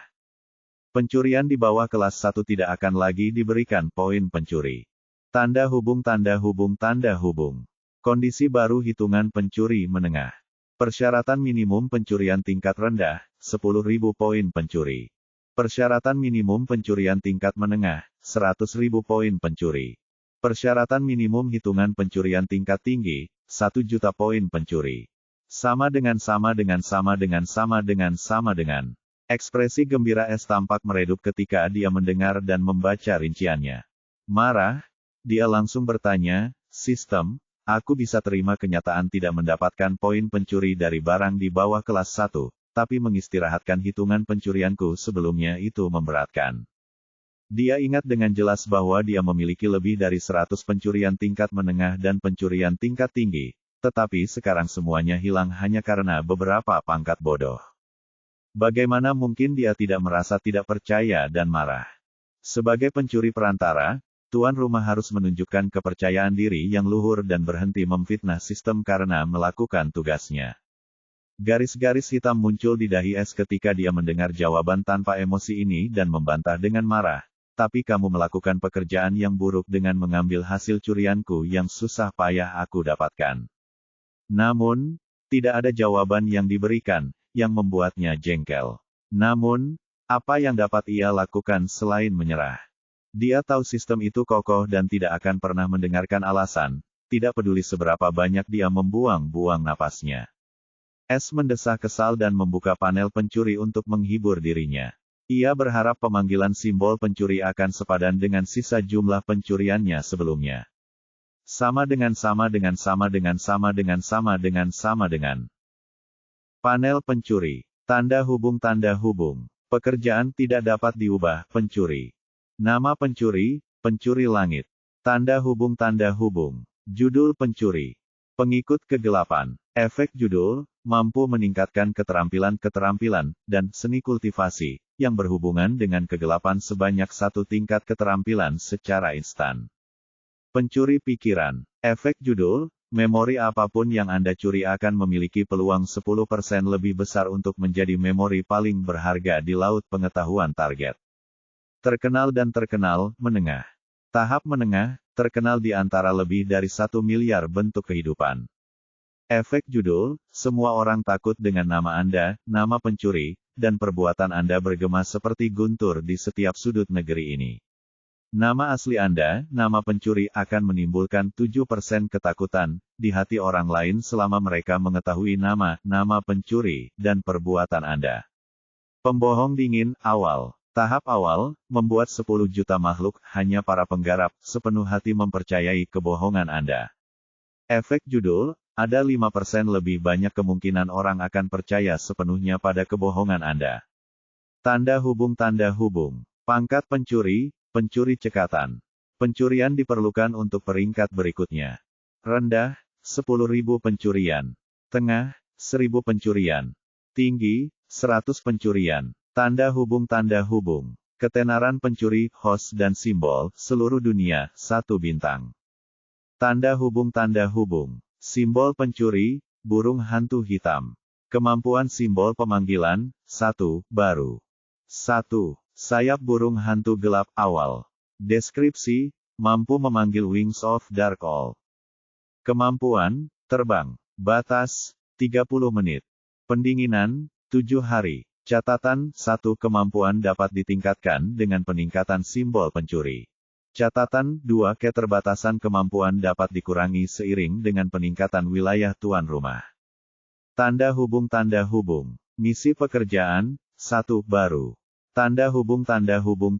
Speaker 1: Pencurian di bawah kelas 1 tidak akan lagi diberikan poin pencuri. Tanda hubung tanda hubung tanda hubung. Kondisi baru hitungan pencuri menengah. Persyaratan minimum pencurian tingkat rendah, 10.000 poin pencuri. Persyaratan minimum pencurian tingkat menengah, 100.000 poin pencuri. Persyaratan minimum hitungan pencurian tingkat tinggi, 1 juta poin pencuri. Sama dengan sama dengan sama dengan sama dengan sama dengan. Ekspresi gembira S tampak meredup ketika dia mendengar dan membaca rinciannya. Marah, dia langsung bertanya, sistem, aku bisa terima kenyataan tidak mendapatkan poin pencuri dari barang di bawah kelas 1, tapi mengistirahatkan hitungan pencurianku sebelumnya itu memberatkan. Dia ingat dengan jelas bahwa dia memiliki lebih dari 100 pencurian tingkat menengah dan pencurian tingkat tinggi, tetapi sekarang semuanya hilang hanya karena beberapa pangkat bodoh. Bagaimana mungkin dia tidak merasa tidak percaya dan marah? Sebagai pencuri perantara, tuan rumah harus menunjukkan kepercayaan diri yang luhur dan berhenti memfitnah sistem karena melakukan tugasnya. Garis-garis hitam muncul di dahi S ketika dia mendengar jawaban tanpa emosi ini dan membantah dengan marah. Tapi kamu melakukan pekerjaan yang buruk dengan mengambil hasil curianku yang susah payah aku dapatkan. Namun, tidak ada jawaban yang diberikan, yang membuatnya jengkel. Namun, apa yang dapat ia lakukan selain menyerah? Dia tahu sistem itu kokoh dan tidak akan pernah mendengarkan alasan, tidak peduli seberapa banyak dia membuang-buang napasnya. S mendesah kesal dan membuka panel pencuri untuk menghibur dirinya. Ia berharap pemanggilan simbol pencuri akan sepadan dengan sisa jumlah pencuriannya sebelumnya. Sama dengan sama dengan sama dengan sama dengan sama dengan sama dengan. Panel pencuri. Tanda hubung tanda hubung. Pekerjaan tidak dapat diubah, pencuri. Nama pencuri, pencuri langit. Tanda hubung tanda hubung. Judul pencuri. Pengikut kegelapan. Efek judul, mampu meningkatkan keterampilan-keterampilan, dan seni kultivasi, yang berhubungan dengan kegelapan sebanyak 1 tingkat keterampilan secara instan. Pencuri pikiran. Efek judul, memori apapun yang Anda curi akan memiliki peluang 10% lebih besar untuk menjadi memori paling berharga di laut pengetahuan target. Terkenal dan terkenal, menengah. Tahap menengah, terkenal di antara lebih dari 1 miliar bentuk kehidupan. Efek judul, semua orang takut dengan nama Anda, nama pencuri, dan perbuatan Anda bergema seperti guntur di setiap sudut negeri ini. Nama asli Anda, nama pencuri akan menimbulkan 7% ketakutan di hati orang lain selama mereka mengetahui nama pencuri, dan perbuatan Anda. Pembohong dingin, awal. Tahap awal, membuat 10 juta makhluk, hanya para penggarap, sepenuh hati mempercayai kebohongan Anda. Efek judul, ada 5% lebih banyak kemungkinan orang akan percaya sepenuhnya pada kebohongan Anda. Tanda hubung tanda hubung. Pangkat pencuri, pencuri cekatan. Pencurian diperlukan untuk peringkat berikutnya. Rendah, 10.000 pencurian. Tengah, 1.000 pencurian. Tinggi, 100 pencurian. Tanda hubung tanda hubung. Ketenaran pencuri, host dan simbol, seluruh dunia, 1 bintang. Tanda hubung tanda hubung. Simbol pencuri, burung hantu hitam. Kemampuan simbol pemanggilan, 1, baru. 1. Sayap burung hantu gelap awal. Deskripsi, mampu memanggil Wings of Dark Owl. Kemampuan, terbang. Batas, 30 menit. Pendinginan, 7 hari. Catatan, 1 kemampuan dapat ditingkatkan dengan peningkatan simbol pencuri. Catatan, 2 keterbatasan kemampuan dapat dikurangi seiring dengan peningkatan wilayah tuan rumah. Tanda hubung. Misi pekerjaan, 1 baru. Tanda hubung.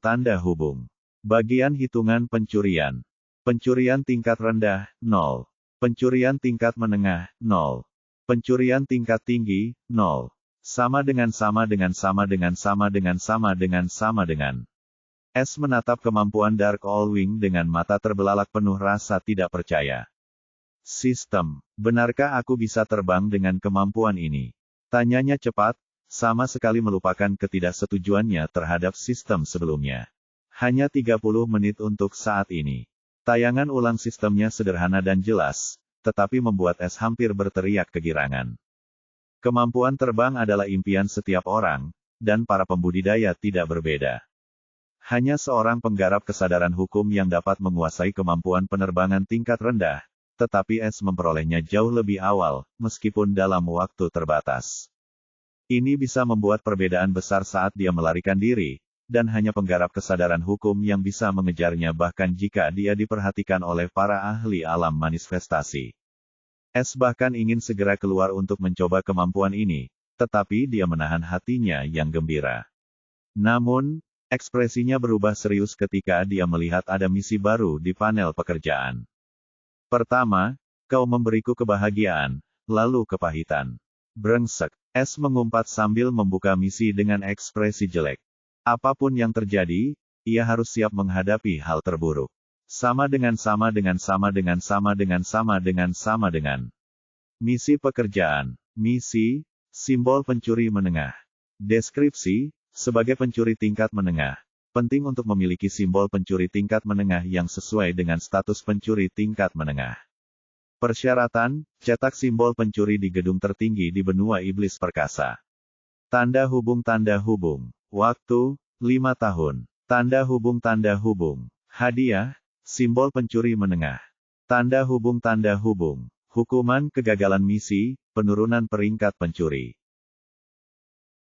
Speaker 1: Bagian hitungan pencurian. Pencurian tingkat rendah, 0. Pencurian tingkat menengah, 0. Pencurian tingkat tinggi, 0. Sama dengan. S menatap kemampuan Dark All-Wing dengan mata terbelalak penuh rasa tidak percaya. Sistem, benarkah aku bisa terbang dengan kemampuan ini? Tanyanya cepat, sama sekali melupakan ketidaksetujuannya terhadap sistem sebelumnya. Hanya 30 menit untuk saat ini. Tayangan ulang sistemnya sederhana dan jelas, tetapi membuat S hampir berteriak kegirangan. Kemampuan terbang adalah impian setiap orang, dan para pembudidaya tidak berbeda. Hanya seorang penggarap kesadaran hukum yang dapat menguasai kemampuan penerbangan tingkat rendah, tetapi S memperolehnya jauh lebih awal, meskipun dalam waktu terbatas. Ini bisa membuat perbedaan besar saat dia melarikan diri, dan hanya penggarap kesadaran hukum yang bisa mengejarnya bahkan jika dia diperhatikan oleh para ahli alam manifestasi. S bahkan ingin segera keluar untuk mencoba kemampuan ini, tetapi dia menahan hatinya yang gembira. Namun, ekspresinya berubah serius ketika dia melihat ada misi baru di panel pekerjaan. Pertama, kau memberiku kebahagiaan, lalu kepahitan. Brengsek, S mengumpat sambil membuka misi dengan ekspresi jelek. Apapun yang terjadi, ia harus siap menghadapi hal terburuk. Sama dengan. Misi pekerjaan. Misi, simbol pencuri menengah. Deskripsi, sebagai pencuri tingkat menengah. Penting untuk memiliki simbol pencuri tingkat menengah yang sesuai dengan status pencuri tingkat menengah. Persyaratan, cetak simbol pencuri di gedung tertinggi di benua iblis perkasa. Tanda hubung. Waktu, 5 tahun. Tanda hubung. Hadiah, simbol pencuri menengah. Tanda hubung. Hukuman kegagalan misi, penurunan peringkat pencuri.